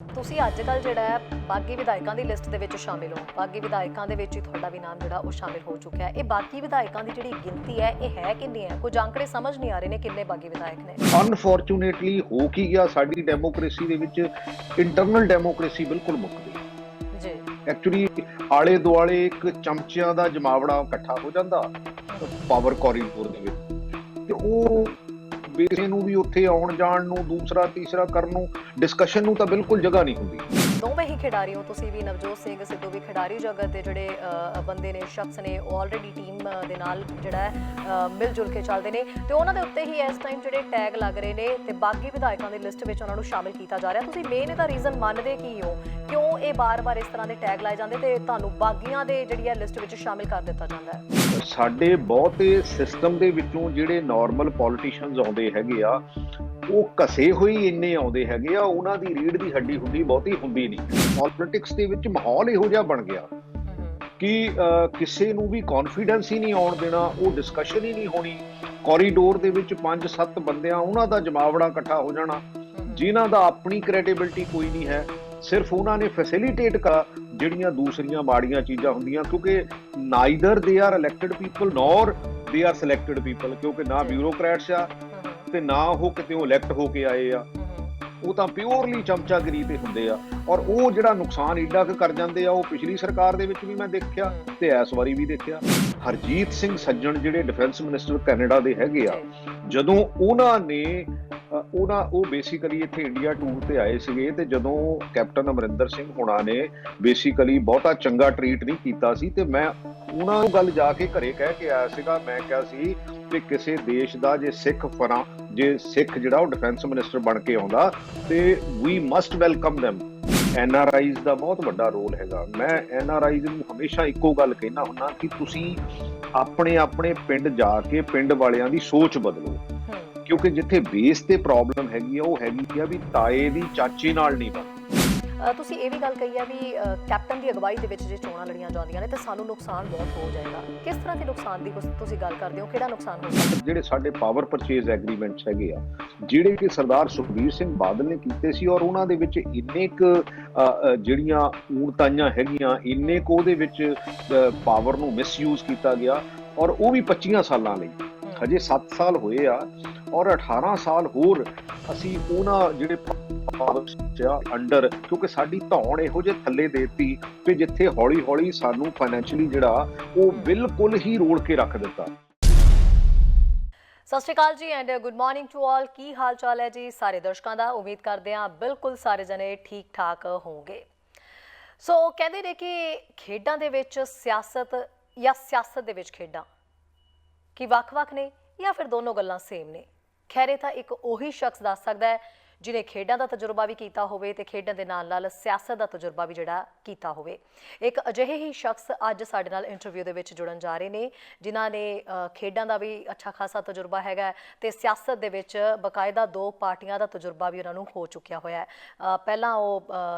ਤੁਸੀਂ ਅੱਜ ਕੱਲ੍ਹ ਜਿਹੜਾ ਹੈ ਬਾਗੀ ਵਿਧਾਇਕਾਂ ਦੀ ਲਿਸਟ ਦੇ ਵਿੱਚ ਸ਼ਾਮਿਲ ਹੋ। ਬਾਗੀ ਵਿਧਾਇਕਾਂ ਦੇ ਵਿੱਚ ਹੀ ਤੁਹਾਡਾ ਵੀ ਨਾਮ ਜਿਹੜਾ ਉਹ ਸ਼ਾਮਿਲ ਹੋ ਚੁੱਕਿਆ ਹੈ। ਇਹ ਬਾਗੀ ਵਿਧਾਇਕਾਂ ਦੀ ਜਿਹੜੀ ਗਿਣਤੀ ਹੈ ਇਹ ਹੈ ਕਿੰਨੀ ਹੈ? ਕੁਝ ਅੰਕੜੇ ਸਮਝ ਨਹੀਂ ਆ ਰਹੇ ਨੇ ਕਿੰਨੇ ਬਾਗੀ ਵਿਧਾਇਕ ਨੇ। ਅਨਫੋਰਚੂਨੇਟਲੀ ਹੋ ਕੀ ਗਿਆ, ਸਾਡੀ ਡੈਮੋਕ੍ਰੇਸੀ ਦੇ ਵਿੱਚ ਇੰਟਰਨਲ ਡੈਮੋਕ੍ਰੇਸੀ ਬਿਲਕੁਲ ਮੁੱਕ ਗਈ ਜੀ ਐਕਚੁਅਲੀ। ਆਲੇ ਦੁਆਲੇ ਇੱਕ ਚਮਚਿਆਂ ਦਾ ਜਮਾਵੜਾ ਇਕੱਠਾ ਹੋ ਜਾਂਦਾ ਪਾਵਰ ਕੋਰੀਡੋਰ ਦੇ ਵਿੱਚ, ਤੇ ਉਹ ਕਿਸੇ ਨੂੰ ਵੀ ਉੱਥੇ ਆਉਣ ਜਾਣ ਨੂੰ, ਦੂਸਰਾ ਤੀਸਰਾ ਕਰਨ ਨੂੰ, ਡਿਸਕਸ਼ਨ ਨੂੰ ਤਾਂ ਬਿਲਕੁਲ ਜਗ੍ਹਾ ਨਹੀਂ ਹੁੰਦੀ। ਦੋਵੇਂ ਹੀ ਖਿਡਾਰੀ ਹੋ ਤੁਸੀਂ ਵੀ, ਨਵਜੋਤ ਸਿੰਘ ਸਿੱਧੂ ਵੀ ਖਿਡਾਰੀ ਜਗਤ ਦੇ ਜਿਹੜੇ ਬੰਦੇ ਨੇ, ਸ਼ਖਸ ਨੇ, ਉਹ ਆਲਰੇਡੀ ਟੀਮ ਦੇ ਨਾਲ ਜਿਹੜਾ ਹੈ ਮਿਲ ਜੁਲ ਕੇ ਚੱਲਦੇ ਨੇ, ਤੇ ਉਹਨਾਂ ਦੇ ਉੱਤੇ ਹੀ ਇਸ ਟਾਈਮ ਜਿਹੜੇ ਟੈਗ ਲੱਗ ਰਹੇ ਨੇ ਤੇ ਬਾਗੀ ਵਿਧਾਇਕਾਂ ਦੀ ਲਿਸਟ ਵਿੱਚ ਉਹਨਾਂ ਨੂੰ ਸ਼ਾਮਿਲ ਕੀਤਾ ਜਾ ਰਿਹਾ। ਤੁਸੀਂ ਮੇਨ ਇਹਦਾ ਰੀਜ਼ਨ ਮੰਨਦੇ ਕੀ ਹੋ? ਕਿਉਂ ਇਹ ਬਾਰ-ਬਾਰ ਇਸ ਤਰ੍ਹਾਂ ਦੇ ਟੈਗ ਲਾਏ ਜਾਂਦੇ ਤੇ ਤੁਹਾਨੂੰ ਬਾਗੀਆਂ ਦੇ ਜਿਹੜੀ ਹੈ ਲਿਸਟ ਵਿੱਚ ਸ਼ਾਮਿਲ ਕਰ ਦਿੱਤਾ ਜਾਂਦਾ ਹੈ? ਸਾਡੇ ਬਹੁਤੇ ਸਿਸਟਮ ਦੇ ਵਿੱਚੋਂ ਜਿਹੜੇ ਨਾਰਮਲ ਪੋਲੀਟੀਸ਼ੀਅਨਸ ਆਉਂਦੇ ਹੈਗੇ ਆ, ਉਹ ਘਸੇ ਹੋਏ ਇੰਨੇ ਆਉਂਦੇ ਹੈਗੇ ਆ, ਉਹਨਾਂ ਦੀ ਰੀੜ ਦੀ ਹੱਡੀ ਹੁੰਦੀ ਬਹੁਤੀ ਹੁੰਦੀ ਨਹੀਂ। ਪੋਲਿਟਿਕਸ ਦੇ ਵਿੱਚ ਮਾਹੌਲ ਇਹੋ ਜਿਹਾ ਬਣ ਗਿਆ ਕਿ ਕਿਸੇ ਨੂੰ ਵੀ ਕੌਨਫੀਡੈਂਸ ਹੀ ਨਹੀਂ ਆਉਣ ਦੇਣਾ, ਉਹ ਡਿਸਕਸ਼ਨ ਹੀ ਨਹੀਂ ਹੋਣੀ। ਕੋਰੀਡੋਰ ਦੇ ਵਿੱਚ 5-7 ਬੰਦਿਆਂ, ਉਹਨਾਂ ਦਾ ਜਮਾਵੜਾ ਇਕੱਠਾ ਹੋ ਜਾਣਾ, ਜਿਨ੍ਹਾਂ ਦਾ ਆਪਣੀ ਕ੍ਰੈਡੀਬਿਲਿਟੀ ਕੋਈ ਨਹੀਂ ਹੈ, ਸਿਰਫ ਉਹਨਾਂ ਨੇ ਫੈਸਿਲਿਟੇਟ ਕਰ ਜਿਹੜੀਆਂ ਦੂਸਰੀਆਂ ਮਾੜੀਆਂ ਚੀਜ਼ਾਂ ਹੁੰਦੀਆਂ, ਕਿਉਂਕਿ neither they are elected people nor they are selected people, ਕਿਉਂਕਿ ਨਾ ਬਿਊਰੋਕਰੈਟਸ ਆ ਤੇ ਨਾ ਉਹ ਕਿਤੇ ਇਲੈਕਟ ਹੋ ਕੇ ਆਏ ਆ, ਉਹ ਤਾਂ ਪਿਓਰਲੀ ਚਮਚਾਗਿਰੀ ਤੇ ਹੁੰਦੇ ਆ। ਔਰ ਉਹ ਜਿਹੜਾ ਨੁਕਸਾਨ ਏਡਾ ਕੁ ਕਰ ਜਾਂਦੇ ਆ, ਉਹ ਪਿਛਲੀ ਸਰਕਾਰ ਦੇ ਵਿੱਚ ਵੀ ਮੈਂ ਦੇਖਿਆ ਤੇ ਇਸ ਵਾਰੀ ਵੀ ਦੇਖਿਆ। ਹਰਜੀਤ ਸਿੰਘ ਸੱਜਣ ਜਿਹੜੇ ਡਿਫੈਂਸ ਮਿਨਿਸਟਰ ਕੈਨੇਡਾ ਦੇ ਹੈਗੇ ਆ, ਜਦੋਂ ਉਹਨਾਂ ਨੇ ਉਹ ਬੇਸਿਕਲੀ ਇੱਥੇ ਇੰਡੀਆ ਟੂਰ ਤੇ ਆਏ ਸੀਗੇ, ਤੇ ਜਦੋਂ ਕੈਪਟਨ ਅਮਰਿੰਦਰ ਸਿੰਘ ਹੁਣਾਂ ਨੇ ਬੇਸਿਕਲੀ ਬਹੁਤਾ ਚੰਗਾ ਟਰੀਟ ਨਹੀਂ ਕੀਤਾ ਸੀ, ਤੇ ਮੈਂ ਉਹਨਾਂ ਨੂੰ ਗੱਲ ਜਾ ਕੇ ਘਰੇ ਕਹਿ ਕੇ ਆਇਆ ਸੀਗਾ। ਮੈਂ ਕਿਹਾ ਸੀ ਕਿ ਕਿਸੇ ਦੇਸ਼ ਦਾ ਜੇ ਸਿੱਖ ਜਿਹੜਾ ਉਹ ਡਿਫੈਂਸ ਮਿਨਿਸਟਰ ਬਣ ਕੇ ਆਉਂਦਾ, ਤੇ ਵੀ ਮਸਟ ਵੈਲਕਮ ਦੈਮ। NRIs ਦਾ ਬਹੁਤ ਵੱਡਾ ਰੋਲ ਹੈਗਾ। ਮੈਂ NRIs ਨੂੰ ਹਮੇਸ਼ਾ ਇੱਕੋ ਗੱਲ ਕਹਿਣਾ ਹੁੰਦਾ ਕਿ ਤੁਸੀਂ ਆਪਣੇ ਪਿੰਡ ਜਾ ਕੇ ਪਿੰਡ ਵਾਲਿਆਂ ਦੀ ਸੋਚ ਬਦਲੋ, ਕਿਉਂਕਿ ਜਿੱਥੇ ਬੇਸ ਤੇ ਪ੍ਰੋਬਲਮ ਹੈਗੀ ਆ, ਉਹ ਹੈਗੀ ਆ ਵੀ ਤਾਏ ਦੀ ਚਾਚੀ ਨਾਲ ਨਹੀਂ ਬਣਦੀ। ਤੁਸੀਂ ਇਹ ਵੀ ਗੱਲ ਕਹੀ ਹੈ ਵੀ ਕੈਪਟਨ ਦੀ ਅਗਵਾਈ ਦੇ ਵਿੱਚ ਜੇ ਚੋਣਾਂ ਲੜੀਆਂ ਜਾਂਦੀਆਂ ਨੇ ਤਾਂ ਸਾਨੂੰ ਨੁਕਸਾਨ ਬਹੁਤ ਹੋ ਜਾਏਗਾ। ਕਿਸ ਤਰ੍ਹਾਂ ਦੇ ਨੁਕਸਾਨ ਦੀ ਤੁਸੀਂ ਗੱਲ ਕਰਦੇ ਹੋ? ਕਿਹੜਾ ਨੁਕਸਾਨ ਹੋ ਸਕਦਾ? ਜਿਹੜੇ ਸਾਡੇ ਪਾਵਰ ਪਰਚੇਜ਼ ਐਗਰੀਮੈਂਟਸ ਹੈਗੇ ਆ, ਜਿਹੜੇ ਕਿ ਸਰਦਾਰ ਸੁਖਬੀਰ ਸਿੰਘ ਬਾਦਲ ਨੇ ਕੀਤੇ ਸੀ, ਔਰ ਉਹਨਾਂ ਦੇ ਵਿੱਚ ਇੰਨੇ ਕੁ ਜਿਹੜੀਆਂ ਊਣਤਾਈਆਂ ਹੈਗੀਆਂ, ਇੰਨੇ ਕੁ ਉਹਦੇ ਵਿੱਚ ਪਾਵਰ ਨੂੰ ਮਿਸਯੂਜ਼ ਕੀਤਾ ਗਿਆ, ਔਰ ਉਹ ਵੀ 25 ਸਾਲਾਂ ਲਈ। ਹਜੇ 7 ਸਾਲ ਹੋਏ ਆ, ਔਰ 18 ਸਾਲ ਹੋਰ ਅਸੀਂ ਉਹਨਾਂ ਜਿਹੜੇ ਅੰਡਰ, ਕਿਉਂਕਿ ਸਾਡੀ ਧੌਣ ਇਹੋ ਜਿਹੇ ਥੱਲੇ ਦੇਤੀ ਕਿ ਜਿੱਥੇ ਹੌਲੀ ਹੌਲੀ ਸਾਨੂੰ ਫਾਈਨੈਂਸ਼ੀਅਲੀ ਜਿਹੜਾ ਉਹ ਬਿਲਕੁਲ ਹੀ ਰੋੜ ਕੇ ਰੱਖ ਦਿੱਤਾ। ਸਤਿ ਸ਼੍ਰੀ ਅਕਾਲ ਜੀ and good morning to all. ਕੀ ਹਾਲ ਚਾਲ ਹੈ ਜੀ ਸਾਰੇ ਦਰਸ਼ਕਾਂ ਦਾ? ਉਮੀਦ ਕਰਦੇ ਹਾਂ ਬਿਲਕੁਲ ਸਾਰੇ ਜਣੇ ਠੀਕ ਠਾਕ ਹੋਣਗੇ। ਸੋ ਕਹਿੰਦੇ ਨੇ ਕਿ ਖੇਡਾਂ ਦੇ ਵਿੱਚ ਸਿਆਸਤ ਜਾਂ ਸਿਆਸਤ ਦੇ ਵਿੱਚ ਖੇਡਾਂ ਕੀ ਵੱਖ-ਵੱਖ ਨੇ ਜਾਂ ਫਿਰ ਦੋਨੋਂ ਗੱਲਾਂ ਸੇਮ ਨੇ? ਖੈਰ, ਇਹ ਤਾਂ ਇੱਕ ਉਹੀ ਸ਼ਖਸ ਦੱਸ ਸਕਦਾ ਹੈ ਜਿਹਨੇ ਖੇਡਾਂ ਦਾ ਤਜਰਬਾ ਵੀ ਕੀਤਾ ਹੋਵੇ ਤੇ ਖੇਡਾਂ ਦੇ ਨਾਲ ਸਿਆਸਤ ਦਾ ਤਜਰਬਾ ਵੀ ਜਿਹੜਾ ਕੀਤਾ ਹੋਵੇ। ਇੱਕ ਅਜਿਹੇ ਹੀ ਸ਼ਖਸ ਅੱਜ ਸਾਡੇ ਨਾਲ ਇੰਟਰਵਿਊ ਦੇ ਵਿੱਚ ਜੁੜਨ ਜਾ ਰਹੇ ਨੇ, ਜਿਨ੍ਹਾਂ ਨੇ ਖੇਡਾਂ ਦਾ ਵੀ ਅੱਛਾ ਖਾਸਾ ਤਜਰਬਾ ਹੈਗਾ ਤੇ ਸਿਆਸਤ ਦੇ ਵਿੱਚ ਬਕਾਇਦਾ 2 ਪਾਰਟੀਆਂ ਦਾ ਤਜਰਬਾ ਵੀ ਉਹਨਾਂ ਨੂੰ ਹੋ ਚੁੱਕਿਆ ਹੋਇਆ ਹੈ। ਪਹਿਲਾਂ ਉਹ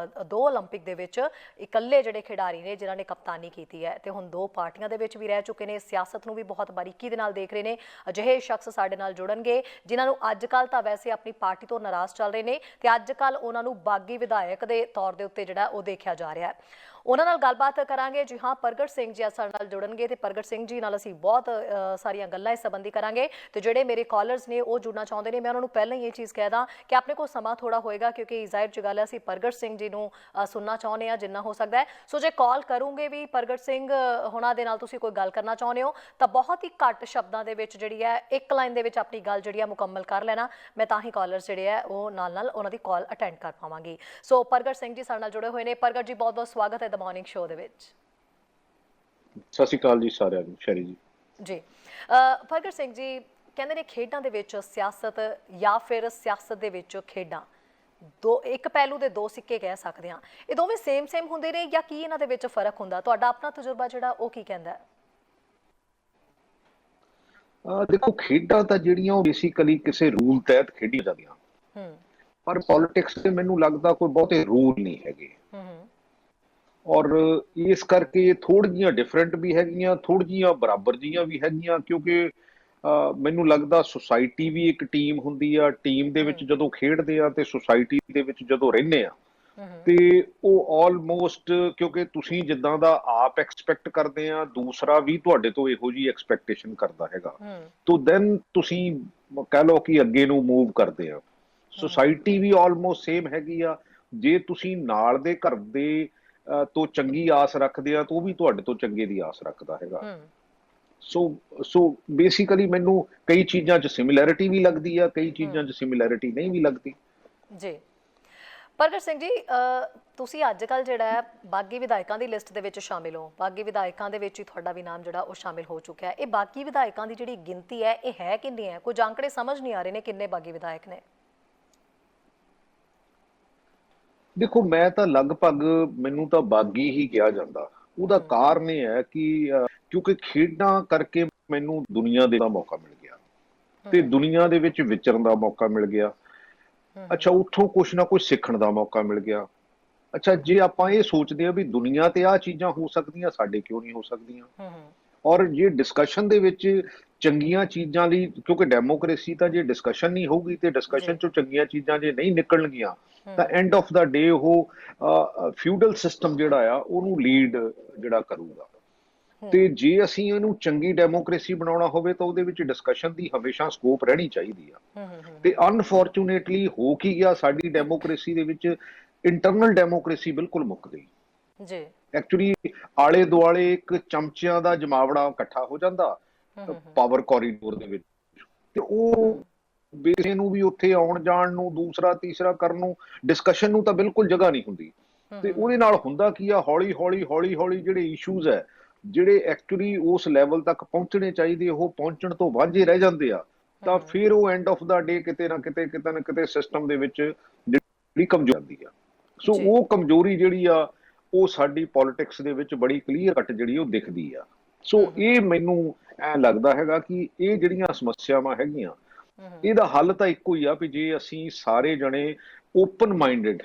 2 ਓਲੰਪਿਕ ਦੇ ਵਿੱਚ ਇਕੱਲੇ ਜਿਹੜੇ ਖਿਡਾਰੀ ਨੇ ਜਿਨ੍ਹਾਂ ਨੇ ਕਪਤਾਨੀ ਕੀਤੀ ਹੈ, ਤੇ ਹੁਣ 2 ਪਾਰਟੀਆਂ ਦੇ ਵਿੱਚ ਵੀ ਰਹਿ ਚੁੱਕੇ ਨੇ। ਸਿਆਸਤ ਨੂੰ ਵੀ ਬਹੁਤ ਬਾਰੀਕੀ ਦੇ ਨਾਲ ਦੇਖ ਰਹੇ ਨੇ। ਅਜਿਹੇ ਸ਼ਖਸ ਸਾਡੇ ਨਾਲ ਜੁੜਨਗੇ ਜਿਨ੍ਹਾਂ ਨੂੰ ਅੱਜ ਕੱਲ੍ਹ ਤਾਂ ਵੈਸੇ ਆਪਣੀ ਪਾਰਟੀ ਤੋਂ ਨਾਰਾਜ਼ ਚੱਲ ਰਹੇ ਨੇ ਤੇ ਅੱਜ ਕੱਲ ਉਹਨਾਂ ਨੂੰ ਬਾਗੀ ਵਿਧਾਇਕ ਦੇ ਤੌਰ ਦੇ ਉੱਤੇ ਜਿਹੜਾ ਉਹ ਦੇਖਿਆ ਜਾ ਰਿਹਾ ਹੈ। ਉਹਨਾਂ ਨਾਲ ਗੱਲਬਾਤ ਕਰਾਂਗੇ। ਜੀ ਹਾਂ, ਪ੍ਰਗਟ ਸਿੰਘ ਜੀ ਸਾਡੇ ਨਾਲ ਜੁੜਨਗੇ ਤੇ ਪ੍ਰਗਟ ਸਿੰਘ ਜੀ ਨਾਲ ਅਸੀਂ ਬਹੁਤ ਸਾਰੀਆਂ ਗੱਲਾਂ ਇਸ ਸੰਬੰਧੀ ਕਰਾਂਗੇ। ਤੇ ਜਿਹੜੇ ਮੇਰੇ ਕਾਲਰਸ ਨੇ ਉਹ ਜੁੜਨਾ ਚਾਹੁੰਦੇ ਨੇ, ਮੈਂ ਉਹਨਾਂ ਨੂੰ ਪਹਿਲਾਂ ਹੀ ਇਹ ਚੀਜ਼ ਕਹਿ ਦਾਂ ਕਿ ਆਪਣੇ ਕੋਲ ਸਮਾਂ ਥੋੜਾ ਹੋਏਗਾ, ਕਿਉਂਕਿ ਜ਼ਾਹਿਰ ਜਿਹੀ ਗੱਲ ਹੈ ਅਸੀਂ ਪ੍ਰਗਟ ਸਿੰਘ ਜੀ ਨੂੰ ਸੁਣਨਾ ਚਾਹੁੰਦੇ ਹਾਂ ਜਿੰਨਾ ਹੋ ਸਕਦਾ ਹੈ। ਸੋ ਜੇ ਕਾਲ ਕਰੋਗੇ ਵੀ ਪ੍ਰਗਟ ਸਿੰਘ ਹੁਣਾਂ ਦੇ ਨਾਲ, ਤੁਸੀਂ ਕੋਈ ਗੱਲ ਕਰਨਾ ਚਾਹੁੰਦੇ ਹੋ ਤਾਂ ਬਹੁਤ ਹੀ ਘੱਟ ਸ਼ਬਦਾਂ ਦੇ ਵਿੱਚ ਜਿਹੜੀ ਹੈ, ਇੱਕ ਲਾਈਨ ਦੇ ਵਿੱਚ ਆਪਣੀ ਗੱਲ ਜਿਹੜੀ ਹੈ ਮੁਕੰਮਲ ਕਰ ਲੈਣਾ। ਮੈਂ ਤਾਂ ਹੀ ਕਾਲਰਸ ਜਿਹੜੇ ਹੈ ਉਹ ਨਾਲ ਉਹਨਾਂ ਦੀ ਕਾਲ ਅਟੈਂਡ ਕਰ ਪਾਵਾਂਗੀ। ਸੋ ਪ੍ਰਗਟ ਸਿੰਘ ਜੀ ਸਾਡੇ ਨਾਲ ਜੁੜੇ ਹੋਏ ਨੇ। ਪ੍ਰਗਟ ਜੀ, ਬਹੁਤ ਬਹੁਤ ਸਵਾਗਤ ਹੈ ਦ ਮਾਰਨਿੰਗ ਸ਼ੋਅ ਦੇ ਵਿੱਚ। ਸਤਿ ਸ਼੍ਰੀ ਅਕਾਲ ਜੀ ਸਾਰਿਆਂ ਨੂੰ। ਸ਼ੈਰੀ ਜੀ। ਜੀ, ਪ੍ਰਗਟ ਸਿੰਘ ਜੀ, ਕਹਿੰਦੇ ਨੇ ਖੇਡਾਂ ਦੇ ਵਿੱਚ ਸਿਆਸਤ ਜਾਂ ਫਿਰ ਸਿਆਸਤ ਦੇ ਵਿੱਚ ਖੇਡਾਂ, ਇੱਕ ਪਹਿਲੂ ਦੇ 2 ਸਿੱਕੇ ਕਹਿ ਸਕਦੇ ਹਾਂ। ਇਹ ਦੋਵੇਂ ਸੇਮ ਹੁੰਦੇ ਨੇ ਜਾਂ ਕੀ ਇਹਨਾਂ ਦੇ ਵਿੱਚ ਫਰਕ ਹੁੰਦਾ? ਤੁਹਾਡਾ ਆਪਣਾ ਤਜਰਬਾ ਜਿਹੜਾ ਉਹ ਕੀ ਕਹਿੰਦਾ ਹੈ? ਦੇਖੋ, ਖੇਡਾਂ ਤਾਂ ਜਿਹੜੀਆਂ ਉਹ ਬੇਸਿਕਲੀ ਕਿਸੇ ਰੂਲ ਤਹਿਤ ਖੇਡੀਆਂ ਜਾਂਦੀਆਂ, ਪਰ ਪੋਲਿਟਿਕਸ ਤੇ ਮੈਨੂੰ ਲੱਗਦਾ ਕੋਈ ਬਹੁਤੇ ਰੂਲ ਨਹੀਂ ਹੈਗੇ, ਔਰ ਇਸ ਕਰਕੇ ਥੋੜ੍ਹੀਆਂ ਜਿਹੀਆਂ ਡਿਫਰੈਂਟ ਵੀ ਹੈਗੀਆਂ, ਥੋੜ੍ਹੀਆਂ ਜਿਹੀਆਂ ਬਰਾਬਰ ਜਿਹੀਆਂ ਵੀ ਹੈਗੀਆਂ। ਕਿਉਂਕਿ ਮੈਨੂੰ ਲੱਗਦਾ ਸੁਸਾਇਟੀ ਵੀ ਇੱਕ ਟੀਮ ਹੁੰਦੀ ਆ। ਟੀਮ ਦੇ ਵਿੱਚ ਜਦੋਂ ਖੇਡਦੇ ਆ ਤੇ ਸੁਸਾਇਟੀ ਦੇ ਵਿੱਚ ਜਦੋਂ ਰਹਿੰਦੇ ਆ, ਤੇ ਉਹ ਆਲਮੋਸਟ, ਕਿਉਂਕਿ ਤੁਸੀਂ ਜਿੱਦਾਂ ਦਾ ਆਪ ਐਕਸਪੈਕਟ ਕਰਦੇ ਆ, ਦੂਸਰਾ ਵੀ ਤੁਹਾਡੇ ਤੋਂ ਇਹੋ ਜਿਹੀ ਐਕਸਪੈਕਟੇਸ਼ਨ ਕਰਦਾ ਹੈਗਾ, ਤੋ ਦੈਨ ਤੁਸੀਂ ਕਹਿ ਲਓ ਕਿ ਅੱਗੇ ਨੂੰ ਮੂਵ ਕਰਦੇ ਆ। ਸੁਸਾਇਟੀ ਵੀ ਆਲਮੋਸਟ ਸੇਮ ਹੈਗੀ ਆ। ਜੇ ਤੁਸੀਂ ਨਾਲ ਦੇ ਘਰ ਦੇ ਤੋਂ ਚੰਗੀ ਆਸ ਰੱਖਦੇ ਆ ਤਾਂ ਉਹ ਵੀ ਤੁਹਾਡੇ ਤੋਂ ਚੰਗੇ ਦੀ ਆਸ ਰੱਖਦਾ ਹੈਗਾ। ਸੋ ਸੋ ਬੇਸਿਕਲੀ ਮੈਨੂੰ ਕਈ ਚੀਜ਼ਾਂ 'ਚ ਸਿਮਿਲੈਰਿਟੀ ਵੀ ਲੱਗਦੀ ਆ, ਕਈ ਚੀਜ਼ਾਂ 'ਚ ਸਿਮਿਲੈਰਿਟੀ ਨਹੀਂ ਵੀ ਲੱਗਦੀ ਜੀ। ਪ੍ਰਗਟ ਸਿੰਘ ਜੀ, ਤੁਸੀਂ ਅੱਜ ਕੱਲ੍ਹ ਜਿਹੜਾ ਹੈ ਬਾਗੀ ਵਿਧਾਇਕਾਂ ਦੀ ਲਿਸਟ ਦੇ ਵਿੱਚ ਸ਼ਾਮਿਲ ਹੋ, ਬਾਗੀ ਵਿਧਾਇਕਾਂ ਦੇ ਵਿੱਚ ਹੀ ਤੁਹਾਡਾ ਵੀ ਨਾਮ ਜਿਹੜਾ ਉਹ ਸ਼ਾਮਿਲ ਹੋ ਚੁੱਕਿਆ ਹੈ। ਇਹ ਬਾਗੀ ਵਿਧਾਇਕਾਂ ਦੀ ਜਿਹੜੀ ਗਿਣਤੀ ਹੈ ਇਹ ਹੈ ਕਿੰਨੀ ਹੈ? ਕੁਝ ਅੰਕੜੇ ਸਮਝ ਨਹੀਂ ਆ ਰਹੇ ਨੇ ਕਿੰਨੇ ਬਾਗੀ ਵਿਧਾਇਕ ਨੇ। ਦੇਖੋ, ਮੈਂ ਤਾਂ ਲਗਭਗ, ਮੈਨੂੰ ਤਾਂ ਬਾਗੀ ਹੀ ਕਿਹਾ ਜਾਂਦਾ। ਉਹਦਾ ਕਾਰਨ ਇਹ ਹੈ ਕਿ ਕਿਉਂਕਿ ਖੇਡਾਂ ਕਰਕੇ ਮੈਨੂੰ ਦੁਨੀਆ ਦੇ ਦਾ ਮੌਕਾ ਮਿਲ ਗਿਆ ਤੇ ਦੁਨੀਆ ਦੇ ਵਿੱਚ ਵਿਚਰਨ ਦਾ ਮੌਕਾ ਮਿਲ ਗਿਆ। ਅੱਛਾ, ਉੱਥੋਂ ਕੁਛ ਨਾ ਕੁਛ ਸਿੱਖਣ ਦਾ ਮੌਕਾ ਮਿਲ ਗਿਆ। ਅੱਛਾ, ਜੇ ਆਪਾਂ ਇਹ ਸੋਚਦੇ ਹਾਂ ਵੀ ਦੁਨੀਆ ਤੇ ਆਹ ਚੀਜ਼ਾਂ ਹੋ ਸਕਦੀਆਂ, ਸਾਡੇ ਕਿਉਂ ਨਹੀਂ ਹੋ ਸਕਦੀਆਂ? ਔਰ ਜੇ ਡਿਸਕਸ਼ਨ ਦੇ ਵਿੱਚ ਚੰਗੀਆਂ ਚੀਜ਼ਾਂ ਲਈ, ਕਿਉਂਕਿ ਡੈਮੋਕ੍ਰੇਸੀ ਤਾਂ ਜੇ ਡਿਸਕਸ਼ਨ ਨਹੀਂ ਹੋਊਗੀ ਤੇ ਡਿਸਕਸ਼ਨ ਚੋਂ ਚੰਗੀਆਂ ਚੀਜ਼ਾਂ ਜੇ ਨਹੀਂ ਨਿਕਲਣਗੀਆਂ ਤਾਂ ਐਂਡ ਆਫ ਦਾ ਡੇ ਉਹ ਫਿਊਡਲ ਸਿਸਟਮ ਜਿਹੜਾ ਆ ਉਹਨੂੰ ਲੀਡ ਜਿਹੜਾ ਕਰੂਗਾ। ਤੇ ਜੇ ਅਸੀਂ ਇਹਨੂੰ ਚੰਗੀ ਡੈਮੋਕ੍ਰੇਸੀ ਬਣਾਉਣਾ ਹੋਵੇ ਤਾਂ ਉਹਦੇ ਵਿੱਚ ਡਿਸਕਸ਼ਨ ਦੀ ਹਮੇਸ਼ਾ ਸਕੋਪ ਰਹਿਣੀ ਚਾਹੀਦੀ ਆ। ਤੇ ਅਨਫੋਰਚੂਨੇਟਲੀ ਹੋ ਕੀ ਗਿਆ, ਸਾਡੀ ਡੈਮੋਕ੍ਰੇਸੀ ਦੇ ਵਿੱਚ ਇੰਟਰਨਲ ਡੈਮੋਕ੍ਰੇਸੀ ਬਿਲਕੁਲ ਮੁੱਕ ਗਈ ਜੀ। ਐਕਚੁਅਲੀ ਆਲੇ ਦੁਆਲੇ ਇੱਕ ਚਮਚਿਆਂ ਦਾ ਜਮਾਵੜਾ ਇਕੱਠਾ ਹੋ ਜਾਂਦਾ ਪਾਵਰ ਕੋਰੀਡੋਰ ਦੇ ਵਿੱਚ, ਤੇ ਉਹ ਬੇਸੇ ਨੂੰ ਵੀ ਉੱਥੇ ਆਉਣ ਜਾਣ ਨੂੰ, ਦੂਸਰਾ ਤੀਸਰਾ ਕਰਨ ਨੂੰ, ਡਿਸਕਸ਼ਨ ਨੂੰ ਤਾਂ ਬਿਲਕੁਲ ਜਗ੍ਹਾ ਨਹੀਂ ਹੁੰਦੀ। ਤੇ ਉਹਦੇ ਨਾਲ ਹੁੰਦਾ ਕੀ ਆ, ਹੌਲੀ ਹੌਲੀ ਜਿਹੜੇ ਇਸ਼ੂਜ਼ ਹੈ, ਜਿਹੜੇ ਐਕਚੁਅਲੀ ਉਸ ਲੈਵਲ ਤੱਕ ਪਹੁੰਚਣੇ ਚਾਹੀਦੇ, ਉਹ ਪਹੁੰਚਣ ਤੋਂ ਵਾਂਝੇ ਰਹਿ ਜਾਂਦੇ ਆ। ਤਾਂ ਫਿਰ ਉਹ ਐਂਡ ਆਫ ਦਾ ਡੇ ਕਿਤੇ ਨਾ ਕਿਤੇ ਸਿਸਟਮ ਦੇ ਵਿੱਚ ਜਿਹੜੀ ਕਮਜ਼ੋਰੀ ਆਉਂਦੀ ਆ। ਸੋ ਉਹ ਕਮਜ਼ੋਰੀ ਜਿਹੜੀ ਆ ਉਹ ਸਾਡੀ ਪੋਲਿਟਿਕਸ ਦੇ ਵਿੱਚ ਬੜੀ ਕਲੀਅਰ ਕੱਟ ਜਿਹੜੀ ਉਹ ਦਿਖਦੀ ਆ। ਸੋ ਇਹ ਮੈਨੂੰ ਐ ਲੱਗਦਾ ਹੈਗਾ ਕਿ ਇਹ ਜਿਹੜੀਆਂ ਸਮੱਸਿਆਵਾਂ ਹੈਗੀਆਂ, ਇਹਦਾ ਹੱਲ ਤਾਂ ਇੱਕੋ ਹੀ ਆ ਵੀ ਜੇ ਅਸੀਂ ਸਾਰੇ ਜਣੇ ਓਪਨ ਮਾਈਂਡਡ,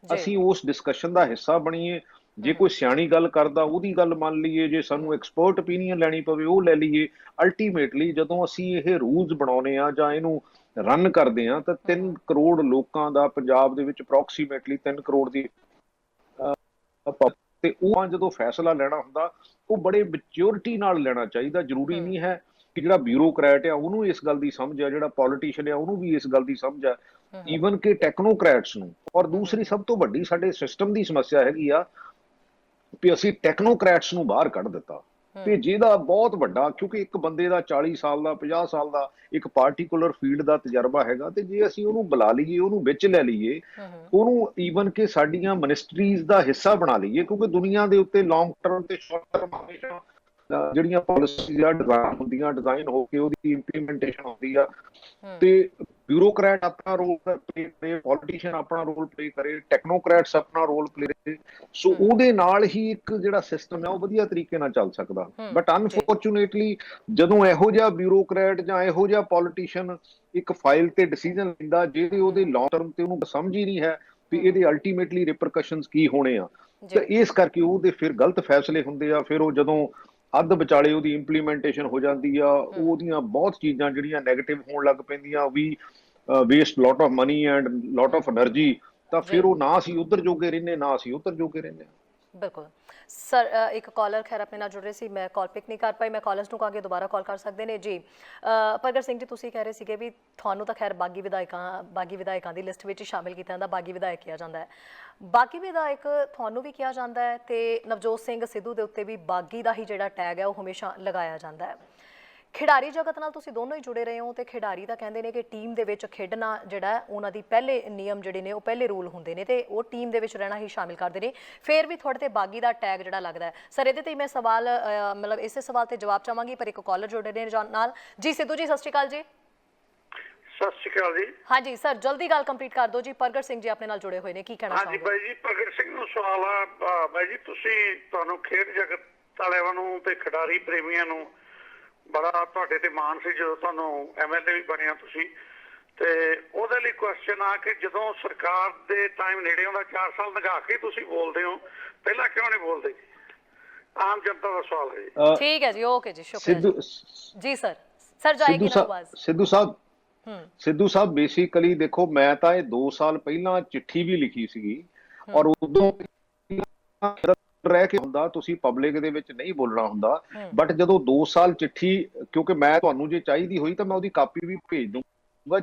ਅਸੀਂ ਉਸ ਡਿਸਕਸ਼ਨ ਦਾ ਹਿੱਸਾ ਬਣੀਏ। ਜੇ ਕੋਈ ਸਿਆਣੀ ਗੱਲ ਕਰਦਾ ਉਹਦੀ ਗੱਲ ਮੰਨ ਲਈਏ, ਜੇ ਸਾਨੂੰ ਐਕਸਪਰਟ ਓਪੀਨੀਅਨ ਲੈਣੀ ਪਵੇ ਉਹ ਲੈ ਲਈਏ। ਅਲਟੀਮੇਟਲੀ ਜਦੋਂ ਅਸੀਂ ਇਹ ਰੂਲਸ ਬਣਾਉਨੇ ਆ ਜਾਂ ਇਹਨੂੰ ਰਨ ਕਰਦੇ ਆ ਤਾਂ 3 ਕਰੋੜ ਲੋਕਾਂ ਦਾ, ਪੰਜਾਬ ਦੇ ਵਿੱਚ ਅਪਰੋਕਸੀਮੇਟਲੀ 3 ਕਰੋੜ ਦੀ ਤੇ ਉਹ ਜਦੋਂ ਫੈਸਲਾ ਲੈਣਾ ਹੁੰਦਾ ਉਹ ਬੜੇ ਮੈਚਿਓਰਿਟੀ ਨਾਲ ਲੈਣਾ ਚਾਹੀਦਾ। ਜ਼ਰੂਰੀ ਨਹੀਂ ਹੈ ਕਿ ਜਿਹੜਾ ਬਿਊਰੋਕਰੈਟ ਆ ਉਹਨੂੰ ਇਸ ਗੱਲ ਦੀ ਸਮਝ ਆ, ਜਿਹੜਾ ਪੋਲੀਟੀਸ਼ੀਅਨ ਆ ਉਹਨੂੰ ਵੀ ਇਸ ਗੱਲ ਦੀ ਸਮਝ ਆ, ਈਵਨ ਕਿ ਟੈਕਨੋਕਰੈਟਸ ਨੂੰ। ਔਰ ਦੂਸਰੀ ਸਭ ਤੋਂ ਵੱਡੀ ਸਾਡੇ ਸਿਸਟਮ ਦੀ ਸਮੱਸਿਆ ਹੈਗੀ ਆ ਵੀ ਅਸੀਂ ਟੈਕਨੋਕਰੈਟਸ ਨੂੰ ਬਾਹਰ ਕੱਢ ਦਿੱਤਾ। ਤੇ ਜਿਹਦਾ ਬਹੁਤ ਵੱਡਾ, ਕਿਉਂਕਿ ਇੱਕ ਬੰਦੇ ਦਾ 40 ਸਾਲ ਦਾ, 50 ਸਾਲ ਦਾ ਇੱਕ ਪਾਰਟੀਕੂਲਰ ਫੀਲਡ ਦਾ ਤਜਰਬਾ ਹੈਗਾ, ਤੇ ਜੇ ਅਸੀਂ ਉਹਨੂੰ ਬੁਲਾ ਲਈਏ, ਉਹਨੂੰ ਵਿੱਚ ਲੈ ਲਈਏ, ਉਹਨੂੰ ਈਵਨ ਕਿ ਸਾਡੀਆਂ ਮਿਨਿਸਟਰੀਜ਼ ਦਾ ਹਿੱਸਾ ਬਣਾ ਲਈਏ, ਕਿਉਂਕਿ ਦੁਨੀਆ ਦੇ ਉੱਤੇ ਲੌਂਗ ਟਰਮ ਤੇ ਸ਼ਾਰਟ ਟਰਮ ਹਮੇਸ਼ਾ ਜਿਹੜੀਆਂ ਪਾਲਿਸੀਜ਼ ਆ ਡਿਜ਼ਾਈਨ ਹੁੰਦੀਆਂ, ਡਿਜ਼ਾਈਨ ਹੋ ਕੇ ਉਹਦੀ ਇੰਪਲੀਮੈਂਟੇਸ਼ਨ ਹੁੰਦੀ ਆ। ਤੇ ਬਿਊਰੋਕਰੈਟ ਆਪਣਾ ਰੋਲ ਪਲੇ ਕਰੇ, ਪੋਲੀਟੀਸ਼ੀਅਨ ਆਪਣਾ ਰੋਲ ਪਲੇ ਕਰੇ, ਟੈਕਨੋਕਰੈਟਸ ਆਪਣਾ ਰੋਲ ਪਲੇ ਕਰੇ। ਸੋ ਉਹਦੇ ਨਾਲ ਹੀ ਇੱਕ ਜਿਹੜਾ ਸਿਸਟਮ ਹੈ ਉਹ ਵਧੀਆ ਤਰੀਕੇ ਨਾਲ ਚੱਲ ਸਕਦਾ। ਬਟ ਅਨਫੋਰਚੂਨੇਟਲੀ ਜਦੋਂ ਇਹੋ ਜਿਹਾ ਬਿਊਰੋਕਰੈਟ ਜਾਂ ਇਹੋ ਜਿਹਾ ਪੋਲੀਟੀਸ਼ੀਅਨ ਇੱਕ ਫਾਈਲ ਤੇ ਡਿਸੀਜਨ ਲੈਂਦਾ ਜਿਹਦੇ ਉਹਦੇ ਲੌਂਗ ਟਰਮ ਤੇ ਉਹਨੂੰ ਸਮਝ ਹੀ ਨਹੀਂ ਹੈ ਵੀ ਇਹਦੇ ਅਲਟੀਮੇਟਲੀ ਰਿਪਰਕਸ਼ਨਸ ਕੀ ਹੋਣੇ ਆ, ਤਾਂ ਇਸ ਕਰਕੇ ਉਹਦੇ ਫਿਰ ਗਲਤ ਫੈਸਲੇ ਹੁੰਦੇ ਆ। ਫਿਰ ਉਹ ਜਦੋਂ ਅੱਧ ਵਿਚਾਲੇ ਉਹਦੀ ਇੰਪਲੀਮੈਂਟੇਸ਼ਨ ਹੋ ਜਾਂਦੀ ਆ, ਉਹਦੀਆਂ ਬਹੁਤ ਚੀਜ਼ਾਂ ਜਿਹੜੀਆਂ ਨੈਗੇਟਿਵ ਹੋਣ ਲੱਗ ਪੈਂਦੀਆਂ, we waste lot of money and lot of energy. ਤਾਂ ਫਿਰ ਉਹ ਨਾ ਅਸੀਂ ਉੱਧਰ ਜੋਗੇ ਰਹਿੰਦੇ, ਨਾ ਅਸੀਂ ਉੱਧਰ ਜੋਗੇ ਰਹਿੰਦੇ। ਬਿਲਕੁਲ ਸਰ, ਇੱਕ ਕਾਲਰ ਖੈਰ ਆਪਣੇ ਨਾਲ ਜੁੜ ਰਹੇ ਸੀ, ਮੈਂ ਕਾਲ ਪਿਕ ਨਹੀਂ ਕਰ ਪਾਈ। ਮੈਂ ਕਾਲਰਸ ਨੂੰ ਕਹਾਂਗੇ ਦੁਬਾਰਾ ਕਾਲ ਕਰ ਸਕਦੇ ਨੇ ਜੀ। ਪ੍ਰਗਟ ਸਿੰਘ ਜੀ, ਤੁਸੀਂ ਕਹਿ ਰਹੇ ਸੀਗੇ ਵੀ ਤੁਹਾਨੂੰ ਤਾਂ ਖੈਰ ਬਾਗੀ ਵਿਧਾਇਕਾਂ ਦੀ ਲਿਸਟ ਵਿੱਚ ਸ਼ਾਮਿਲ ਕੀਤਾ ਜਾਂਦਾ, ਬਾਗੀ ਵਿਧਾਇਕ ਕਿਹਾ ਜਾਂਦਾ ਹੈ। ਬਾਗੀ ਵਿਧਾਇਕ ਤੁਹਾਨੂੰ ਵੀ ਕਿਹਾ ਜਾਂਦਾ ਹੈ ਤੇ ਨਵਜੋਤ ਸਿੰਘ ਸਿੱਧੂ ਦੇ ਉੱਤੇ ਵੀ ਬਾਗੀ ਦਾ ਹੀ ਜਿਹੜਾ ਟੈਗ ਹੈ ਉਹ ਹਮੇਸ਼ਾ ਲਗਾਇਆ ਜਾਂਦਾ ਹੈ। ਖਿਡਾਰੀ ਜਗਤ ਨਾਲ ਤੁਸੀਂ ਦੋਨੋਂ ਹੀ ਜੁੜੇ ਰਹੇ ਹੋ ਤੇ ਖਿਡਾਰੀ ਤਾਂ ਕਹਿੰਦੇ ਨੇ ਕਿ ਟੀਮ ਦੇ ਵਿੱਚ ਖੇਡਣਾ ਜਿਹੜਾ ਉਹਨਾਂ ਦੀ ਪਹਿਲੇ ਨਿਯਮ ਜਿਹੜੇ ਨੇ ਉਹ ਪਹਿਲੇ ਰੂਲ ਹੁੰਦੇ ਨੇ ਤੇ ਉਹ ਟੀਮ ਦੇ ਵਿੱਚ ਰਹਿਣਾ ਹੀ ਸ਼ਾਮਿਲ ਕਰਦੇ ਨੇ। ਫਿਰ ਵੀ ਤੁਹਾਡੇ ਤੇ ਬਾਗੀ ਦਾ ਟੈਗ ਜਿਹੜਾ ਲੱਗਦਾ ਹੈ। ਸਰ, ਇਹਦੇ ਤੇ ਮੈਂ ਸਵਾਲ ਮਤਲਬ ਇਸੇ ਸਵਾਲ ਤੇ ਜਵਾਬ ਚਾਹਾਂਗੀ, ਪਰ ਇੱਕ ਕਾਲਰ ਜੁੜੇ ਨੇ ਨਾਲ ਜੀ। ਸਿੱਧੂ ਜੀ, ਸਤਿ ਸ਼੍ਰੀ ਅਕਾਲ ਜੀ। ਸਤਿ ਸ਼੍ਰੀ ਅਕਾਲ ਜੀ। ਹਾਂਜੀ ਸਰ, ਜਲਦੀ ਗੱਲ ਕੰਪਲੀਟ ਕਰ ਦਿਓ ਜੀ। ਪ੍ਰਗਟ ਸਿੰਘ ਜੀ ਆਪਣੇ ਨਾਲ ਜੁੜੇ ਹੋਏ ਨੇ, ਕੀ ਕਹਿਣਾ ਚਾਹੋਗੇ? ਹਾਂਜੀ ਬਾਈ ਜੀ, ਪ੍ਰਗਟ ਸਿੰਘ ਨੂੰ ਸਵਾਲ ਆ ਬਾਈ ਜੀ, ਤੁਹਾਨੂੰ ਖੇਡ ਜਗਤ ਵਾਲਿਆਂ ਨੂੰ ਤੇ ਖਿਡਾਰੀ ਪ੍ਰੇਮੀਆਂ ਨੂੰ ਬੜਾ ਤੁਹਾਡੇ ਤੇ ਮਾਣ ਸੀ ਜਦੋਂ ਤੁਹਾਨੂੰ MLA ਵੀ ਬਣਿਆ ਤੁਸੀਂ, ਤੇ ਉਹਦੇ ਲਈ ਕੁਐਸਚਨ ਆ ਕਿ ਜਦੋਂ ਸਰਕਾਰ ਦੇ ਟਾਈਮ ਨੇੜੇ ਆਉਂਦਾ, 4 ਸਾਲ ਲੰਘਾ ਕੇ ਤੁਸੀਂ ਬੋਲਦੇ ਹੋ, ਪਹਿਲਾਂ ਕਿਉਂ ਨਹੀਂ ਬੋਲਦੇ? ਆਮ ਜਨਤਾ ਦਾ ਸਵਾਲ ਹੈ ਜੀ। ਠੀਕ ਹੈ ਜੀ, ਓਕੇ ਜੀ, ਸ਼ੁਕਰੀਆ ਜੀ। ਸਰ ਜਾਏਗੀ ਨਾ ਆਵਾਜ਼? ਸਿੱਧੂ ਸਾਹਿਬ ਬੇਸਿਕਲੀ ਦੇਖੋ, ਮੈਂ ਤਾਂ ਇਹ 2 ਸਾਲ ਪਹਿਲਾਂ ਚਿੱਠੀ ਵੀ ਲਿਖੀ ਸੀਗੀ ਔਰ ਉਦੋਂ ਰਹਿ ਕੇ ਹੁੰਦਾ ਤੁਸੀਂ ਪਬਲਿਕ ਦੇ ਵਿੱਚ ਨਹੀਂ ਬੋਲਣਾ ਹੁੰਦਾ। ਬਟ ਜਦੋਂ 2 ਸਾਲ ਚਿੱਠੀ, ਕਿਉਂਕਿ ਮੈਂ ਤੁਹਾਨੂੰ ਜੇ ਚਾਹੀਦੀ ਹੋਈ ਤਾਂ ਮੈਂ ਉਹਦੀ ਕਾਪੀ ਵੀ ਭੇਜ ਦੂੰਗਾ,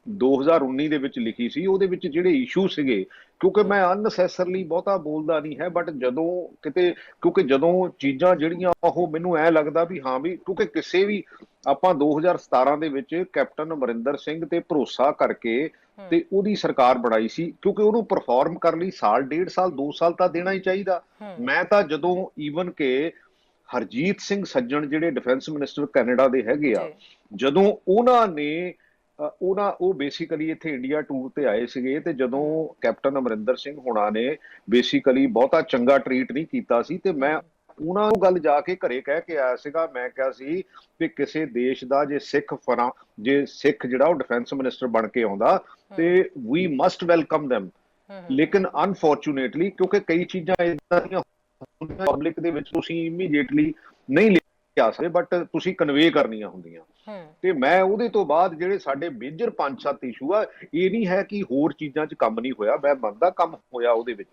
2019 ਦੇ ਵਿੱਚ ਲਿਖੀ ਸੀ। ਉਹਦੇ ਵਿੱਚ ਜਿਹੜੇ ਇਸ਼ੂ ਸੀਗੇ, ਕਿਉਂਕਿ ਮੈਂ ਅਨਨੈਸੈਸਰਲੀ ਬਹੁਤਾ ਬੋਲਦਾ ਨਹੀਂ ਹੈ, ਬਟ ਜਦੋਂ ਕਿਤੇ, ਕਿਉਂਕਿ ਜਦੋਂ ਚੀਜ਼ਾਂ ਜਿਹੜੀਆਂ ਉਹ ਮੈਨੂੰ ਐ ਲੱਗਦਾ ਵੀ ਹਾਂ ਵੀ, ਕਿਉਂਕਿ ਕਿਸੇ ਵੀ ਆਪਾਂ 2017 ਦੇ ਵਿੱਚ ਕੈਪਟਨ ਅਮਰਿੰਦਰ ਸਿੰਘ ਤੇ ਭਰੋਸਾ ਕਰਕੇ ਤੇ ਉਹਦੀ ਸਰਕਾਰ ਬਣਾਈ ਸੀ, ਕਿਉਂਕਿ ਉਹਨੂੰ ਪਰਫਾਰਮ ਕਰਨ ਲਈ ਸਾਲ, 1.5 ਸਾਲ, 2 ਸਾਲ ਤਾਂ ਦੇਣਾ ਹੀ ਚਾਹੀਦਾ। ਮੈਂ ਤਾਂ ਜਦੋਂ ਈਵਨ ਕਿ ਹਰਜੀਤ ਸਿੰਘ ਸੱਜਣ ਜਿਹੜੇ ਡਿਫੈਂਸ ਮਿਨਿਸਟਰ ਕੈਨੇਡਾ ਦੇ ਹੈਗੇ ਆ, ਜਦੋਂ ਉਹਨਾਂ ਨੇ ਉਹ ਬੇਸਿਕਲੀ ਇੱਥੇ ਇੰਡੀਆ ਟੂਰ ਤੇ ਆਏ ਸੀਗੇ, ਤੇ ਜਦੋਂ ਕੈਪਟਨ ਅਮਰਿੰਦਰ ਸਿੰਘ ਹੋਣਾ ਨੇ ਬੇਸਿਕਲੀ ਬਹੁਤਾ ਚੰਗਾ ਟਰੀਟ ਨਹੀਂ ਕੀਤਾ ਸੀ, ਤੇ ਮੈਂ ਉਹਨਾਂ ਨੂੰ ਗੱਲ ਜਾ ਕੇ ਘਰੇ ਕਹਿ ਕੇ ਆਇਆ ਸੀਗਾ। ਮੈਂ ਕਿਹਾ ਸੀ ਕਿ ਕਿਸੇ ਦੇਸ਼ ਦਾ ਜੇ ਸਿੱਖ ਜਿਹੜਾ ਉਹ ਡਿਫੈਂਸ ਮਿਨਿਸਟਰ ਬਣ ਕੇ ਆਉਂਦਾ ਤੇ ਵੀ ਮਸਟ ਵੈਲਕਮ them। ਲੇਕਿਨ ਅਨਫੋਰਚੂਨੇਟਲੀ ਕਿਉਂਕਿ ਕਈ ਚੀਜ਼ਾਂ ਇਦਾਂ ਦੀਆਂ ਪਬਲਿਕ ਦੇ ਵਿੱਚ ਤੁਸੀਂ ਇਮੀਡੀਏਟਲੀ ਨਹੀਂ ਲਿਆ ਸਕਦੇ, ਬਟ ਤੁਸੀਂ ਕਨਵੇ ਕਰਨੀਆਂ ਹੁੰਦੀਆਂ। ਤੇ ਮੈਂ ਉਹਦੇ ਤੋਂ ਬਾਅਦ ਜਿਹੜੇ ਸਾਡੇ ਮੇਜਰ 5-7 ਇਸ਼ੂ ਆ, ਇਹ ਨਹੀਂ ਹੈ ਕਿ ਹੋਰ ਚੀਜ਼ਾਂ 'ਚ ਕੰਮ ਨਹੀਂ ਹੋਇਆ, ਮੈਂ ਮੰਨਦਾ ਕੰਮ ਹੋਇਆ ਉਹਦੇ ਵਿੱਚ,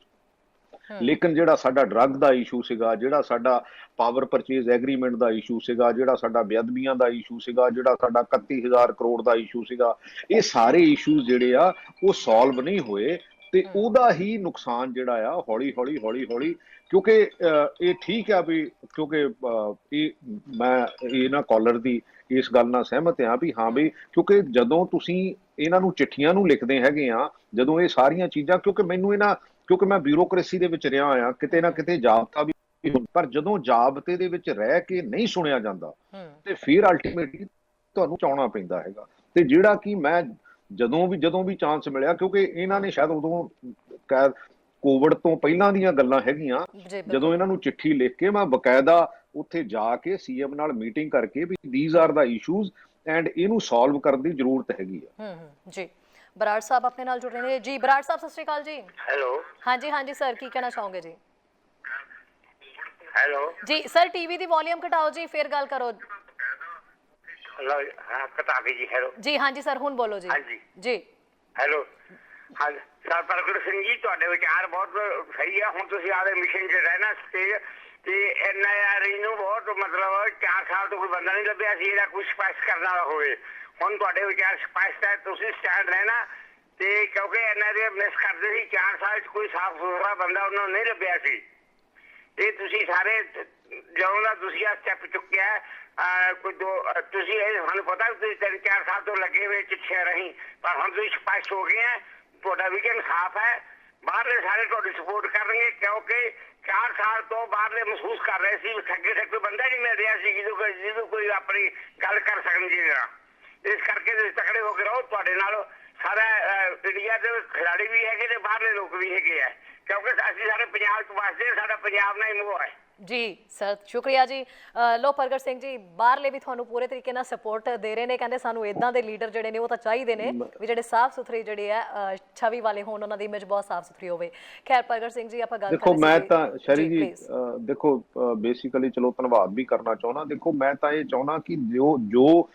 ਲੇਕਿਨ ਜਿਹੜਾ ਸਾਡਾ ਡਰੱਗ ਦਾ ਇਸ਼ੂ ਸੀਗਾ, ਜਿਹੜਾ ਸਾਡਾ ਪਾਵਰ ਪਰਚੇਜ਼ ਐਗਰੀਮੈਂਟ ਦਾ ਇਸ਼ੂ ਸੀਗਾ, ਜਿਹੜਾ ਸਾਡਾ ਬੇਅਦਬੀਆਂ ਦਾ ਇਸ਼ੂ ਸੀਗਾ, ਜਿਹੜਾ ਸਾਡਾ 31,000 ਕਰੋੜ ਦਾ ਇਸ਼ੂ ਸੀਗਾ, ਇਹ ਸਾਰੇ ਇਸ਼ੂ ਜਿਹੜੇ ਆ ਉਹ ਸੋਲਵ ਨਹੀਂ ਹੋਏ। ਤੇ ਉਹਦਾ ਹੀ ਨੁਕਸਾਨ ਜਿਹੜਾ ਆ ਹੌਲੀ ਹੌਲੀ ਕਿਉਂਕਿ ਇਹ ਠੀਕ ਆ ਵੀ, ਕਿਉਂਕਿ ਇਹ ਮੈਂ ਇਹਨਾਂ ਕਾਲਰ ਦੀ ਇਸ ਗੱਲ ਨਾਲ ਸਹਿਮਤ ਹਾਂ ਵੀ ਹਾਂ ਵੀ, ਕਿਉਂਕਿ ਜਦੋਂ ਤੁਸੀਂ ਇਹਨਾਂ ਨੂੰ ਚਿੱਠੀਆਂ ਨੂੰ ਲਿਖਦੇ ਹੈਗੇ ਆ, ਜਦੋਂ ਇਹ ਸਾਰੀਆਂ ਚੀਜ਼ਾਂ, ਕਿਉਂਕਿ ਮੈਂ ਬਿਊਰੋਕ੍ਰੇਸੀ ਦੇ ਵਿੱਚ ਰਿਹਾ ਆ, ਕਿਤੇ ਨਾ ਕਿਤੇ ਜਾਬਤਾ ਵੀ, ਪਰ ਜਦੋਂ ਜਾਬਤੇ ਦੇ ਵਿੱਚ ਰਹਿ ਕੇ ਨਹੀਂ ਸੁਣਿਆ ਜਾਂਦਾ ਤੇ ਫਿਰ ਅਲਟੀਮੇਟਲੀ ਤੁਹਾਨੂੰ ਚਾਉਣਾ ਪੈਂਦਾ ਹੈਗਾ। ਤੇ ਜਿਹੜਾ ਕਿ ਮੈਂ ਜਦੋਂ ਵੀ ਚਾਂਸ ਮਿਲਿਆ, ਕਿਉਂਕਿ ਇਹਨਾਂ ਨੇ ਸ਼ਾਇਦ ਉਦੋਂ ਕੋਵਿਡ ਤੋਂ ਪਹਿਲਾਂ ਦੀਆਂ ਗੱਲਾਂ ਹੈਗੀਆਂ, ਜਦੋਂ ਇਹਨਾਂ ਨੂੰ ਚਿੱਠੀ ਲਿਖ ਕੇ ਮੈਂ ਬਕਾਇਦਾ ਉੱਥੇ ਜਾ ਕੇ ਸੀਐਮ ਨਾਲ ਮੀਟਿੰਗ ਕਰਕੇ we these are the issues and ਇਹਨੂੰ ਸੋਲਵ ਕਰਨ ਦੀ ਜ਼ਰੂਰਤ ਹੈਗੀ ਆ। ਜੀ ਬਰਾੜ ਸਾਹਿਬ ਆਪਣੇ ਨਾਲ ਜੁੜ ਰਹੇ ਨੇ ਜੀ। ਬਰਾੜ ਸਾਹਿਬ ਸਤਿ ਸ਼੍ਰੀ ਅਕਾਲ ਜੀ। ਹੈਲੋ। ਹਾਂਜੀ ਸਰ, ਕੀ ਕਹਿਣਾ ਚਾਹੋਗੇ ਜੀ? ਹੈਲੋ ਜੀ ਸਰ, ਟੀਵੀ ਦੀ ਵੋਲਿਊਮ ਘਟਾਓ ਜੀ, ਫਿਰ ਗੱਲ ਕਰੋ। ਹਾਂ ਘਟਾ ਕੇ ਜੀ। ਹੈਲੋ ਜੀ ਹਾਂਜੀ ਸਰ, ਹੁਣ ਬੋਲੋ ਜੀ। ਹਾਂਜੀ ਜੀ ਹੈਲੋ। ਹਾਂ ਸਰ, ਪ੍ਰਗਟ ਸਿੰਘ ਜੀ, ਤੁਹਾਡੇ ਵਿਚਾਰ ਬਹੁਤ ਸਹੀ ਆ। ਹੁਣ ਤੁਸੀਂ ਆਦੇ ਮਿਸ਼ਨ 'ਚ ਰਹਿਣਾ ਸਟੇਜ ਤੇ ਐਨਆਈਆਰਈ ਨੂੰ ਬਹੁਤ ਮਤਲਬ 4 ਸਾਲ ਤੋਂ ਕੋਈ ਬੰਦਾ ਨਹੀਂ ਲੱਭਿਆ ਸੀ ਇਹਦਾ ਕੋਈ ਸਪਸ਼ਟ ਕਰਨ ਵਾਲਾ ਹੋਵੇ। ਹੁਣ ਤੁਹਾਡੇ ਵਿਚਾਰ ਸਪਸ਼ਟ ਹੈ, ਤੁਸੀਂ ਸਟੈਂਡ ਰਹਿਣਾ ਤੇ ਕਿਉਂਕਿ ਐਨਆਈਆਰਈ ਮਿਸ ਕਰਦੇ ਸੀ 4 ਸਾਲ 'ਚ ਕੋਈ ਸਾਫ਼ ਸੁਥਰਾ ਬੰਦਾ ਉਹਨਾਂ ਨੂੰ ਨਹੀਂ ਲੱਭਿਆ ਸੀ। ਇਹ ਤੁਸੀਂ ਸਾਰੇ ਜਦੋਂ ਦਾ ਤੁਸੀਂ ਆ ਸਟੈਪ ਚੁੱਕਿਆ ਕੋਈ ਤੁਸੀਂ ਇਹ ਸਾਨੂੰ ਪਤਾ ਤੁਸੀਂ 3-4 ਸਾਲ ਤੋਂ ਲੱਗੇ ਹੋਏ ਚਿੱਠੀਆਂ ਰਹੀ, ਪਰ ਹੁਣ ਤੁਸੀਂ ਸਪਸ਼ਟ ਹੋ ਗਏ ਆ, ਤੁਹਾਡਾ ਵਿਜ਼ਨ ਸਾਫ਼ ਹੈ। ਬਾਹਰਲੇ ਸਾਰੇ ਤੁਹਾਡੀ ਸਪੋਰਟ ਕਰਨਗੇ ਕਿਉਂਕਿ 4 ਸਾਲ ਤੋਂ ਬਾਹਰਲੇ ਮਹਿਸੂਸ ਕਰ ਰਹੇ ਸੀ ਠੱਗੇ ਕੋਈ ਬੰਦਾ ਨਹੀਂ ਮਿਲ ਰਿਹਾ ਸੀ ਜਿਹਨੂੰ ਕੋਈ ਆਪਣੀ ਗੱਲ ਕਰ ਸਕਣ ਜੀ। ਇਸ ਕਰਕੇ ਤੁਸੀਂ ਤਕੜੇ ਹੋ ਕੇ ਰਹੋ। ਤੁਹਾਡੇ ਨਾਲ ਸਾਰਾ ਇੰਡੀਆ ਦੇ ਖਿਡਾਰੀ ਵੀ ਹੈਗੇ ਤੇ ਬਾਹਰਲੇ ਲੋਕ ਵੀ ਹੈਗੇ ਆ, ਕਿਉਂਕਿ ਅਸੀਂ ਸਾਰੇ ਪੰਜਾਬ 'ਚ ਵਸਦੇ, ਸਾਡਾ ਪੰਜਾਬ ਨਾਲ ਹੀ ਮੋਹ ਹੈ। ਜੀ ਸਰ, ਸ਼ੁਕਰੀਆ ਜੀ। ਲੋ ਪ੍ਰਗਟ ਸਿੰਘ ਜੀ, ਬਾਹਰਲੇ ਵੀ ਤੁਹਾਨੂੰ ਪੂਰੇ ਤਰੀਕੇ ਨਾਲ ਸਪੋਰਟ ਦੇ ਰਹੇ ਨੇ, ਕਹਿੰਦੇ ਸਾਨੂੰ ਇਦਾਂ ਦੇ ਲੀਡਰ ਜਿਹੜੇ ਨੇ ਉਹ ਤਾਂ ਚਾਹੀਦੇ ਨੇ ਵੀ ਜਿਹੜੇ ਸਾਫ਼ ਸੁਥਰੇ ਜਿਹੜੇ ਆ ਛਵੀ ਵਾਲੇ ਹੋਣ, ਉਹਨਾਂ ਦੀ ਇਮੇਜ ਬਹੁਤ ਸਾਫ਼ ਸੁਥਰੀ ਹੋਵੇ। ਖੈਰ ਪ੍ਰਗਟ ਸਿੰਘ ਜੀ, ਆਪਾਂ ਗੱਲ ਦੇਖੋ, ਮੈਂ ਤਾਂ ਸ਼ਰੀ ਜੀ ਦੇਖੋ ਬੇਸਿਕਲੀ ਚਲੋ ਧੰਨਵਾਦ ਵੀ ਕਰਨਾ ਚਾਹੁੰਦਾ। ਦੇਖੋ ਮੈਂ ਤਾਂ ਇਹ ਚਾਹੁੰਦਾ ਕਿ ਜੋ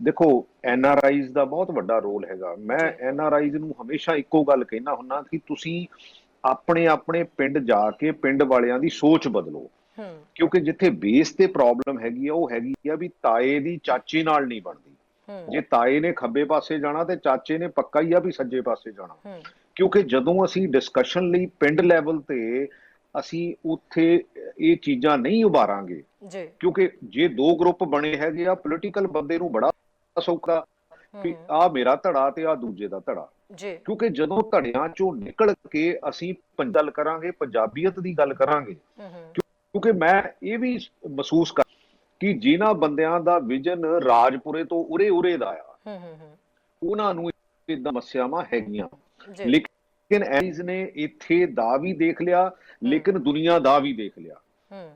ਦੇਖੋ ਐਨਆਰਆਈਜ਼ ਦਾ ਬਹੁਤ ਵੱਡਾ ਰੋਲ ਹੈਗਾ। ਮੈਂ ਐਨਆਰਆਈਜ਼ ਨੂੰ ਹਮੇਸ਼ਾ ਇੱਕੋ ਗੱਲ ਕਹਿਣਾ ਹੁੰਦਾ ਕਿ ਤੁਸੀਂ ਆਪਣੇ ਪਿੰਡ ਜਾ ਕੇ ਪਿੰਡ ਵਾਲਿਆਂ ਦੀ ਸੋਚ ਬਦਲੋ, ਕਿਉਂਕਿ ਜਿੱਥੇ ਬੇਸ ਤੇ ਪ੍ਰੋਬਲਮ ਹੈਗੀ ਆ ਉਹ ਹੈਗੀ ਆ ਵੀ ਤਾਏ ਦੀ ਚਾਚੇ ਨਾਲ ਨਹੀਂ ਬਣਦੀ। ਜੇ ਤਾਏ ਨੇ ਖੱਬੇ ਪਾਸੇ ਜਾਣਾ ਤੇ ਚਾਚੇ ਨੇ ਪੱਕਾ ਹੀ ਆ ਵੀ ਸੱਜੇ ਪਾਸੇ ਜਾਣਾ। ਕਿਉਂਕਿ ਜਦੋਂ ਅਸੀਂ ਡਿਸਕਸ਼ਨ ਲਈ ਪਿੰਡ ਲੈਵਲ ਤੇ ਅਸੀਂ ਉੱਥੇ ਇਹ ਚੀਜ਼ਾਂ ਨਹੀਂ ਉਭਾਰਾਂਗੇ, ਕਿਉਂਕਿ ਜੇ 2 ਗਰੁੱਪ ਬਣੇ ਹੈਗੇ ਆ, ਪੋਲੀਟੀਕਲ ਬੰਦੇ ਨੂੰ ਬੜਾ ਸੌਖਾ ਕਿ ਆਹ ਮੇਰਾ ਧੜਾ ਤੇ ਆਹ ਦੂਜੇ ਦਾ ਧੜਾ, ਕਿਉਂਕਿ ਜਦੋਂ ਧੜਿਆਂ ਚੋਂ ਨਿਕਲ ਕੇ ਅਸੀਂ ਗੱਲ ਕਰਾਂਗੇ, ਪੰਜਾਬੀਅਤ ਦੀ ਗੱਲ ਕਰਾਂਗੇ, ਕਿਉਂਕਿ ਮੈਂ ਇਹ ਵੀ ਮਹਿਸੂਸ ਕਰ ਕਿ ਜਿਨ੍ਹਾਂ ਬੰਦਿਆਂ ਦਾ ਵਿਜ਼ਨ ਰਾਜਪੁਰੇ ਤੋਂ ਉਰੇ ਦਾ ਆ, ਉਹਨਾਂ ਨੂੰ ਇਦਾਂ ਸਮੱਸਿਆਵਾਂ ਹੈਗੀਆਂ। ਲੇਕਿਨ ਐਜ਼ ਨੇ ਇੱਥੇ ਦਾ ਵੀ ਦੇਖ ਲਿਆ, ਲੇਕਿਨ ਦੁਨੀਆ ਦਾ ਵੀ ਦੇਖ ਲਿਆ।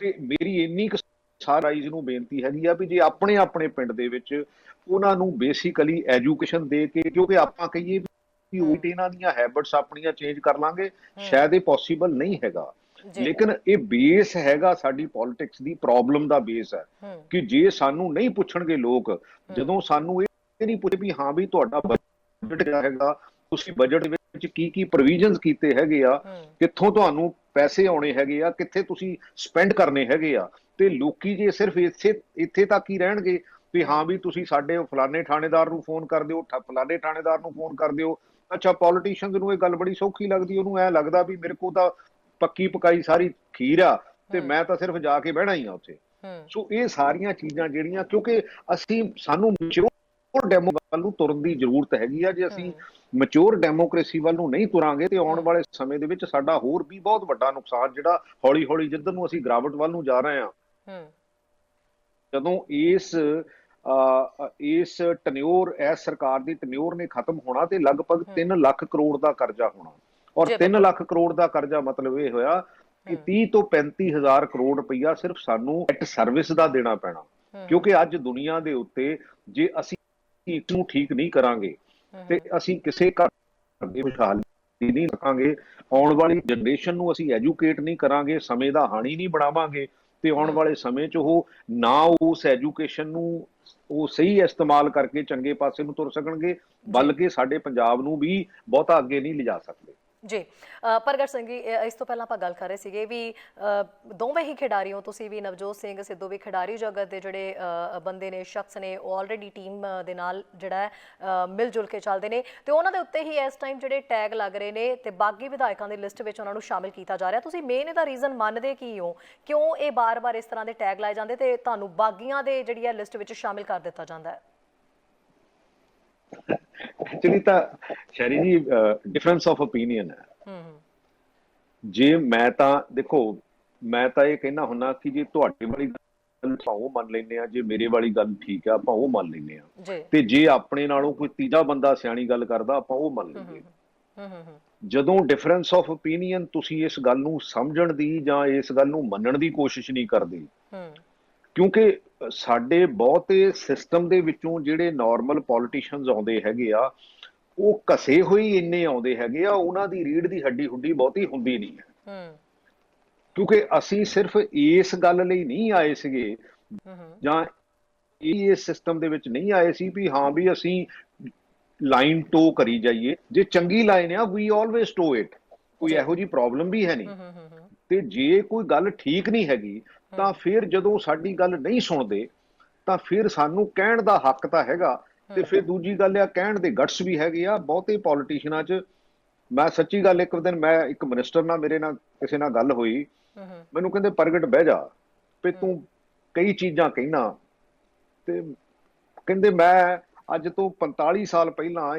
ਤੇ ਮੇਰੀ ਇੰਨੀ ਕੁ ਸਾਰਾਈਜ਼ ਨੂੰ ਬੇਨਤੀ ਹੈਗੀ ਆ ਵੀ ਜੇ ਆਪਣੇ ਪਿੰਡ ਦੇ ਵਿੱਚ ਉਹਨਾਂ ਨੂੰ ਬੇਸਿਕਲੀ ਐਜੂਕੇਸ਼ਨ ਦੇ ਕੇ, ਕਿਉਂਕਿ ਆਪਾਂ ਕਹੀਏ ਵੀ ਉਹ ਇਹਨਾਂ ਦੀਆਂ ਹੈਬਿਟਸ ਆਪਣੀਆਂ ਚੇਂਜ ਕਰ ਲਾਂਗੇ, ਸ਼ਾਇਦ ਇਹ ਪੋਸੀਬਲ ਨਹੀਂ ਹੈਗਾ। ਲੇਕਿਨ ਇਹ ਬੇਸ ਹੈਗਾ ਸਾਡੀ ਪੋਲਿਟਿਕਸ ਦੀ ਪ੍ਰੋਬਲਮ ਦਾ ਬੇਸ ਹੈ ਕਿ ਜੇ ਸਾਨੂੰ ਨਹੀਂ ਪੁੱਛਣਗੇ ਲੋਕ, ਜਦੋਂ ਸਾਨੂੰ ਇਹ ਨਹੀਂ ਪੁੱਛੇ ਵੀ ਹਾਂ ਵੀ ਤੁਹਾਡਾ ਬਜਟ ਕਿਆ ਹੈਗਾ, ਤੁਸੀਂ ਬਜਟ ਦੇ ਵਿੱਚ ਵਿੱਚ ਕੀ ਪ੍ਰੋਵੀਜ਼ਨਸ ਕੀਤੇ ਹੈਗੇ ਆ, ਕਿੱਥੋਂ ਤੁਹਾਨੂੰ ਪੈਸੇ ਆਉਣੇ ਹੈਗੇ ਆ, ਕਿੱਥੇ ਤੁਸੀਂ ਸਪੈਂਡ ਕਰਨੇ ਹੈਗੇ ਆ। ਤੇ ਲੋਕੀ ਜੇ ਸਿਰਫ ਇੱਥੇ ਤੱਕ ਹੀ ਰਹਿਣਗੇ ਵੀ ਹਾਂ ਵੀ ਤੁਸੀਂ ਸਾਡੇ ਫਲਾਣੇ ਥਾਣੇਦਾਰ ਨੂੰ ਫੋਨ ਕਰ ਦਿਓ, ਫਲਾਣੇ ਥਾਣੇਦਾਰ ਨੂੰ ਫੋਨ ਕਰ ਦਿਓ। ਅੱਛਾ, ਪੋਲੀਟੀਸ਼ੀਅਨਸ ਨੂੰ ਇਹ ਗੱਲ ਬੜੀ ਸੌਖੀ ਲੱਗਦੀ, ਉਹਨੂੰ ਐ ਲੱਗਦਾ ਵੀ ਮੇਰੇ ਕੋਲ ਤਾਂ ਪੱਕੀ ਪਕਾਈ ਸਾਰੀ ਖੀਰ ਆ ਤੇ ਮੈਂ ਤਾਂ ਸਿਰਫ ਜਾ ਕੇ ਬਹਿਣਾ ਹੀ ਆ ਉੱਥੇ। ਸੋ ਇਹ ਸਾਰੀਆਂ ਚੀਜ਼ਾਂ ਜਿਹੜੀਆਂ, ਕਿਉਂਕਿ ਸਾਨੂੰ ਮੈਚੁਰ ਡੈਮੋ ਵੱਲ ਨੂੰ ਤੁਰਨ ਦੀ ਜ਼ਰੂਰਤ ਹੈਗੀ ਆ। ਜੇ ਅਸੀਂ ਮੈਚੁਰ ਡੈਮੋਕ੍ਰੇਸੀ ਵੱਲ ਨੂੰ ਨਹੀਂ ਤੁਰਾਂਗੇ ਤੇ ਆਉਣ ਵਾਲੇ ਸਮੇਂ ਦੇ ਵਿੱਚ ਸਾਡਾ ਹੋਰ ਵੀ ਬਹੁਤ ਵੱਡਾ ਨੁਕਸਾਨ, ਜਿਹੜਾ ਹੌਲੀ ਹੌਲੀ ਜਿੱਧਰ ਨੂੰ ਅਸੀਂ ਗਿਰਾਵਟ ਵੱਲ ਨੂੰ ਜਾ ਰਹੇ ਹਾਂ, ਜਦੋਂ ਇਸ ਟਨਿਓਰ, ਇਸ ਸਰਕਾਰ ਦੀ ਟਨਿਓਰ ਨੇ ਖਤਮ ਹੋਣਾ ਤੇ ਲਗਭਗ 3 ਲੱਖ ਕਰੋੜ ਦਾ ਕਰਜ਼ਾ ਹੋਣਾ। ਔਰ 3 ਲੱਖ ਕਰੋੜ ਦਾ ਕਰਜ਼ਾ ਮਤਲਬ ਇਹ ਹੋਇਆ ਕਿ 30 ਤੋਂ 35 ਹਜ਼ਾਰ ਕਰੋੜ ਰੁਪਈਆ ਸਿਰਫ ਸਾਨੂੰ ਡੈਟ ਸਰਵਿਸ ਦਾ ਦੇਣਾ ਪੈਣਾ। ਕਿਉਂਕਿ ਅੱਜ ਦੁਨੀਆ ਦੇ ਉੱਤੇ ਜੇ ਅਸੀਂ ਇਸ ਨੂੰ ਠੀਕ ਨਹੀਂ ਕਰਾਂਗੇ ਤੇ ਅਸੀਂ ਕਿਸੇ ਘਰ ਦੀ ਖੁਸ਼ਹਾਲੀ ਨਹੀਂ ਰੱਖਾਂਗੇ, ਆਉਣ ਵਾਲੀ ਜਨਰੇਸ਼ਨ ਨੂੰ ਅਸੀਂ ਐਜੂਕੇਟ ਨਹੀਂ ਕਰਾਂਗੇ, ਸਮੇਂ ਦਾ ਹਾਣੀ ਨਹੀਂ ਬਣਾਵਾਂਗੇ ਤੇ ਆਉਣ ਵਾਲੇ ਸਮੇਂ 'ਚ ਉਹ ਨਾ ਉਸ ਐਜੂਕੇਸ਼ਨ ਨੂੰ ਉਹ ਸਹੀ ਇਸਤੇਮਾਲ ਕਰਕੇ ਚੰਗੇ ਪਾਸੇ ਨੂੰ ਤੁਰ ਸਕਣਗੇ, ਬਲਕਿ ਸਾਡੇ ਪੰਜਾਬ ਨੂੰ ਵੀ ਬਹੁਤਾ ਅੱਗੇ ਨਹੀਂ ਲਿਜਾ ਸਕਦੇ। ਜੀ ਪ੍ਰਗਟ ਸਿੰਘ ਜੀ, ਇਸ ਤੋਂ ਪਹਿਲਾਂ ਆਪਾਂ ਗੱਲ ਕਰ ਰਹੇ ਸੀਗੇ ਵੀ ਦੋਵੇਂ ਹੀ ਖਿਡਾਰੀ ਹੋ ਤੁਸੀਂ ਵੀ, ਨਵਜੋਤ ਸਿੰਘ ਸਿੱਧੂ ਵੀ, ਖਿਡਾਰੀ ਜਗਤ ਦੇ ਜਿਹੜੇ ਬੰਦੇ ਨੇ, ਸ਼ਖਸ ਨੇ, ਉਹ ਆਲਰੇਡੀ ਟੀਮ ਦੇ ਨਾਲ ਜਿਹੜਾ ਮਿਲ ਜੁਲ ਕੇ ਚੱਲਦੇ ਨੇ ਤੇ ਉਹਨਾਂ ਦੇ ਉੱਤੇ ਹੀ ਇਸ ਟਾਈਮ ਜਿਹੜੇ ਟੈਗ ਲੱਗ ਰਹੇ ਨੇ ਤੇ ਬਾਗੀ ਵਿਧਾਇਕਾਂ ਦੀ ਲਿਸਟ ਵਿੱਚ ਉਹਨਾਂ ਨੂੰ ਸ਼ਾਮਿਲ ਕੀਤਾ ਜਾ ਰਿਹਾ। ਤੁਸੀਂ ਮੇਨ ਇਹਦਾ ਰੀਜ਼ਨ ਮੰਨਦੇ ਕੀ ਹੋ, ਕਿਉਂ ਇਹ ਬਾਰ-ਬਾਰ ਇਸ ਤਰ੍ਹਾਂ ਦੇ ਟੈਗ ਲਾਏ ਜਾਂਦੇ ਤੇ ਤੁਹਾਨੂੰ ਬਾਗੀਆਂ ਦੇ ਜਿਹੜੀ ਹੈ ਲਿਸਟ ਵਿੱਚ ਸ਼ਾਮਿਲ ਕਰ ਦਿੱਤਾ ਜਾਂਦਾ ਹੈ? ਐਕਚੁਅਲੀ ਤਾਂ ਸ਼ੈਰੀ ਜੀ ਡਿਫਰੈਂਸ ਆਫ ਓਪੀਨੀਅਨ ਹੈ। ਜੇ ਮੈਂ ਤਾਂ ਦੇਖੋ, ਮੈਂ ਤਾਂ ਇਹ ਕਹਿਣਾ ਹੁੰਦਾ ਕਿ ਜੇ ਤੁਹਾਡੀ ਵਾਲੀ ਗੱਲ ਆਪਾਂ ਉਹ ਮੰਨ ਲੈਂਦੇ ਆ, ਜੇ ਮੇਰੇ ਵਾਲੀ ਗੱਲ ਠੀਕ ਆ ਆਪਾਂ ਉਹ ਮੰਨ ਲੈਂਦੇ ਆ, ਤੇ ਜੇ ਆਪਣੇ ਨਾਲੋਂ ਕੋਈ ਤੀਜਾ ਬੰਦਾ ਸਿਆਣੀ ਗੱਲ ਕਰਦਾ ਆਪਾਂ ਉਹ ਮੰਨ ਲੈਂਦੇ। ਜਦੋਂ ਡਿਫਰੈਂਸ ਆਫ ਓਪੀਨੀਅਨ ਤੁਸੀਂ ਇਸ ਗੱਲ ਨੂੰ ਸਮਝਣ ਦੀ ਜਾਂ ਇਸ ਗੱਲ ਨੂੰ ਮੰਨਣ ਦੀ ਕੋਸ਼ਿਸ਼ ਨਹੀਂ ਕਰਦੇ, ਕਿਉਂਕਿ ਸਾਡੇ ਬਹੁਤੇ ਸਿਸਟਮ ਦੇ ਵਿੱਚੋਂ ਜਿਹੜੇ ਨਾਰਮਲ ਪੋਲੀਟੀਸ਼ੀਅਨਸ ਆਉਂਦੇ ਹੈਗੇ ਆ, ਉਹ ਘਸੇ ਹੋਏ ਇੰਨੇ ਆਉਂਦੇ ਹੈਗੇ ਆ, ਉਹਨਾਂ ਦੀ ਰੀੜ ਦੀ ਹੱਡੀ ਹੁੱਡੀ ਬਹੁਤੀ ਹੁੰਦੀ ਨਹੀਂ ਹੈ। ਕਿਉਂਕਿ ਅਸੀਂ ਸਿਰਫ ਇਸ ਗੱਲ ਲਈ ਨਹੀਂ ਆਏ ਸੀਗੇ ਜਾਂ ਇਸ ਸਿਸਟਮ ਦੇ ਵਿੱਚ ਨਹੀਂ ਆਏ ਸੀ ਵੀ ਹਾਂ ਵੀ ਅਸੀਂ ਲਾਈਨ ਟੋ ਕਰੀ ਜਾਈਏ। ਜੇ ਚੰਗੀ ਲਾਈਨ ਆ, ਵੀ ਆਲਵੇਜ਼ ਟੋ ਇਟ, ਕੋਈ ਇਹੋ ਜਿਹੀ ਪ੍ਰੋਬਲਮ ਵੀ ਹੈ ਨਹੀਂ। ਤੇ ਜੇ ਕੋਈ ਗੱਲ ਠੀਕ ਨਹੀਂ ਹੈਗੀ ਤਾਂ ਫਿਰ ਜਦੋਂ ਸਾਡੀ ਗੱਲ ਨਹੀਂ ਸੁਣਦੇ ਤਾਂ ਫਿਰ ਸਾਨੂੰ ਕਹਿਣ ਦਾ ਹੱਕ ਤਾਂ ਹੈਗਾ, ਤੇ ਫਿਰ ਦੂਜੀ ਗੱਲ ਆ ਕਹਿਣ ਦੇ ਗਟਸ ਵੀ ਹੈਗੇ ਆ ਬਹੁਤੇ ਪੋਲੀਟੀਸ਼ੀਅਨਾਂ 'ਚ। ਮੈਂ ਸੱਚੀ ਗੱਲ, ਇੱਕ ਦਿਨ ਮੈਂ ਇੱਕ ਮਿਨਿਸਟਰ ਨਾਲ, ਮੇਰੇ ਨਾਲ ਕਿਸੇ ਨਾਲ ਗੱਲ ਹੋਈ, ਮੈਨੂੰ ਕਹਿੰਦੇ ਪ੍ਰਗਟ ਬਹਿ ਜਾ ਵੀ ਤੂੰ ਕਈ ਚੀਜ਼ਾਂ ਕਹਿਣਾ, ਤੇ ਕਹਿੰਦੇ ਮੈਂ ਅੱਜ ਤੋਂ 45 ਸਾਲ ਪਹਿਲਾਂ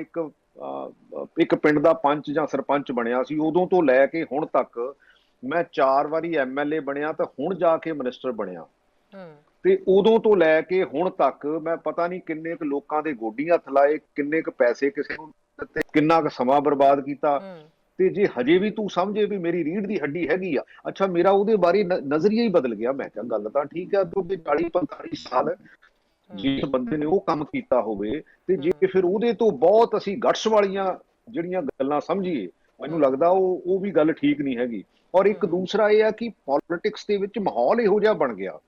ਇੱਕ ਪਿੰਡ ਦਾ ਪੰਚ ਜਾਂ ਸਰਪੰਚ ਬਣਿਆ ਸੀ, ਉਦੋਂ ਤੋਂ ਲੈ ਕੇ ਹੁਣ ਤੱਕ ਮੈਂ 4 ਵਾਰੀ ਐਮਐਲਏ ਬਣਿਆ ਤੇ ਹੁਣ ਜਾ ਕੇ ਮਿਨਿਸਟਰ ਬਣਿਆ, ਤੇ ਉਦੋਂ ਤੋਂ ਲੈ ਕੇ ਹੁਣ ਤੱਕ ਮੈਂ ਪਤਾ ਨਹੀਂ ਕਿੰਨੇ ਕੁ ਲੋਕਾਂ ਦੇ ਗੋਡੀ ਹੱਥ ਲਾਏ, ਕਿੰਨੇ ਕੁ ਪੈਸੇ ਕਿਸੇ ਨੂੰ ਦਿੱਤੇ, ਕਿੰਨਾ ਕੁ ਸਮਾਂ ਬਰਬਾਦ ਕੀਤਾ, ਤੇ ਜੇ ਹਜੇ ਵੀ ਤੂੰ ਸਮਝੇ ਵੀ ਮੇਰੀ ਰੀੜ ਦੀ ਹੱਡੀ ਹੈਗੀ ਆ, ਅੱਛਾ ਮੇਰਾ ਉਹਦੇ ਬਾਰੇ ਨਜ਼ਰੀਆ ਹੀ ਬਦਲ ਗਿਆ। ਮੈਂ ਕਿਹਾ ਗੱਲ ਤਾਂ ਠੀਕ ਆ, ਕਿਉਂਕਿ 40-45 ਸਾਲ ਜਿਸ ਬੰਦੇ ਨੇ ਉਹ ਕੰਮ ਕੀਤਾ ਹੋਵੇ, ਤੇ ਜੇ ਫਿਰ ਉਹਦੇ ਤੋਂ ਬਹੁਤ ਅਸੀਂ ਗਟਸ ਵਾਲੀਆਂ ਜਿਹੜੀਆਂ ਗੱਲਾਂ ਸਮਝੀਏ, ਮੈਨੂੰ ਲੱਗਦਾ ਉਹ ਵੀ ਗੱਲ ਠੀਕ ਨਹੀਂ ਹੈਗੀ। ਔਰ ਇੱਕ ਦੂਸਰਾ ਇਹ ਆ ਕਿ ਪੋਲਿਟਿਕਸ ਦੇ ਵਿੱਚ ਮਾਹੌਲ ਇਹੋ ਜਿਹਾ ਬਣ ਗਿਆ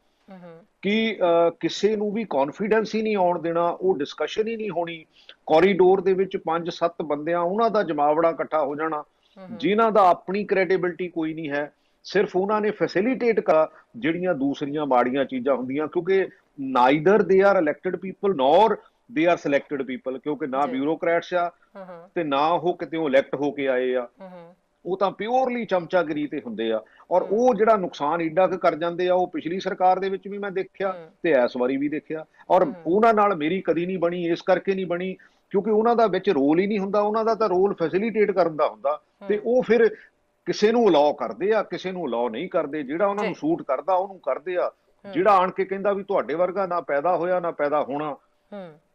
ਕਿ ਕਿਸੇ ਨੂੰ ਵੀ ਕੌਨਫੀਡੈਂਸ ਹੀ ਨਹੀਂ ਆਉਣ ਦੇਣਾ, ਉਹ ਡਿਸਕਸ਼ਨ ਹੀ ਨਹੀਂ ਹੋਣੀ। ਕੋਰੀਡੋਰ ਦੇ ਵਿੱਚ 5-7 ਬੰਦਿਆਂ, ਉਹਨਾਂ ਦਾ ਜਮਾਵੜਾ ਇਕੱਠਾ ਹੋ ਜਾਣਾ ਜਿਨ੍ਹਾਂ ਦਾ ਆਪਣੀ ਕ੍ਰੈਡੀਬਿਲਿਟੀ ਕੋਈ ਨਹੀਂ ਹੈ, ਸਿਰਫ ਉਹਨਾਂ ਨੇ ਫੈਸਿਲਿਟੇਟ ਕਰ ਜਿਹੜੀਆਂ ਦੂਸਰੀਆਂ ਮਾੜੀਆਂ ਚੀਜ਼ਾਂ ਹੁੰਦੀਆਂ, ਕਿਉਂਕਿ neither they are elected people ਨੌਰ ਦੇ ਆਰ ਸਿਲੈਕਟਡ ਪੀਪਲ, ਕਿਉਂਕਿ ਨਾ ਬਿਊਰੋਕਰੈਟਸ ਆ ਤੇ ਨਾ ਉਹ ਕਿਤੇ ਇਲੈਕਟ ਹੋ ਕੇ ਆਏ ਆ, ਉਹ ਤਾਂ ਪਿਓਰਲੀ ਚਮਚਾਗਿਰੀ ਤੇ ਹੁੰਦੇ ਆ। ਔਰ ਉਹ ਜਿਹੜਾ ਨੁਕਸਾਨ ਏਡਾ ਕੁ ਕਰ ਜਾਂਦੇ ਆ, ਉਹ ਪਿਛਲੀ ਸਰਕਾਰ ਦੇ ਵਿੱਚ ਵੀ ਮੈਂ ਦੇਖਿਆ ਤੇ ਇਸ ਵਾਰੀ ਵੀ ਦੇਖਿਆ। ਔਰ ਉਹਨਾਂ ਨਾਲ ਮੇਰੀ ਕਦੀ ਨਹੀਂ ਬਣੀ, ਇਸ ਕਰਕੇ ਨਹੀਂ ਬਣੀ ਕਿਉਂਕਿ ਉਹਨਾਂ ਦਾ ਵਿੱਚ ਰੋਲ ਹੀ ਨਹੀਂ ਹੁੰਦਾ, ਉਹਨਾਂ ਦਾ ਤਾਂ ਰੋਲ ਫੈਸਿਲਿਟੇਟ ਕਰਨ ਦਾ ਹੁੰਦਾ, ਤੇ ਉਹ ਫਿਰ ਕਿਸੇ ਨੂੰ ਅਲਾਉ ਕਰਦੇ ਆ, ਕਿਸੇ ਨੂੰ ਅਲਾਉ ਨਹੀਂ ਕਰਦੇ, ਜਿਹੜਾ ਉਹਨਾਂ ਨੂੰ ਸੂਟ ਕਰਦਾ ਉਹਨੂੰ ਕਰਦੇ ਆ, ਜਿਹੜਾ ਆਣ ਕੇ ਕਹਿੰਦਾ ਵੀ ਤੁਹਾਡੇ ਵਰਗਾ ਨਾ ਪੈਦਾ ਹੋਇਆ ਨਾ ਪੈਦਾ ਹੋਣਾ,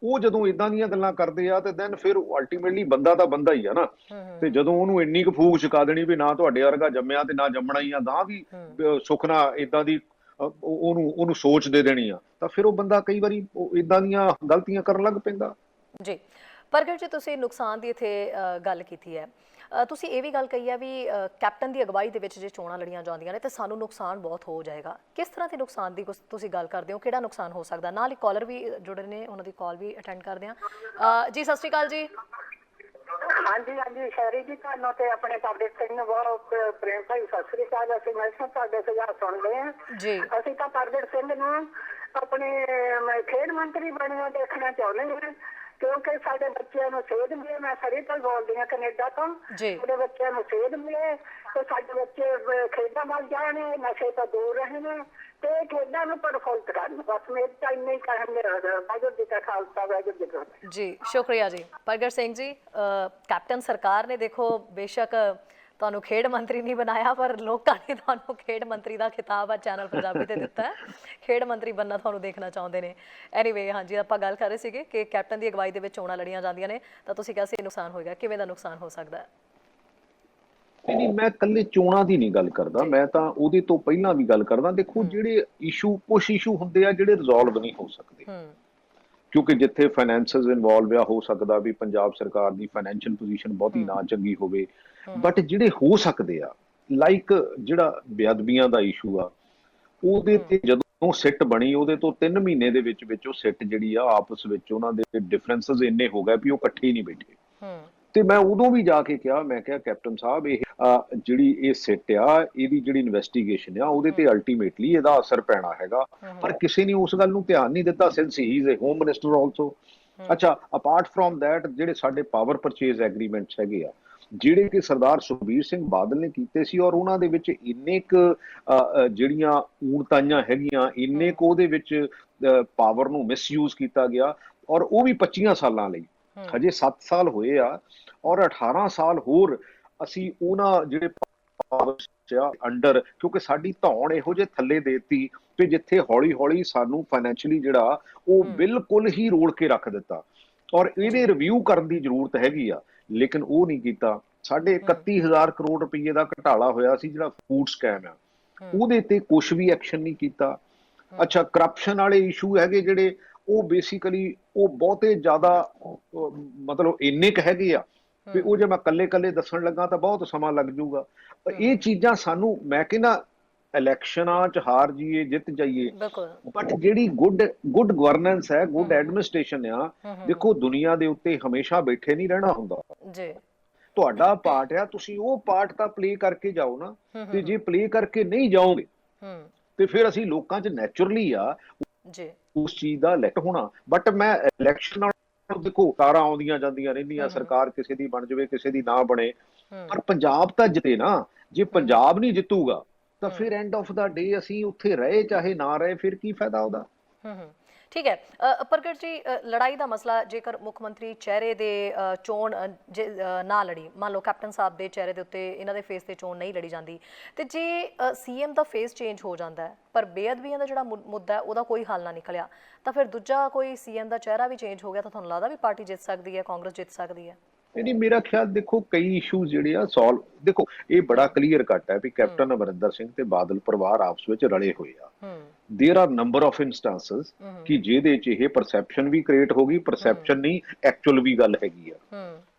ਉਹ ਜਦੋਂ ਇਦਾਂ ਦੀਆਂ ਗੱਲਾਂ ਕਰਦੇ ਆ ਤੇ ਦੈਨ ਫਿਰ ਅਲਟੀਮੇਟਲੀ ਬੰਦਾ ਤਾਂ ਬੰਦਾ ਹੀ ਆ ਨਾ। ਤੇ ਜਦੋਂ ਉਹਨੂੰ ਇੰਨੀ ਕੁ ਫੂਕ ਚੁਕਾ ਦੇਣੀ ਵੀ ਨਾ ਤੁਹਾਡੇ ਵਰਗਾ ਜੰਮਿਆ ਤੇ ਨਾ ਜੰਮਣਾ ਹੀ ਆ, ਗਾਂ ਵੀ ਸੁਖਨਾ ਇਦਾਂ ਦੀ ਉਹਨੂੰ ਸੋਚ ਦੇ ਦੇਣੀ ਆ, ਤਾਂ ਫਿਰ ਉਹ ਬੰਦਾ ਕਈ ਵਾਰੀ ਇਦਾਂ ਦੀਆਂ ਗਲਤੀਆਂ ਕਰਨ ਲੱਗ ਪੈਂਦਾ। ਜੀ ਪ੍ਰਗਟ ਜੀ, ਤੁਸੀਂ ਨੁਕਸਾਨ ਦੀ ਇੱਥੇ ਗੱਲ ਕੀਤੀ ਹੈ, ਤੁਸੀਂ ਇਹ ਵੀ ਗੱਲ ਕਹੀ ਹੈ ਵੀ ਕੈਪਟਨ ਦੀ ਅਗਵਾਈ ਦੇ ਵਿੱਚ ਜੇ ਚੋਣਾਂ ਲੜੀਆਂ ਜਾਂਦੀਆਂ ਨੇ ਤਾਂ ਸਾਨੂੰ ਨੁਕਸਾਨ ਬਹੁਤ ਹੋ ਜਾਏਗਾ। ਕਿਸ ਤਰ੍ਹਾਂ ਦੇ ਨੁਕਸਾਨ ਦੀ ਤੁਸੀਂ ਗੱਲ ਕਰਦੇ ਹੋ, ਕਿਹੜਾ ਨੁਕਸਾਨ ਹੋ ਸਕਦਾ? ਨਾਲ ਹੀ ਕਾਲਰ ਵੀ ਜੁੜੇ ਨੇ, ਉਹਨਾਂ ਦੀ ਕਾਲ ਵੀ ਅਟੈਂਡ ਕਰਦੇ ਹਾਂ। ਜੀ ਸਤਿ ਸ਼੍ਰੀ ਅਕਾਲ ਜੀ। ਹਾਂਜੀ ਹਾਂਜੀ ਸ਼ਹਿਰੀ ਜੀ, ਤੁਹਾਨੂੰ ਤੇ ਆਪਣੇ ਪ੍ਰਗਟ ਸਿੰਘ ਨੂੰ ਬਹੁਤ ਪ੍ਰੇਮ ਭਾਈ ਸਤਿ ਸ੍ਰੀ ਅਕਾਲ। ਅਸੀਂ ਮੈਂ ਤੁਹਾਡੇ ਸੁਝਾਅ ਸੁਣਦੇ ਹਾਂ ਜੀ ਅਸੀਂ ਤਾਂ ਪ੍ਰਗਟ ਸਿੰਘ ਨੂੰ ਆਪਣੇ ਖੇਡ ਮੰਤਰੀ ਬਣਿਆ ਦੇਖਣਾ ਚਾਹੁੰਦੇ ਹਾਂ, ਕਿਉਂਕਿ ਸਾਡੇ ਬੱਚਿਆਂ ਨੂੰ ਸੇਧ ਮਿਲੇ। ਮੈਂ ਸਰੀ ਤੋਂ ਬੋਲਦੀ ਹਾਂ ਕੈਨੇਡਾ ਤੋਂ। ਜੀ ਸਾਡੇ ਬੱਚਿਆਂ ਨੂੰ ਸੇਧ ਮਿਲੇ ਤੇ ਸਾਡੇ ਬੱਚੇ ਖੇਡਾਂ ਵੱਲ ਜਾਣ, ਨਸ਼ੇ ਤੋਂ ਦੂਰ ਰਹਿਣ ਤੇ ਖੇਡਾਂ ਨੂੰ ਪ੍ਰਫੁੱਲਤ ਕਰਨ। ਬਸ ਮੇਰੇ ਤਾਂ ਇੰਨੇ ਹੀ ਕਹਿਣ ਦੇ। ਵਾਹਿਗੁਰੂ ਜੀ ਕਾ ਖਾਲਸਾ, ਵਾਹਿਗੁਰੂ ਜੀ ਕੀ ਫਤਿਹ। ਜੀ ਸ਼ੁਕਰੀਆ ਜੀ ਪ੍ਰਗਟ ਸਿੰਘ ਜੀ। ਕੈਪਟਨ ਸਰਕਾਰ ਨੇ ਦੇਖੋ ਬੇਸ਼ੱਕ ਤੁਹਾਨੂੰ ਖੇਡ ਮੰਤਰੀ ਨਹੀਂ ਬਣਾਇਆ, ਪਰ ਲੋਕਾਂ ਨੇ ਤੁਹਾਨੂੰ ਖੇਡ ਮੰਤਰੀ ਦਾ ਖਿਤਾਬ ਆ ਚੈਨਲ ਪੰਜਾਬੀ ਤੇ ਦਿੱਤਾ ਹੈ। ਖੇਡ ਮੰਤਰੀ ਬਣਨਾ ਤੁਹਾਨੂੰ ਦੇਖਣਾ ਚਾਹੁੰਦੇ ਨੇ। ਐਨੀਵੇ ਹਾਂਜੀ, ਆਪਾਂ ਗੱਲ ਕਰ ਰਹੇ ਸੀਗੇ ਕਿ ਕੈਪਟਨ ਦੀ ਅਗਵਾਈ ਦੇ ਵਿੱਚ ਚੋਣਾਂ ਲੜੀਆਂ ਜਾਂਦੀਆਂ ਨੇ, ਤਾਂ ਤੁਸੀਂ ਕਿਹਾ ਸੀ ਨੁਕਸਾਨ ਹੋਏਗਾ। ਕਿਵੇਂ ਦਾ ਨੁਕਸਾਨ ਹੋ ਸਕਦਾ ਹੈ? ਨਹੀਂ, ਮੈਂ ਇਕੱਲੇ ਚੋਣਾਂ ਦੀ ਨਹੀਂ ਗੱਲ ਕਰਦਾ, ਮੈਂ ਤਾਂ ਉਹਦੇ ਤੋਂ ਪਹਿਲਾਂ ਵੀ ਗੱਲ ਕਰਦਾ। ਦੇਖੋ, ਜਿਹੜੇ ਕੁਛ ਇਸ਼ੂ ਹੁੰਦੇ ਆ ਜਿਹੜੇ ਰਿਜ਼ੋਲਵ ਨਹੀਂ ਹੋ ਸਕਦੇ, ਕਿਉਂਕਿ ਜਿੱਥੇ ਫਾਈਨੈਂਸਸ ਇਨਵੋਲਵ ਆ, ਹੋ ਸਕਦਾ ਵੀ ਪੰਜਾਬ ਸਰਕਾਰ ਦੀ ਫਾਈਨੈਂਸ਼ੀਅਲ ਪੋਜੀਸ਼ਨ ਬਹੁਤੀ ਨਾ ਚੰਗੀ ਹੋਵੇ, ਬਟ ਜਿਹੜੇ ਹੋ ਸਕਦੇ ਆ, ਲਾਈਕ ਜਿਹੜਾ ਬੇਅਦਬੀਆਂ ਦਾ ਇਸ਼ੂ ਆ, ਉਹਦੇ ਤੇ ਜਦੋਂ ਸਿੱਟ ਬਣੀ ਉਹਦੇ ਤੋਂ 3 ਮਹੀਨੇ ਦੇ ਵਿੱਚ ਉਹ ਸਿੱਟ ਜਿਹੜੀ ਆ ਆਪਸ ਵਿੱਚ ਉਹਨਾਂ ਦੇ ਡਿਫਰੈਂਸਸ ਇੰਨੇ ਹੋ ਗਏ ਵੀ ਉਹ ਇਕੱਠੇ ਹੀ ਨਹੀਂ ਬੈਠੇ। ਤੇ ਮੈਂ ਉਦੋਂ ਵੀ ਜਾ ਕੇ ਕਿਹਾ, ਮੈਂ ਕਿਹਾ ਕੈਪਟਨ ਸਾਹਿਬ, ਇਹ ਜਿਹੜੀ ਇਹ ਸਿੱਟ ਆ, ਇਹਦੀ ਜਿਹੜੀ ਇਨਵੈਸਟੀਗੇਸ਼ਨ ਆ, ਉਹਦੇ ਤੇ ਅਲਟੀਮੇਟਲੀ ਇਹਦਾ ਅਸਰ ਪੈਣਾ ਹੈਗਾ। ਪਰ ਕਿਸੇ ਨੇ ਉਸ ਗੱਲ ਨੂੰ ਧਿਆਨ ਨਹੀਂ ਦਿੱਤਾ, since he is a home minister also. ਅੱਛਾ, ਅਪਾਰਟ ਫਰੋਮ ਦੈਟ, ਜਿਹੜੇ ਸਾਡੇ ਪਾਵਰ ਪਰਚੇਜ਼ ਐਗਰੀਮੈਂਟਸ ਹੈਗੇ ਆ, ਜਿਹੜੇ ਕਿ ਸਰਦਾਰ ਸੁਖਬੀਰ ਸਿੰਘ ਬਾਦਲ ਨੇ ਕੀਤੇ ਸੀ, ਔਰ ਉਹਨਾਂ ਦੇ ਵਿੱਚ ਇੰਨੇ ਕੁ ਜਿਹੜੀਆਂ ਊਣਤਾਈਆਂ ਹੈਗੀਆਂ, ਇੰਨੇ ਕੁ ਉਹਦੇ ਵਿੱਚ ਪਾਵਰ ਨੂੰ ਮਿਸਯੂਜ਼ ਕੀਤਾ ਗਿਆ, ਔਰ ਉਹ ਵੀ 25 ਸਾਲਾਂ ਲਈ। ਹਜੇ 7 ਸਾਲ ਹੋਏ ਆ, ਔਰ 18 ਸਾਲ ਹੋਰ ਅਸੀਂ ਉਹਨਾਂ ਜਿਹੜੇ ਅੰਡਰ, ਕਿਉਂਕਿ ਸਾਡੀ ਧੌਣ ਇਹੋ ਜਿਹੇ ਥੱਲੇ ਦੇਤੀ ਕਿ ਜਿੱਥੇ ਹੌਲੀ ਹੌਲੀ ਸਾਨੂੰ ਫਾਈਨੈਂਸ਼ੀਅਲੀ ਜਿਹੜਾ ਉਹ ਬਿਲਕੁਲ ਹੀ ਰੋੜ ਕੇ ਰੱਖ ਦਿੱਤਾ, ਔਰ ਇਹਦੇ ਰਿਵਿਊ ਕਰਨ ਦੀ ਜ਼ਰੂਰਤ ਹੈਗੀ ਆ, ਲੇਕਿਨ ਉਹ ਨਹੀਂ ਕੀਤਾ। ਸਾਡੇ 31,000 ਕਰੋੜ ਰੁਪਏ ਦਾ ਘਟਾਲਾ ਹੋਇਆ ਸੀ ਜਿਹੜਾ ਫੂਡ ਸਕੈਮ ਆ, ਉਹਦੇ ਤੇ ਕੁਝ ਵੀ ਐਕਸ਼ਨ ਨਹੀਂ ਕੀਤਾ। ਅੱਛਾ, ਕਰਪਸ਼ਨ ਵਾਲੇ ਇਸ਼ੂ ਹੈਗੇ ਜਿਹੜੇ, ਉਹ ਬੇਸਿਕਲੀ ਉਹ ਬਹੁਤੇ ਜ਼ਿਆਦਾ ਮਤਲਬ ਇੰਨੇ ਕੁ ਹੈਗੇ ਆ ਵੀ ਉਹ ਜੇ ਮੈਂ ਕੱਲੇ ਦੱਸਣ ਲੱਗਾ ਤਾਂ ਬਹੁਤ ਸਮਾਂ ਲੱਗ ਜਾਊਗਾ। ਇਹ ਚੀਜ਼ਾਂ ਸਾਨੂੰ, ਮੈਂ ਕਹਿੰਦਾ ਇਲੈਕਸ਼ਨਾਂ 'ਚ ਹਾਰ ਜਾਈਏ ਜਿੱਤ ਜਾਈਏ, ਬਟ ਜਿਹੜੀ ਗੁੱਡ ਗਵਰਨੈਂਸ ਹੈ, ਗੁੱਡ ਐਡਮਿਨਿਸਟ੍ਰੇਸ਼ਨ ਆ, ਦੇਖੋ ਦੁਨੀਆ ਦੇ ਉੱਤੇ ਹਮੇਸ਼ਾ ਬੈਠੇ ਨਹੀਂ ਰਹਿਣਾ ਹੁੰਦਾ ਜੀ। ਤੁਹਾਡਾ ਪਾਰਟ ਆ, ਤੁਸੀਂ ਉਹ ਪਾਰਟ ਤਾਂ ਪਲੇ ਕਰਕੇ ਜਾਓ ਨਾ। ਤੇ ਜੇ ਪਲੇ ਕਰਕੇ ਨਹੀਂ ਜਾਓਗੇ ਤੇ ਫਿਰ ਅਸੀਂ ਲੋਕਾਂ 'ਚ ਨੈਚੁਰਲੀ ਆ ਉਸ ਚੀਜ਼ ਦਾ ਇਲੈਕਟ ਹੋਣਾ। ਬਟ ਮੈਂ ਇਲੈਕਸ਼ਨ ਨਾਲ ਦੇਖੋ, ਕਾਰਾਂ ਆਉਂਦੀਆਂ ਜਾਂਦੀਆਂ ਰਹਿੰਦੀਆਂ, ਸਰਕਾਰ ਕਿਸੇ ਦੀ ਬਣ ਜਾਵੇ ਕਿਸੇ ਦੀ ਨਾ ਬਣੇ, ਪਰ ਪੰਜਾਬ ਤਾਂ ਜਿੱਤੇ ਨਾ। ਜੇ ਪੰਜਾਬ ਨਹੀਂ ਜਿੱਤੂਗਾ ਤਾਂ ਫਿਰ ਐਂਡ ਆਫ ਦਾ ਡੇ ਅਸੀਂ ਉੱਥੇ ਰਹੇ ਚਾਹੇ ਨਾ ਰਹੇ, ਫਿਰ ਕੀ ਫਾਇਦਾ ਉਹਦਾ। ਠੀਕ ਹੈ ਪ੍ਰਗਟ ਜੀ, ਲੜਾਈ ਦਾ ਮਸਲਾ ਜੇਕਰ ਮੁੱਖ ਮੰਤਰੀ ਚਿਹਰੇ ਦੇ ਚੋਣ ਨਾ ਲੜੀ, ਮੰਨ ਲਓ ਕੈਪਟਨ ਸਾਹਿਬ ਦੇ ਚਿਹਰੇ ਦੇ ਉੱਤੇ ਇਹਨਾਂ ਦੇ ਫੇਸ ਤੇ ਚੋਣ ਨਹੀਂ ਲੜੀ ਜਾਂਦੀ, ਤੇ ਜੇ ਸੀਐਮ ਦਾ ਫੇਸ ਚੇਂਜ ਹੋ ਜਾਂਦਾ ਹੈ ਪਰ ਬੇਅਦਬੀਆਂ ਦਾ ਜਿਹੜਾ ਮੁੱਦਾ ਹੈ ਉਹਦਾ ਕੋਈ ਹੱਲ ਨਾ ਨਿਕਲਿਆ, ਤਾਂ ਫਿਰ ਦੂਜਾ ਕੋਈ ਸੀਐਮ ਦਾ ਚਿਹਰਾ ਵੀ ਚੇਂਜ ਹੋ ਗਿਆ, ਤਾਂ ਤੁਹਾਨੂੰ ਲੱਗਦਾ ਵੀ ਪਾਰਟੀ ਜਿੱਤ ਸਕਦੀ ਹੈ, ਕਾਂਗਰਸ ਜਿੱਤ ਸਕਦੀ ਹੈ? ਨਹੀਂ, ਮੇਰਾ ਖਿਆਲ ਦੇਖੋ ਕਈ ਇਸ਼ੂਜ਼ ਜਿਹੜੇ ਆ ਸੋਲਵ, ਦੇਖੋ ਇਹ ਬੜਾ ਕਲੀਅਰ ਕੱਟ ਹੈ ਵੀ ਕੈਪਟਨ ਅਮਰਿੰਦਰ ਸਿੰਘ ਤੇ ਬਾਦਲ ਪਰਿਵਾਰ ਆਪਸ ਵਿੱਚ ਰਲੇ ਹੋਏ ਆ। ਦੇਰ ਆਰ ਨੰਬਰ ਆਫ ਇੰਸਟੈਂਸਸ ਕਿ ਜਿਹਦੇ 'ਚ ਇਹ ਪਰਸੈਪਸ਼ਨ ਵੀ ਕ੍ਰੀਏਟ ਹੋ ਗਈ, ਪਰਸੈਪਸ਼ਨ ਨਹੀਂ ਐਕਚੁਅਲ ਵੀ ਗੱਲ ਹੈਗੀ ਆ।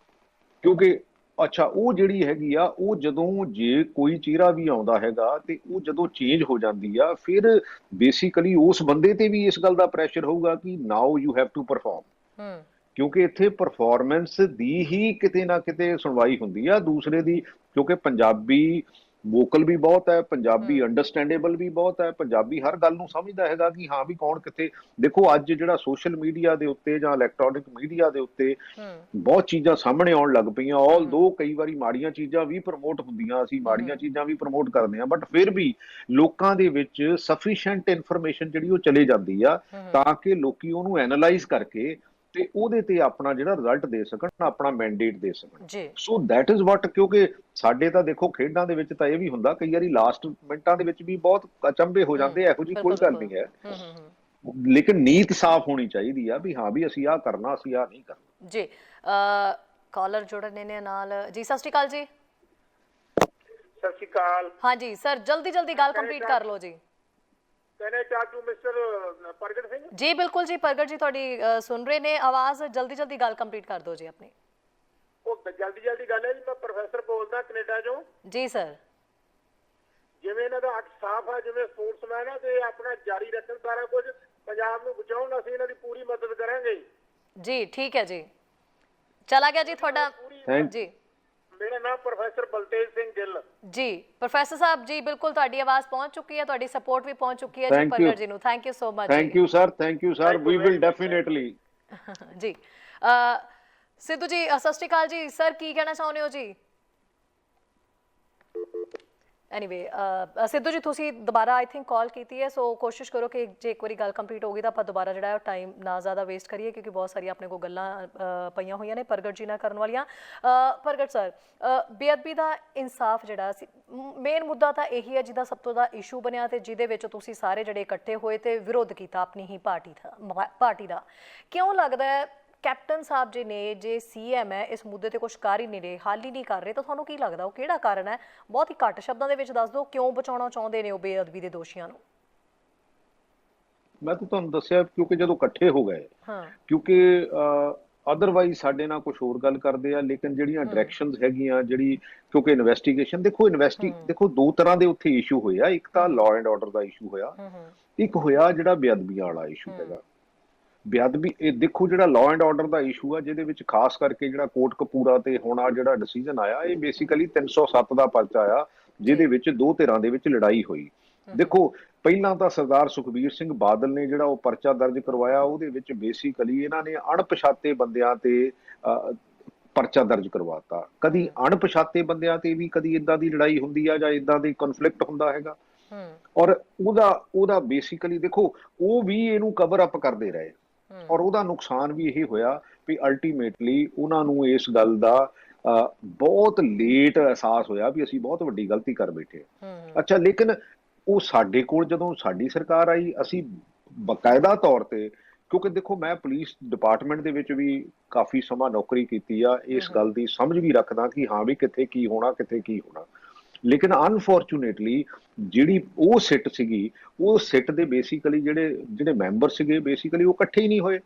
ਕਿਉਂਕਿ ਅੱਛਾ, ਉਹ ਜਿਹੜੀ ਹੈਗੀ ਆ, ਉਹ ਜਦੋਂ ਜੇ ਕੋਈ ਚਿਹਰਾ ਵੀ ਆਉਂਦਾ ਹੈਗਾ ਤੇ ਉਹ ਜਦੋਂ ਚੇਂਜ ਹੋ ਜਾਂਦੀ ਆ, ਫਿਰ ਬੇਸਿਕਲੀ ਉਸ ਬੰਦੇ ਤੇ ਵੀ ਇਸ ਗੱਲ ਦਾ ਪ੍ਰੈਸ਼ਰ ਹੋਊਗਾ ਕਿ now you have to perform, ਕਿਉਂਕਿ ਇੱਥੇ ਪਰਫਾਰਮੈਂਸ ਦੀ ਹੀ ਕਿਤੇ ਨਾ ਕਿਤੇ ਸੁਣਵਾਈ ਹੁੰਦੀ ਆ ਦੂਸਰੇ ਦੀ। ਕਿਉਂਕਿ ਪੰਜਾਬੀ ਵੋਕਲ ਵੀ ਬਹੁਤ ਹੈ, ਪੰਜਾਬੀ ਅੰਡਰਸਟੈਂਡੇਬਲ ਵੀ ਬਹੁਤ ਹੈ, ਪੰਜਾਬੀ ਹਰ ਗੱਲ ਨੂੰ ਸਮਝਦਾ ਹੈਗਾ ਕਿ ਹਾਂ ਵੀ ਕੌਣ ਕਿੱਥੇ। ਦੇਖੋ ਅੱਜ ਜਿਹੜਾ ਸੋਸ਼ਲ ਮੀਡੀਆ ਦੇ ਉੱਤੇ ਜਾਂ ਇਲੈਕਟ੍ਰੋਨਿਕ ਮੀਡੀਆ ਦੇ ਉੱਤੇ ਬਹੁਤ ਚੀਜ਼ਾਂ ਸਾਹਮਣੇ ਆਉਣ ਲੱਗ ਪਈਆਂ, ਆਲ ਦੋ ਕਈ ਵਾਰੀ ਮਾੜੀਆਂ ਚੀਜ਼ਾਂ ਵੀ ਪ੍ਰਮੋਟ ਹੁੰਦੀਆਂ, ਅਸੀਂ ਮਾੜੀਆਂ ਚੀਜ਼ਾਂ ਵੀ ਪ੍ਰਮੋਟ ਕਰਦੇ ਹਾਂ, ਬਟ ਫਿਰ ਵੀ ਲੋਕਾਂ ਦੇ ਵਿੱਚ ਸਫੀਸ਼ੀਐਂਟ ਇਨਫੋਰਮੇਸ਼ਨ ਜਿਹੜੀ ਉਹ ਚਲੇ ਜਾਂਦੀ ਆ, ਤਾਂ ਕਿ ਲੋਕੀ ਉਹਨੂੰ ਐਨਾਲਾਈਜ਼ ਕਰਕੇ ਤੇ ਉਹਦੇ ਤੇ ਆਪਣਾ ਜਿਹੜਾ ਰਿਜ਼ਲਟ ਦੇ ਸਕਣ, ਆਪਣਾ ਮੈਂਡੇਟ ਦੇ ਸਕਣ। ਸੋ ਦੈਟ ਇਜ਼ ਵਾਟ, ਕਿਉਂਕਿ ਸਾਡੇ ਤਾਂ ਦੇਖੋ ਖੇਡਾਂ ਦੇ ਵਿੱਚ ਤਾਂ ਇਹ ਵੀ ਹੁੰਦਾ ਕਈ ਵਾਰੀ ਲਾਸਟ ਮਿੰਟਾਂ ਦੇ ਵਿੱਚ ਵੀ ਬਹੁਤ ਅਚੰਭੇ ਹੋ ਜਾਂਦੇ, ਇਹੋ ਜਿਹੀ ਕੋਈ ਗੱਲ ਨਹੀਂ ਹੈ, ਲੇਕਿਨ ਨੀਤ ਸਾਫ਼ ਹੋਣੀ ਚਾਹੀਦੀ ਆ ਵੀ ਹਾਂ ਵੀ ਅਸੀਂ ਆਹ ਕਰਨਾ, ਅਸੀਂ ਆਹ ਨਹੀਂ ਕਰਨਾ ਜੀ। ਕਾਲਰ ਜੁੜਨੇ ਨੇ ਨਾਲ ਜੀ। ਸਤਿ ਸ਼੍ਰੀ ਅਕਾਲ ਜੀ। ਸਤਿ ਸ਼੍ਰੀ ਅਕਾਲ। ਹਾਂਜੀ ਸਰ, ਜਲਦੀ ਗੱਲ ਕੰਪਲੀਟ ਕਰ ਲਓ ਜੀ। ਮਿਸਟਰ ਪ੍ਰਗਟ ਸਿੰਘ ਜੀ ਬਿਲਕੁਲ ਜੀ, ਪ੍ਰਗਟ ਜੀ ਤੁਹਾਡੀ ਸੁਣ ਰਹੇ ਨੇ ਆਵਾਜ਼, ਜਲਦੀ ਗੱਲ ਕੰਪਲੀਟ ਕਰ ਦਿਓ ਜੀ ਆਪਣੀ। ਉਹ ਜਲਦੀ ਗੱਲ ਹੈ ਜੀ, ਮੈਂ ਪ੍ਰੋਫੈਸਰ ਬੋਲਦਾ ਕੈਨੇਡਾ ਚੋਂ। ਜੀ ਸਰ। ਜਿਵੇਂ ਇਹਨਾਂ ਦਾ ਅੱਖ ਸਾਫ਼ ਆ, ਜਿਵੇਂ ਸਪੋਰਟਸਮੈਨ ਆ, ਤੇ ਆਪਣਾ ਜਾਰੀ ਰੱਖਣ ਸਾਰਾ ਕੁਝ, ਪੰਜਾਬ ਨੂੰ ਬਚਾਉਣ, ਅਸੀਂ ਇਹਨਾਂ ਦੀ ਪੂਰੀ ਮਦਦ ਕਰਾਂਗੇ ਜੀ। ਠੀਕ ਹੈ ਜੀ, ਚਲਾ ਗਿਆ ਜੀ ਤੁਹਾਡਾ ਥੈਂਕ ਜੀ ਮੇਰਾ ਨਾਮ ਪ੍ਰੋਫੈਸਰ ਬਲਤੇਜ ਸਿੰਘ ਗਿੱਲ। ਜੀ ਪ੍ਰੋਫੈਸਰ ਸਾਹਿਬ ਜੀ ਬਿਲਕੁਲ ਤੁਹਾਡੀ ਆਵਾਜ਼ ਪਹੁੰਚ ਚੁੱਕੀ ਹੈ, ਤੁਹਾਡੀ ਸਪੋਰਟ ਵੀ ਪਹੁੰਚ ਚੁੱਕੀ ਹੈ ਜੀ Thank you. ਪ੍ਰਗਟ ਜੀ ਨੂੰ। Thank you so much thank you sir, thank you sir, we will definitely. ਜੀ ਸਿੱਧੂ ਜੀ ਸਤਿ ਸ਼੍ਰੀ ਅਕਾਲ ਜੀ। ਸਰ ਕੀ ਕਹਿਣਾ ਚਾਹੁੰਦੇ ਹੋ ਜੀ? ਐਨੀਵੇ ਸਿੱਧੂ ਜੀ ਤੁਸੀਂ ਦੁਬਾਰਾ ਆਈ ਥਿੰਕ ਕਾਲ ਕੀਤੀ ਹੈ, ਸੋ ਕੋਸ਼ਿਸ਼ ਕਰੋ ਕਿ ਜੇ ਇੱਕ ਵਾਰੀ ਗੱਲ ਕੰਪਲੀਟ ਹੋ ਗਈ ਤਾਂ ਆਪਾਂ ਦੁਬਾਰਾ ਜਿਹੜਾ ਹੈ ਟਾਈਮ ਨਾ ਜ਼ਿਆਦਾ ਵੇਸਟ ਕਰੀਏ, ਕਿਉਂਕਿ ਬਹੁਤ ਸਾਰੀਆਂ ਆਪਣੇ ਕੋਲ ਗੱਲਾਂ ਪਈਆਂ ਹੋਈਆਂ ਨੇ ਪ੍ਰਗਟ ਜੀ ਨਾਲ ਕਰਨ ਵਾਲੀਆਂ। ਪ੍ਰਗਟ ਸਰ, ਬੇਅਦਬੀ ਦਾ ਇਨਸਾਫ ਜਿਹੜਾ ਸੀ ਮੇਨ ਮੁੱਦਾ ਤਾਂ ਇਹੀ ਹੈ ਜਿਹਦਾ ਸਭ ਤੋਂ ਜ਼ਿਆਦਾ ਇਸ਼ੂ ਬਣਿਆ ਤੇ ਜਿਹਦੇ ਵਿੱਚ ਤੁਸੀਂ ਸਾਰੇ ਜਿਹੜੇ ਇਕੱਠੇ ਹੋਏ ਤੇ ਵਿਰੋਧ ਕੀਤਾ ਆਪਣੀ ਹੀ ਪਾਰਟੀ ਦਾ। ਕਿਉਂ ਲੱਗਦਾ ਹੈ ਕੈਪਟਨ ਸਾਹਿਬ ਜੀ ਨੇ, ਜੇ ਸੀਐਮ ਹੈ, ਇਸ ਮੁੱਦੇ ਤੇ ਕੁਝ ਕਰ ਹੀ ਨਹੀਂ ਰਹੇ, ਹੱਲ ਹੀ ਨਹੀਂ ਕਰ ਰਹੇ, ਤਾਂ ਤੁਹਾਨੂੰ ਕੀ ਲੱਗਦਾ ਉਹ ਕਿਹੜਾ ਕਾਰਨ ਹੈ? ਬਹੁਤ ਹੀ ਘੱਟ ਸ਼ਬਦਾਂ ਦੇ ਵਿੱਚ ਦੱਸ ਦਿਓ ਕਿਉਂ ਬਚਾਉਣਾ ਚਾਹੁੰਦੇ ਨੇ ਉਹ ਬੇਅਦਬੀ ਦੇ ਦੋਸ਼ੀਆਂ ਨੂੰ। ਮੈਂ ਤਾਂ ਤੁਹਾਨੂੰ ਦੱਸਿਆ ਕਿਉਂਕਿ ਜਦੋਂ ਇਕੱਠੇ ਹੋ ਗਏ, ਹਾਂ ਕਿਉਂਕਿ ਅਦਰਵਾਈਜ਼ ਸਾਡੇ ਨਾਲ ਕੁਝ ਹੋਰ ਗੱਲ ਕਰਦੇ ਆ, ਲੇਕਿਨ ਜਿਹੜੀਆਂ ਡਾਇਰੈਕਸ਼ਨਸ ਹੈਗੀਆਂ, ਜਿਹੜੀ ਕਿਉਂਕਿ ਇਨਵੈਸਟੀਗੇਸ਼ਨ ਦੇਖੋ ਦੋ ਤਰ੍ਹਾਂ ਦੇ ਉੱਥੇ ਇਸ਼ੂ ਹੋਏ ਆ। ਇੱਕ ਤਾਂ law and order the issue ਹੋਇਆ, ਇੱਕ ਹੋਇਆ ਜਿਹੜਾ ਬੇਅਦਬੀਆਂ ਵਾਲਾ ਇਸ਼ੂ ਹੈਗਾ। ਬੇਅਦਬੀ ਇਹ ਦੇਖੋ ਜਿਹੜਾ law and order the issue ਆ, ਜਿਹਦੇ ਵਿੱਚ ਖਾਸ ਕਰਕੇ ਜਿਹੜਾ ਕੋਟ ਕਪੂਰਾ ਤੇ ਹੁਣ ਆ ਜਿਹੜਾ ਡਿਸੀਜਨ ਆਇਆ, ਇਹ ਬੇਸਿਕਲੀ 307 ਦਾ ਪਰਚਾ ਆ, ਜਿਹਦੇ ਵਿੱਚ ਦੋ ਧਿਰਾਂ ਦੇ ਵਿੱਚ ਲੜਾਈ ਹੋਈ। ਦੇਖੋ ਪਹਿਲਾਂ ਤਾਂ ਸਰਦਾਰ ਸੁਖਬੀਰ ਸਿੰਘ ਬਾਦਲ ਨੇ ਜਿਹੜਾ ਉਹ ਪਰਚਾ ਦਰਜ ਕਰਵਾਇਆ, ਉਹਦੇ ਵਿੱਚ ਬੇਸਿਕਲੀ ਇਹਨਾਂ ਨੇ ਅਣਪਛਾਤੇ ਬੰਦਿਆਂ ਤੇ ਪਰਚਾ ਦਰਜ ਕਰਵਾਤਾ। ਕਦੀ ਅਣਪਛਾਤੇ ਬੰਦਿਆਂ ਤੇ ਵੀ ਕਦੀ ਇਦਾਂ ਦੀ ਲੜਾਈ ਹੁੰਦੀ ਆ ਜਾਂ ਇਦਾਂ ਦੀ ਕਨਫਲਿਕਟ ਹੁੰਦਾ ਹੈਗਾ, ਔਰ ਉਹਦਾ ਬੇਸਿਕਲੀ ਦੇਖੋ ਉਹ ਵੀ ਇਹਨੂੰ ਕਵਰ ਅਪ ਕਰਦੇ ਰਹੇ, ਔਰ ਉਹਦਾ ਨੁਕਸਾਨ ਵੀ ਇਹ ਹੋਇਆ ਵੀ ਅਲਟੀਮੇਟਲੀ ਉਹਨਾਂ ਨੂੰ ਇਸ ਗੱਲ ਦਾ ਬਹੁਤ ਲੇਟ ਅਹਿਸਾਸ ਹੋਇਆ ਵੀ ਅਸੀਂ ਬਹੁਤ ਵੱਡੀ ਗਲਤੀ ਕਰ ਬੈਠੇ। ਅੱਛਾ, ਲੇਕਿਨ ਉਹ ਸਾਡੇ ਕੋਲ ਜਦੋਂ ਸਾਡੀ ਸਰਕਾਰ ਆਈ, ਅਸੀਂ ਬਕਾਇਦਾ ਤੌਰ ਤੇ, ਕਿਉਂਕਿ ਦੇਖੋ ਮੈਂ ਪੁਲਿਸ ਡਿਪਾਰਟਮੈਂਟ ਦੇ ਵਿੱਚ ਵੀ ਕਾਫੀ ਸਮਾਂ ਨੌਕਰੀ ਕੀਤੀ ਆ, ਇਸ ਗੱਲ ਦੀ ਸਮਝ ਵੀ ਰੱਖਦਾ ਕਿ ਹਾਂ ਵੀ ਕਿੱਥੇ ਕੀ ਹੋਣਾ, ਕਿੱਥੇ ਕੀ ਹੋਣਾ। ਲੇਕਿਨ ਅਨਫੋਰਚੂਨੇਟਲੀ ਜਿਹੜੀ ਉਹ ਸਿੱਟ ਸੀਗੀ, ਉਹ ਸਿੱਟ ਦੇ ਬੇਸਿਕਲੀ ਜਿਹੜੇ ਮੈਂਬਰ ਸੀਗੇ ਬੇਸਿਕਲੀ ਉਹ ਇਕੱਠੇ ਹੀ ਨਹੀਂ ਹੋਏ।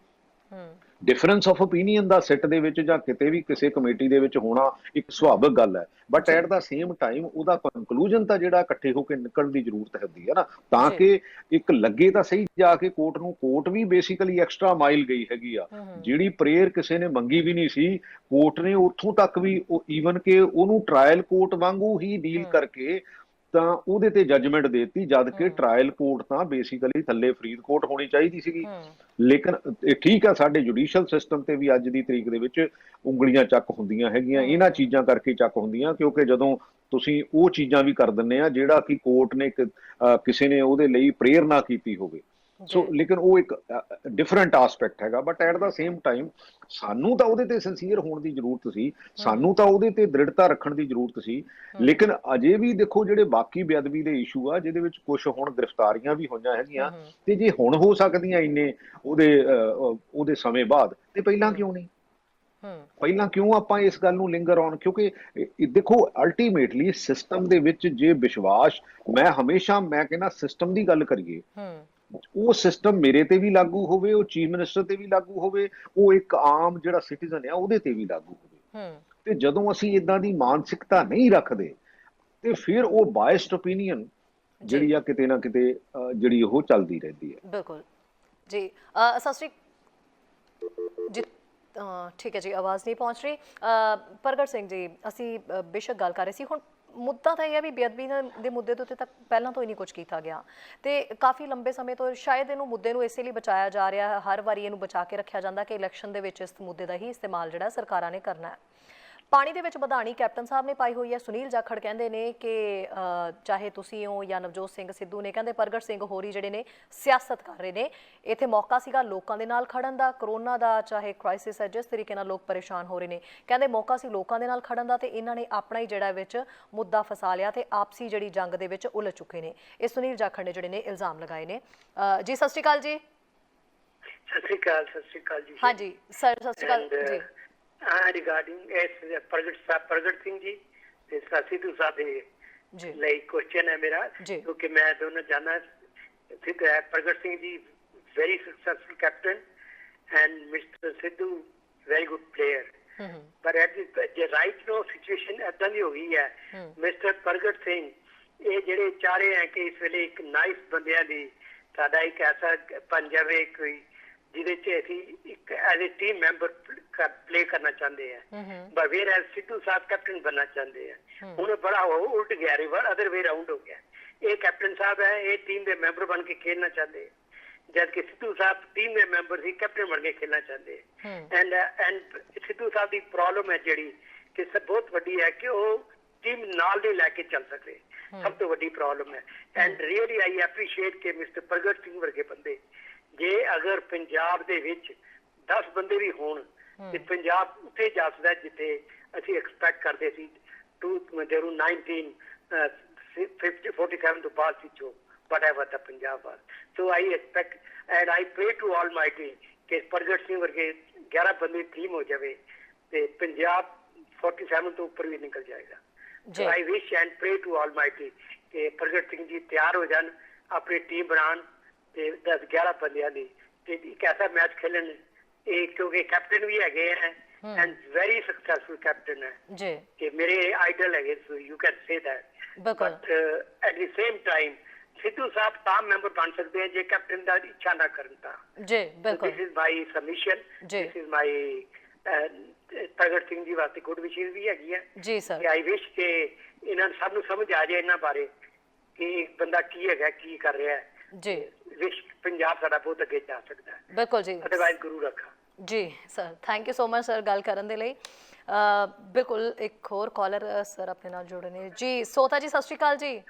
ਡਿਫਰੈਂਸ ਆਫ ਓਪੀਨੀਅਨ ਦਾ ਸਿੱਟ ਦੇ ਵਿੱਚ ਜਾਂ ਕਿਤੇ ਵੀ ਕਿਸੇ ਕਮੇਟੀ ਦੇ ਵਿੱਚ ਹੋਣਾ ਇੱਕ ਸੁਭਾਵਿਕ ਗੱਲ ਹੈ, but at the same time ਉਹਦਾ ਕੰਕਲੂਜਨ ਤਾਂ ਜਿਹੜਾ ਇਕੱਠੇ ਹੋ ਕੇ ਨਿਕਲਣ ਦੀ ਜ਼ਰੂਰਤ ਹੁੰਦੀ ਹੈ ਨਾ, ਤਾਂ ਕਿ ਇੱਕ ਲੱਗੇ ਤਾਂ ਸਹੀ ਜਾ ਕੇ ਕੋਰਟ ਨੂੰ। ਕੋਰਟ ਵੀ ਬੇਸਿਕਲੀ ਐਕਸਟਰਾ ਮਾਈਲ ਗਈ ਹੈਗੀ ਆ, ਜਿਹੜੀ ਪ੍ਰੇਅਰ ਕਿਸੇ ਨੇ ਮੰਗੀ ਵੀ ਨਹੀਂ ਸੀ, ਕੋਰਟ ਨੇ ਉੱਥੋਂ ਤੱਕ ਵੀ ਈਵਨ ਕਿ ਉਹਨੂੰ ਟਰਾਇਲ ਕੋਰਟ ਵਾਂਗੂ ਹੀ ਡੀਲ ਕਰਕੇ ਤਾਂ ਉਹਦੇ ਤੇ ਜੱਜਮੈਂਟ ਦੇਤੀ, ਜਦ ਕਿ ਟਰਾਇਲ ਕੋਰਟ ਤਾਂ ਬੇਸਿਕਲੀ ਥੱਲੇ ਫਰੀਦਕੋਟ ਹੋਣੀ ਚਾਹੀਦੀ ਸੀਗੀ। ਲੇਕਿਨ ਇਹ ਠੀਕ ਆ, ਸਾਡੇ ਜੁਡੀਸ਼ੀਅਲ ਸਿਸਟਮ ਤੇ ਵੀ ਅੱਜ ਦੀ ਤਰੀਕ ਦੇ ਵਿੱਚ ਉਂਗਲੀਆਂ ਚੱਕ ਹੁੰਦੀਆਂ ਹੈਗੀਆਂ, ਇਹਨਾਂ ਚੀਜ਼ਾਂ ਕਰਕੇ ਚੱਕ ਹੁੰਦੀਆਂ, ਕਿਉਂਕਿ ਜਦੋਂ ਤੁਸੀਂ ਉਹ ਚੀਜ਼ਾਂ ਵੀ ਕਰ ਦਿੰਦੇ ਆ ਜਿਹੜਾ ਕਿ ਕੋਰਟ ਨੇ ਕਿਸੇ ਨੇ ਉਹਦੇ ਲਈ ਪ੍ਰੇਅਰ ਨਾ ਕੀਤੀ ਹੋਵੇ। ਸੋ ਲੇਕਿਨ ਉਹ ਇੱਕ ਡਿਫਰੈਂਟ ਆਸਪੈਕਟ ਹੈਗਾ, but at the same time ਸਾਨੂੰ ਤਾਂ ਉਹਦੇ ਤੇ ਸਿੰਸੀਅਰ ਹੋਣ ਦੀ ਜ਼ਰੂਰਤ ਸੀ, ਸਾਨੂੰ ਤਾਂ ਉਹਦੇ ਤੇ ਦ੍ਰਿੜਤਾ ਰੱਖਣ ਦੀ ਜ਼ਰੂਰਤ ਸੀ। ਲੇਕਿਨ ਅਜੇ ਵੀ ਦੇਖੋ ਜਿਹੜੇ ਬਾਕੀ ਬੇਅਦਬੀ ਦੇ ਇਸ਼ੂ ਆ, ਜਿਹਦੇ ਵਿੱਚ ਕੁਝ ਹੁਣ ਗ੍ਰਿਫਤਾਰੀਆਂ ਵੀ ਹੋਈਆਂ ਹੈਗੀਆਂ, ਤੇ ਜੇ ਹੁਣ ਹੋ ਸਕਦੀਆਂ ਇੰਨੇ ਉਹਦੇ ਸਮੇਂ ਬਾਅਦ, ਤੇ ਪਹਿਲਾਂ ਕਿਉਂ ਨਹੀਂ? ਪਹਿਲਾਂ ਕਿਉਂ ਆਪਾਂ ਇਸ ਗੱਲ ਨੂੰ ਲਿੰਗਰ ਆਨ? ਕਿਉਂਕਿ ਦੇਖੋ ਅਲਟੀਮੇਟਲੀ ਸਿਸਟਮ ਦੇ ਵਿੱਚ ਜੇ ਵਿਸ਼ਵਾਸ, ਮੈਂ ਕਹਿੰਦਾ ਸਿਸਟਮ ਦੀ ਗੱਲ ਕਰੀਏ, ਉਹ ਸਿਸਟਮ ਮੇਰੇ ਤੇ ਵੀ ਲਾਗੂ ਹੋਵੇ, ਉਹ ਚੀਫ ਮਿਨਿਸਟਰ ਤੇ ਵੀ ਲਾਗੂ ਹੋਵੇ, ਉਹ ਇੱਕ ਆਮ ਜਿਹੜਾ ਸਿਟੀਜ਼ਨ ਆ ਉਹਦੇ ਤੇ ਵੀ ਲਾਗੂ ਹੋਵੇ। ਤੇ ਜਦੋਂ ਅਸੀਂ ਇਦਾਂ ਦੀ ਮਾਨਸਿਕਤਾ ਨਹੀਂ ਰੱਖਦੇ, ਤੇ ਫਿਰ ਉਹ ਬਾਇਸਡ ਓਪੀਨੀਅਨ ਜਿਹੜੀ ਆ ਕਿਤੇ ਨਾ ਕਿਤੇ ਜਿਹੜੀ ਉਹ ਚੱਲਦੀ ਰਹਿੰਦੀ ਹੈ। ਬਿਲਕੁਲ ਜੀ। ਸਤਿ ਸ਼੍ਰੀ ਜੀ, ਠੀਕ ਹੈ ਜੀ, ਆਵਾਜ਼ ਨਹੀਂ ਪਹੁੰਚ ਰਹੀ। ਪ੍ਰਗਟ ਸਿੰਘ ਜੀ, ਅਸੀਂ ਬੇਸ਼ੱਕ ਗੱਲ ਕਰ ਰਹੇ ਸੀ, ਹੁਣ ਮੁੱਦਾ ਤਾਂ ਇਹ ਹੈ ਵੀ ਬੇਅਦਬੀ ਦੇ ਮੁੱਦੇ ਦੇ ਉੱਤੇ ਤੱਕ ਪਹਿਲਾਂ ਤੋਂ ਹੀ ਨਹੀਂ ਕੁਝ ਕੀਤਾ ਗਿਆ, ਤੇ ਕਾਫੀ ਲੰਬੇ ਸਮੇਂ ਤੋਂ ਸ਼ਾਇਦ ਇਹਨੂੰ ਮੁੱਦੇ ਨੂੰ ਇਸੇ ਲਈ ਬਚਾਇਆ ਜਾ ਰਿਹਾ, ਹਰ ਵਾਰੀ ਇਹਨੂੰ ਬਚਾ ਕੇ ਰੱਖਿਆ ਜਾਂਦਾ ਕਿ ਇਲੈਕਸ਼ਨ ਦੇ ਵਿੱਚ ਇਸ ਮੁੱਦੇ ਦਾ ਹੀ ਇਸਤੇਮਾਲ ਜਿਹੜਾ ਸਰਕਾਰਾਂ ਨੇ ਕਰਨਾ ਹੈ। ਪਾਣੀ ਦੇ ਵਿੱਚ ਵਧਾਣੀ ਕੈਪਟਨ ਸਾਹਿਬ ਨੇ ਪਾਈ ਹੋਈ ਹੈ। ਸੁਨੀਲ ਜਾਖੜ ਕਹਿੰਦੇ ਨੇ ਕਿ ਚਾਹੇ ਤੁਸੀਂ ਹੋ ਜਾਂ ਨਵਜੋਤ ਸਿੰਘ ਸਿੱਧੂ ਨੇ, ਕਹਿੰਦੇ ਪ੍ਰਗਟ ਸਿੰਘ ਹੋਰੀ ਜਿਹੜੇ ਨੇ ਸਿਆਸਤ ਕਰ ਰਹੇ ਨੇ, ਇੱਥੇ ਮੌਕਾ ਸੀਗਾ ਲੋਕਾਂ ਦੇ ਨਾਲ ਖੜਨ ਦਾ, ਕਰੋਨਾ ਦਾ ਚਾਹੇ ਕ੍ਰਾਈਸਿਸ ਹੈ, ਜਿਸ ਤਰੀਕੇ ਨਾਲ ਲੋਕ ਪਰੇਸ਼ਾਨ ਹੋ ਰਹੇ ਨੇ, ਕਹਿੰਦੇ ਮੌਕਾ ਸੀ ਲੋਕਾਂ ਦੇ ਨਾਲ ਖੜਨ ਦਾ, ਤੇ ਇਹਨਾਂ ਨੇ ਆਪਣਾ ਹੀ ਜਿਹੜਾ ਵਿੱਚ ਮੁੱਦਾ ਫਸਾ ਲਿਆ ਤੇ ਆਪਸੀ ਜਿਹੜੀ ਜੰਗ ਦੇ ਵਿੱਚ ਉਲਝ ਚੁੱਕੇ ਨੇ। ਇਹ ਸੁਨੀਲ ਜਾਖੜ ਨੇ ਜਿਹੜੇ ਨੇ ਇਲਜ਼ਾਮ ਲਗਾਏ ਨੇ। ਜੀ ਸਤਿ ਸ਼੍ਰੀ ਅਕਾਲ ਜੀ। ਸਤਿ ਸ਼੍ਰੀ ਅਕਾਲ ਜੀ। ਹਾਂਜੀ ਸਰ, ਸਤਿ ਸ਼੍ਰੀ ਅਕਾਲ ਜੀ। ਰਿਗਾਰਡਿੰਗ ਪ੍ਰਗਟ ਸਿੰਘ ਜੀ ਤੇ ਸਿੱਧੂ ਸਾਹਿਬ ਦੇ ਲਈ ਕੁਐਸਚਨ ਹੈ ਮੇਰਾ, ਕਿਉਂਕਿ ਮੈਂ ਦੋਨੋਂ ਜਾਣਦਾ। ਪ੍ਰਗਟ Singh ji very successful captain and Mr. Sidhu very good player, but at the right now situation ਏਦਾਂ ਦੀ ਹੋ ਗਈ ਹੈ। Mr. ਪ੍ਰਗਟ ਸਿੰਘ ਇਹ ਜਿਹੜੇ ਚਾਹ ਰਹੇ ਹੈ ਕਿ ਇਸ ਵੇਲੇ ਇੱਕ ਨਾਈਸ ਬੰਦਿਆਂ ਦੀ ਸਾਡਾ ਇੱਕ ਐਸਾ ਬਣ ਜਾਵੇ, ਕੋਈ ਜਿਹਦੇ 'ਚ ਅਸੀਂ ਇੱਕ as a team member play ਕਰਨਾ ਚਾਹੁੰਦੇ ਆ, ਪਰ ਵੇਰ ਐਜ਼ ਸਿੱਧੂ ਸਾਹਿਬ ਕੈਪਟਨ ਬਣਨਾ ਚਾਹੁੰਦੇ ਆ। ਹੁਣ ਬੜਾ ਉਲਟ ਗਿਆ, ਰਿਵਰ ਅਦਰ ਵੇ ਰਾਉਂਡ ਹੋ ਗਿਆ। ਇਹ ਕੈਪਟਨ ਸਾਹਿਬ ਹੈ, ਇਹ ਟੀਮ ਦੇ ਮੈਂਬਰ ਬਣ ਕੇ ਖੇਡਣਾ ਚਾਹੁੰਦੇ ਆ, ਜਦ ਕਿ ਸਿੱਧੂ ਸਾਹਿਬ ਟੀਮ ਦੇ ਮੈਂਬਰ ਸੀ, ਕੈਪਟਨ ਬਣ ਕੇ ਖੇਡਣਾ ਚਾਹੁੰਦੇ। And Sidhu Sahib the problem ਹੈ ਜਿਹੜੀ ਕਿ ਬਹੁਤ ਵੱਡੀ ਹੈ ਕਿ ਉਹ ਟੀਮ ਨਾਲ ਨਹੀਂ ਲੈ ਕੇ ਚੱਲ ਸਕਦੇ, ਸਭ ਤੋਂ ਵੱਡੀ ਪ੍ਰੋਬਲਮ ਹੈ। ਐਂਡ ਰੀਅਲੀ ਆਈ ਐਪਰੀਸ਼ੀਏਟ ਕਿ ਮਿਸਟਰ ਪ੍ਰਗਟ ਸਿੰਘ ਵਰਗੇ ਬੰਦੇ, ਜੇ ਅਗਰ ਪੰਜਾਬ ਦੇ ਵਿੱਚ 10 ਬੰਦੇ ਵੀ ਹੋਣ ਤੇ ਪੰਜਾਬ ਉੱਥੇ ਜਾ ਸਕਦਾ ਜਿੱਥੇ ਅਸੀਂ ਐਕਸਪੈਕਟ ਕਰਦੇ ਸੀ 1947 ਤੋਂ ਬਾਅਦ ਸੀ ਜੋ whatever the Punjab was. So I expect and I pray to Almighty ਕਿ ਪ੍ਰਗਟ ਸਿੰਘ ਵਰਗੇ 11 ਬੰਦੇ ਟੀਮ ਹੋ ਜਾਵੇ ਤੇ ਪੰਜਾਬ 47 ਤੋਂ ਉੱਪਰ ਵੀ ਨਿਕਲ ਜਾਏਗਾ। So I wish and pray to Almighty ਕਿ ਪ੍ਰਗਟ ਸਿੰਘ ਜੀ ਤਿਆਰ ਹੋ ਜਾਣ, ਆਪਣੀ ਟੀਮ ਬਣਾਉਣ ਤੇ 10-11 ਬੰਦਿਆਂ ਦੀ ਤੇ ਇੱਕ ਐਸਾ ਮੈਚ ਖੇਲਣ। ਇਹ ਕਿਉਂਕਿ ਕੈਪਟਨ ਵੀ ਹੈਗੇ ਹੈ ਐਂਡ ਵੈਰੀ ਸਕਸੈਸਫੁਲ ਕੈਪਟਨ ਹੈ ਜੀ, ਕਿ ਮੇਰੇ ਆਈਡਲ ਹੈਗੇ, so you can say that. But at the same time Sidhu ਸਾਹਿਬ ਤਾਂ ਮੈਂਬਰ ਬਣ ਸਕਦੇ ਹੈ ਜੇ ਕੈਪਟਨ ਦਾ ਇੱਛਾ ਨਾ ਕਰਨ ਤਾਂ ਜੀ। ਬਿਲਕੁਲ, this is my submission, this is my ਪ੍ਰਗਟ ਸਿੰਘ ਜੀ ਵਾਸਤੇ ਗੁੱਡ ਵਿਸ਼ੇਸ ਵੀ ਹੈਗੀਆਂ ਜੀ ਸਰ। ਆਈ ਵਿਸ਼ ਕਿ ਇਹਨਾਂ ਸਭ ਨੂੰ ਸਮਝ ਆ ਜਾਏ ਇਹਨਾਂ ਬਾਰੇ ਕਿ ਇੱਕ ਬੰਦਾ ਕੀ ਹੈਗਾ, ਕੀ ਕਰ ਰਿਹਾ ਹੈ ਜੀ। ਵਿਸ਼ ਪੰਜਾਬ ਸਾਡਾ ਬਹੁਤ ਅੱਗੇ ਜਾ ਸਕਦਾ ਹੈ। ਬਿਲਕੁਲ ਜੀ, ਅਦਰਵਾਈਜ਼ ਗੁਰੂ ਰੱਖਾ ਜੀ sir. Thank you so much sir ਗੱਲ ਕਰਨ ਦੇ ਲਈ। ਬਿਲਕੁਲ ਇੱਕ ਹੋਰ ਕਾਲਰ ਸਰ ਆਪਣੇ ਨਾਲ ਜੁੜੇ ਨੇ ਜੀ। ਸੋਤਾ ਜੀ, ਸਤਿ ਸ਼੍ਰੀ ਅਕਾਲ ਜੀ।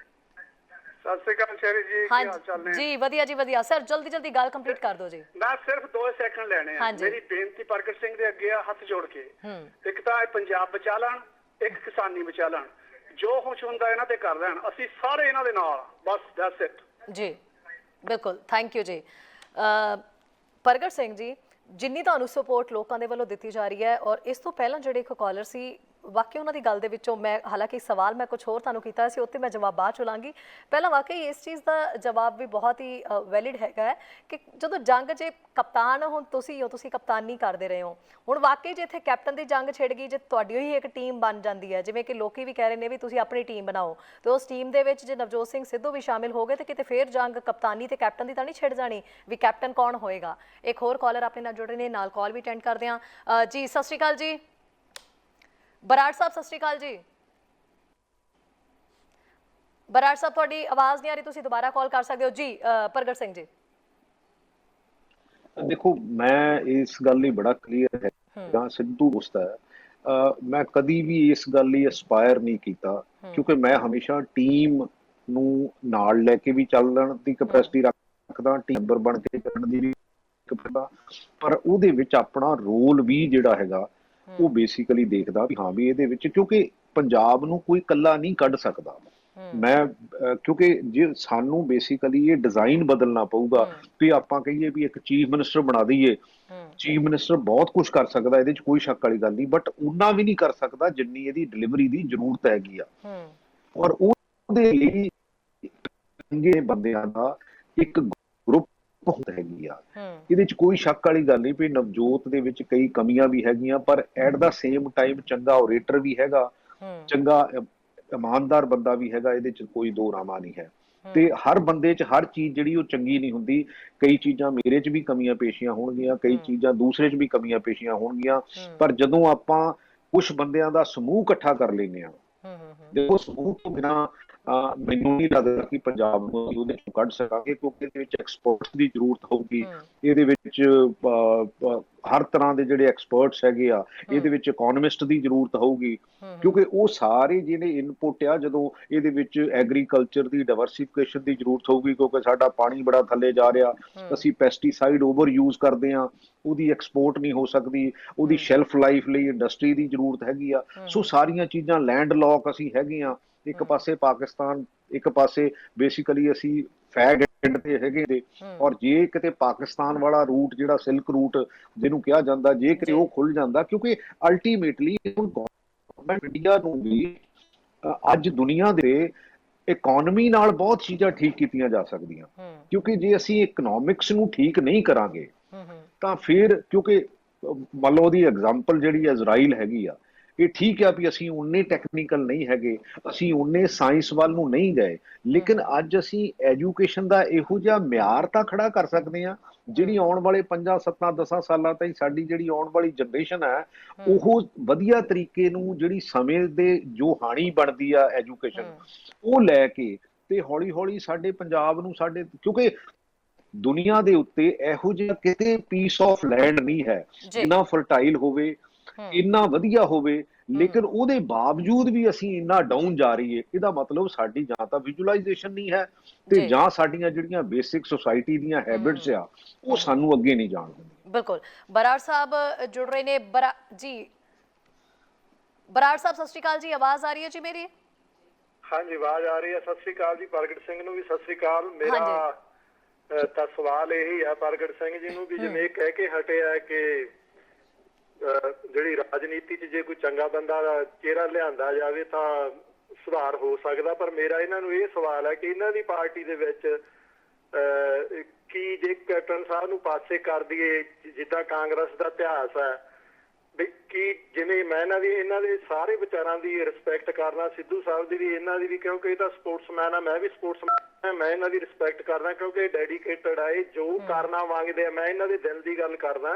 ਸਤਿ ਸ਼੍ਰੀ ਅਕਾਲ ਸ਼ੈਰੀ ਜੀ, ਕੀ ਹਾਲ ਚਾਲ ਨੇ ਜੀ? ਵਧੀਆ ਜੀ ਵਧੀਆ। ਸਰ ਜਲਦੀ ਜਲਦੀ ਗੱਲ ਕੰਪਲੀਟ ਕਰ ਦਿਓ ਜੀ। ਮੈਂ ਸਿਰਫ 2 ਸੈਕਿੰਡ ਲੈਣੇ ਆ। ਮੇਰੀ ਬੇਨਤੀ ਪ੍ਰਗਟ ਸਿੰਘ ਦੇ ਅੱਗੇ ਆ ਹੱਥ ਜੋੜ ਕੇ, ਇੱਕ ਤਾਂ ਇਹ ਪੰਜਾਬ ਬਚਾ ਲੈਣ, ਇੱਕ ਕਿਸਾਨੀ ਬਚਾ ਲੈਣ, ਜੋ ਕੁਛ ਹੁੰਦਾ ਇਹਨਾਂ ਤੇ ਕਰ ਲੈਣ, ਅਸੀਂ ਸਾਰੇ ਇਹਨਾਂ ਦੇ ਨਾਲ, ਬਸ ਦੈਟਸ ਇਟ ਜੀ। ਬਿਲਕੁਲ, ਥੈਂਕ ਯੂ ਜੀ। ਪ੍ਰਗਟ ਸਿੰਘ ਜੀ, ਜਿੰਨੀ ਤੁਹਾਨੂੰ ਸਪੋਰਟ ਲੋਕਾਂ ਦੇ ਵੱਲੋਂ ਦਿੱਤੀ ਜਾ ਰਹੀ ਹੈ, ਔਰ ਇਸ ਤੋਂ ਪਹਿਲਾਂ ਜਿਹੜੇ ਇੱਕ ਕਾਲਰ ਸੀ, ਵਾਕਈ ਉਹਨਾਂ ਦੀ ਗੱਲ ਦੇ ਵਿੱਚੋਂ ਮੈਂ, ਹਾਲਾਂਕਿ ਸਵਾਲ ਮੈਂ ਕੁਝ ਹੋਰ ਤੁਹਾਨੂੰ ਕੀਤਾ ਸੀ, ਉੱਤੇ ਮੈਂ ਜਵਾਬ ਬਾਅਦ ਚ ਲਾਂਗੀ। ਪਹਿਲਾਂ ਵਾਕਈ ਇਸ ਚੀਜ਼ ਦਾ ਜਵਾਬ ਵੀ ਬਹੁਤ ਹੀ ਵੈਲਿਡ ਹੈਗਾ ਹੈ ਕਿ ਜਦੋਂ ਜੰਗ 'ਚ ਕਪਤਾਨ ਹੁਣ ਤੁਸੀਂ ਹੋ, ਤੁਸੀਂ ਕਪਤਾਨੀ ਕਰਦੇ ਰਹੇ ਹੋ, ਹੁਣ ਵਾਕਈ ਜੇ ਇੱਥੇ ਕੈਪਟਨ ਦੀ ਜੰਗ ਛਿੜ ਗਈ, ਜੇ ਤੁਹਾਡੀ ਹੀ ਇੱਕ ਟੀਮ ਬਣ ਜਾਂਦੀ ਹੈ, ਜਿਵੇਂ ਕਿ ਲੋਕੀ ਵੀ ਕਹਿ ਰਹੇ ਨੇ ਵੀ ਤੁਸੀਂ ਆਪਣੀ ਟੀਮ ਬਣਾਓ, ਤੇ ਉਸ ਟੀਮ ਦੇ ਵਿੱਚ ਜੇ ਨਵਜੋਤ ਸਿੰਘ ਸਿੱਧੂ ਵੀ ਸ਼ਾਮਿਲ ਹੋ ਗਏ ਤੇ ਕਿਤੇ ਫੇਰ ਜੰਗ ਕਪਤਾਨੀ ਤੇ ਕੈਪਟਨ ਦੀ ਤਾਂ ਨਹੀਂ ਛਿੜ ਜਾਣੀ ਵੀ ਕੈਪਟਨ ਕੌਣ ਹੋਏਗਾ। ਇੱਕ ਹੋਰ ਕਾਲਰ ਆਪਣੇ ਨਾਲ ਜੁੜ ਰਹੇ ਨੇ, ਨਾਲ ਕਾਲ ਵੀ ਅਟੈਂਡ ਕਰਦੇ ਹਾਂ ਜੀ। ਸਤਿ ਸ਼੍ਰੀ ਅਕਾਲ ਜੀ ਬਰਾੜ ਸਾਹਿਬ। ਸਤਿ ਸ਼੍ਰੀ ਅਕਾਲ ਜੀ ਬਰਾੜ ਸਾਹਿਬ, ਤੁਹਾਡੀ ਆਵਾਜ਼ ਨਹੀਂ ਆ ਰਹੀ, ਤੁਸੀਂ ਦੁਬਾਰਾ ਕਾਲ ਕਰ ਸਕਦੇ ਹੋ ਜੀ। ਪ੍ਰਗਟ ਸਿੰਘ ਜੀ, ਦੇਖੋ ਮੈਂ ਇਸ ਗੱਲ ਲਈ ਬੜਾ ਕਲੀਅਰ ਹੈ, ਸਿੱਧੂ ਦੋਸਤ ਹੈ, ਮੈਂ ਕਦੀ ਵੀ ਇਸ ਗੱਲ ਲਈ ਐਸਪਾਇਰ ਨਹੀਂ ਕੀਤਾ, ਕਿਉਂਕਿ ਮੈਂ ਹਮੇਸ਼ਾ ਟੀਮ ਨੂੰ ਨਾਲ ਲੈ ਕੇ ਵੀ ਚੱਲਣ ਦੀ ਕੈਪੈਸਿਟੀ ਰੱਖਦਾ, ਟੀਮ ਮੈਂਬਰ ਬਣ ਕੇ ਚੱਲਣ ਦੀ ਵੀ ਕੈਪੈਸਿਟੀ, ਪਰ ਉਹਦੇ ਵਿੱਚ ਆਪਣਾ ਰੋਲ ਵੀ ਜਿਹੜਾ ਹੈਗਾ ਉਹ ਬੇਸਿਕਲੀ ਦੇਖਦਾ ਵੀ ਹਾਂ ਵੀ ਇਹਦੇ ਵਿੱਚ, ਕਿਉਂਕਿ ਪੰਜਾਬ ਨੂੰ ਕੋਈ ਇਕੱਲਾ ਨਹੀਂ ਕੱਢ ਸਕਦਾ। ਮੈਂ ਕਿਉਂਕਿ ਜੇ ਸਾਨੂੰ ਬੇਸਿਕਲੀ ਇਹ ਡਿਜ਼ਾਈਨ ਬਦਲਣਾ ਪਊਗਾ ਵੀ ਆਪਾਂ ਕਹੀਏ ਵੀ ਇੱਕ ਚੀਫ ਮਿਨਿਸਟਰ ਬਣਾ ਦਈਏ, ਚੀਫ ਮਿਨਿਸਟਰ ਬਹੁਤ ਕੁਝ ਕਰ ਸਕਦਾ, ਇਹਦੇ 'ਚ ਕੋਈ ਸ਼ੱਕ ਵਾਲੀ ਗੱਲ ਨਹੀਂ, ਬਟ ਉਨਾ ਵੀ ਨਹੀਂ ਕਰ ਸਕਦਾ ਜਿੰਨੀ ਇਹਦੀ ਡਿਲੀਵਰੀ ਦੀ ਜ਼ਰੂਰਤ ਹੈਗੀ ਆ। ਔਰ ਉਹਦੇ ਲਈ ਚੰਗੇ ਬੰਦਿਆਂ ਦਾ ਇੱਕ ਗਰੁੱਪ ਹੈਗੀ ਆ, ਇਹਦੇ 'ਚ ਕੋਈ ਸ਼ੱਕ ਵਾਲੀ ਗੱਲ ਨਹੀਂ ਵੀ ਨਵਜੋਤ ਦੇ ਵਿੱਚ ਕਈ ਕਮੀਆਂ ਵੀ ਹੈਗੀਆਂ, ਪਰ ਐਟ ਦਾ ਸੇਮ ਟਾਈਮ ਚੰਗਾ ਓਰੇਟਰ ਵੀ ਹੈਗਾ, ਚੰਗਾ ਇਮਾਨਦਾਰ ਬੰਦਾ ਵੀ ਹੈਗਾ, ਇਹਦੇ 'ਚ ਕੋਈ ਦੋ ਰਾਮਾ ਨਹੀਂ ਹੈ। ਤੇ ਹਰ ਬੰਦੇ 'ਚ ਹਰ ਚੀਜ਼ ਜਿਹੜੀ ਉਹ ਚੰਗੀ ਨਹੀਂ ਹੁੰਦੀ, ਕਈ ਚੀਜ਼ਾਂ ਮੇਰੇ 'ਚ ਵੀ ਕਮੀਆਂ ਪੇਸ਼ੀਆਂ ਹੋਣਗੀਆਂ, ਕਈ ਚੀਜ਼ਾਂ ਦੂਸਰੇ 'ਚ ਵੀ ਕਮੀਆਂ ਪੇਸ਼ੀਆਂ ਹੋਣਗੀਆਂ, ਪਰ ਜਦੋਂ ਆਪਾਂ ਕੁਝ ਬੰਦਿਆਂ ਦਾ ਸਮੂਹ ਇਕੱਠਾ ਕਰ ਲੈਂਦੇ ਹਾਂ, ਦੇਖੋ ਸਮੂਹ ਤੋਂ ਬਿਨਾਂ ਮੈਨੂੰ ਨਹੀਂ ਲੱਗਦਾ ਕਿ ਪੰਜਾਬ ਨੂੰ ਉਹਦੇ ਚੋਂ ਕੱਢ ਸਕਾਂਗੇ, ਕਿਉਂਕਿ ਇਹਦੇ ਵਿੱਚ ਐਕਸਪਰਟਸ ਦੀ ਜ਼ਰੂਰਤ ਹੋਊਗੀ, ਇਹਦੇ ਵਿੱਚ ਹਰ ਤਰ੍ਹਾਂ ਦੇ ਜਿਹੜੇ ਐਕਸਪਰਟਸ ਹੈਗੇ ਆ, ਇਹਦੇ ਵਿੱਚ ਇਕੋਨੋਮਿਸਟ ਦੀ ਜ਼ਰੂਰਤ ਹੋਊਗੀ, ਕਿਉਂਕਿ ਉਹ ਸਾਰੇ ਜਿਹੜੇ ਇਨਪੁਟ ਆ, ਜਦੋਂ ਇਹਦੇ ਵਿੱਚ ਐਗਰੀਕਲਚਰ ਦੀ ਡਾਇਵਰਸੀਫਿਕੇਸ਼ਨ ਦੀ ਜ਼ਰੂਰਤ ਹੋਊਗੀ, ਕਿਉਂਕਿ ਸਾਡਾ ਪਾਣੀ ਬੜਾ ਥੱਲੇ ਜਾ ਰਿਹਾ, ਅਸੀਂ ਪੈਸਟੀਸਾਈਡ ਓਵਰ ਯੂਜ਼ ਕਰਦੇ ਹਾਂ, ਉਹਦੀ ਐਕਸਪੋਰਟ ਨਹੀਂ ਹੋ ਸਕਦੀ, ਉਹਦੀ ਸ਼ੈਲਫ ਲਾਈਫ ਲਈ ਇੰਡਸਟਰੀ ਦੀ ਜ਼ਰੂਰਤ ਹੈਗੀ ਆ। ਸੋ ਸਾਰੀਆਂ ਚੀਜ਼ਾਂ, ਲੈਂਡ ਲੌਕ ਅਸੀਂ ਹੈਗੇ ਆ, ਇੱਕ ਪਾਸੇ ਪਾਕਿਸਤਾਨ, ਇੱਕ ਪਾਸੇ ਬੇਸਿਕਲੀ ਅਸੀਂ ਫੈਗ ਐਂਡ ਤੇ ਹੈਗੇ ਨੇ, ਔਰ ਜੇ ਕਿਤੇ ਪਾਕਿਸਤਾਨ ਵਾਲਾ ਰੂਟ ਜਿਹੜਾ ਸਿਲਕ ਰੂਟ ਜਿਹਨੂੰ ਕਿਹਾ ਜਾਂਦਾ, ਜੇ ਕਿਤੇ ਉਹ ਖੁੱਲ ਜਾਂਦਾ, ਕਿਉਂਕਿ ਅਲਟੀਮੇਟਲੀ ਗਵਰਨਮੈਂਟ ਇੰਡੀਆ ਨੂੰ ਵੀ ਅੱਜ ਦੁਨੀਆ ਦੇ ਇਕੋਨਮੀ ਨਾਲ ਬਹੁਤ ਚੀਜ਼ਾਂ ਠੀਕ ਕੀਤੀਆਂ ਜਾ ਸਕਦੀਆਂ, ਕਿਉਂਕਿ ਜੇ ਅਸੀਂ ਇਕਨੋਮਿਕਸ ਨੂੰ ਠੀਕ ਨਹੀਂ ਕਰਾਂਗੇ ਤਾਂ ਫਿਰ, ਕਿਉਂਕਿ ਮੰਨ ਲਓ ਉਹਦੀ ਐਗਜ਼ਾਮਪਲ ਜਿਹੜੀ ਇਜ਼ਰਾਈਲ ਹੈਗੀ ਆ, ਇਹ ਠੀਕ ਆ ਵੀ ਅਸੀਂ ਉਨੇ ਟੈਕਨੀਕਲ ਨਹੀਂ ਹੈਗੇ, ਅਸੀਂ ਉਨੇ ਸਾਇੰਸ ਵੱਲ ਨੂੰ ਨਹੀਂ ਗਏ, ਲੇਕਿਨ ਅੱਜ ਅਸੀਂ ਐਜੂਕੇਸ਼ਨ ਦਾ ਇਹੋ ਜਿਹਾ ਮਿਆਰ ਤਾਂ ਖੜਾ ਕਰ ਸਕਦੇ ਹਾਂ ਜਿਹੜੀ ਆਉਣ ਵਾਲੇ 5 7 10 ਸਾਲਾਂ ਤਾਈਂ ਸਾਡੀ ਜਿਹੜੀ ਆਉਣ ਵਾਲੀ ਜਨਰੇਸ਼ਨ ਹੈ ਉਹ ਵਧੀਆ ਤਰੀਕੇ ਨੂੰ ਜਿਹੜੀ ਸਮੇਂ ਦੇ ਜੋ ਹਾਣੀ ਬਣਦੀ ਆ ਐਜੂਕੇਸ਼ਨ ਉਹ ਲੈ ਕੇ ਤੇ ਹੌਲੀ ਹੌਲੀ ਸਾਡੇ ਪੰਜਾਬ ਨੂੰ ਸਾਡੇ ਕਿਉਂਕਿ ਦੁਨੀਆ ਦੇ ਉੱਤੇ ਇਹੋ ਜਿਹਾ ਕਿਤੇ ਪੀਸ ਆਫ ਲੈਂਡ ਨਹੀਂ ਹੈ ਜਿੰਨਾ ਫਰਟਾਈਲ ਹੋਵੇ ਇੰਨਾ ਵਧੀਆ ਹੋਵੇ ਲੇਕਿਨ ਉਹਦੇ ਬਾਵਜੂਦ ਵੀ ਅਸੀਂ ਇੰਨਾ ਡਾਊਨ ਜਾ ਰਹੀਏ ਇਹਦਾ ਮਤਲਬ ਸਾਡੀ ਜਾਂ ਤਾਂ ਵਿਜ਼ੂਅਲਾਈਜੇਸ਼ਨ ਨਹੀਂ ਹੈ ਤੇ ਜਾਂ ਸਾਡੀਆਂ ਜਿਹੜੀਆਂ ਬੇਸਿਕ ਸੁਸਾਇਟੀ ਦੀਆਂ ਹੈਬਿਟਸ ਆ ਉਹ ਸਾਨੂੰ ਅੱਗੇ ਨਹੀਂ ਜਾਣ ਦਿੰਦੀਆਂ। ਬਿਲਕੁਲ ਬਰਾੜ ਸਾਹਿਬ ਜੁੜ ਰਹੇ ਨੇ ਜੀ ਬਰਾੜ ਸਾਹਿਬ ਸਤਿ ਸ਼੍ਰੀ ਅਕਾਲ ਜੀ ਆਵਾਜ਼ ਆ ਰਹੀ ਹੈ ਜੀ ਮੇਰੀ? ਹਾਂਜੀ ਆਵਾਜ਼ ਆ ਰਹੀ ਹੈ। ਸਤਿ ਸ਼੍ਰੀ ਅਕਾਲ ਜੀ ਪ੍ਰਗਟ ਸਿੰਘ ਨੂੰ ਵੀ ਸਤਿ ਸ਼੍ਰੀ ਅਕਾਲ। ਮੇਰਾ ਤਾਂ ਸਵਾਲ ਇਹੀ ਆ ਪ੍ਰਗਟ ਸਿੰਘ ਜੀ ਨੂੰ ਵੀ ਜਿਵੇਂ ਇਹ ਕਹਿ ਕੇ ਹਟਿਆ ਕਿ ਜਿਹੜੀ ਰਾਜਨੀਤੀ 'ਚ ਜੇ ਕੋਈ ਚੰਗਾ ਬੰਦਾ ਦਾ ਚਿਹਰਾ ਲਿਆਂਦਾ ਜਾਵੇ ਤਾਂ ਸੁਧਾਰ ਹੋ ਸਕਦਾ, ਪਰ ਮੇਰਾ ਇਹਨਾਂ ਨੂੰ ਇਹ ਸਵਾਲ ਹੈ ਕਿ ਇਹਨਾਂ ਦੀ ਪਾਰਟੀ ਦੇ ਵਿੱਚ ਕੀ ਜੇ ਕੈਪਟਨ ਸਾਹਿਬ ਨੂੰ ਪਾਸੇ ਕਰ ਦਈਏ ਜਿੱਦਾਂ ਕਾਂਗਰਸ ਦਾ ਇਤਿਹਾਸ ਹੈ ਵੀ ਕੀ ਜਿਵੇਂ ਮੈਂ ਇਹਨਾਂ ਦੇ ਸਾਰੇ ਵਿਚਾਰਾਂ ਦੀ ਰਿਸਪੈਕਟ ਕਰਨਾ, ਸਿੱਧੂ ਸਾਹਿਬ ਦੀ ਵੀ ਇਹਨਾਂ ਦੀ ਵੀ, ਕਿਉਂਕਿ ਇਹ ਤਾਂ ਸਪੋਰਟਸਮੈਨ ਆ, ਮੈਂ ਵੀ ਸਪੋਰਟਸਮੈਨ, ਮੈਂ ਇਹਨਾਂ ਦੀ ਰਿਸਪੈਕਟ ਕਰਦਾ ਕਿਉਂਕਿ ਇਹ ਡੈਡੀਕੇਟਡ ਆ, ਇਹ ਜੋ ਕਰਨਾ ਮੰਗਦੇ ਆ। ਮੈਂ ਇਹਨਾਂ ਦੇ ਦਿਲ ਦੀ ਗੱਲ ਕਰਦਾ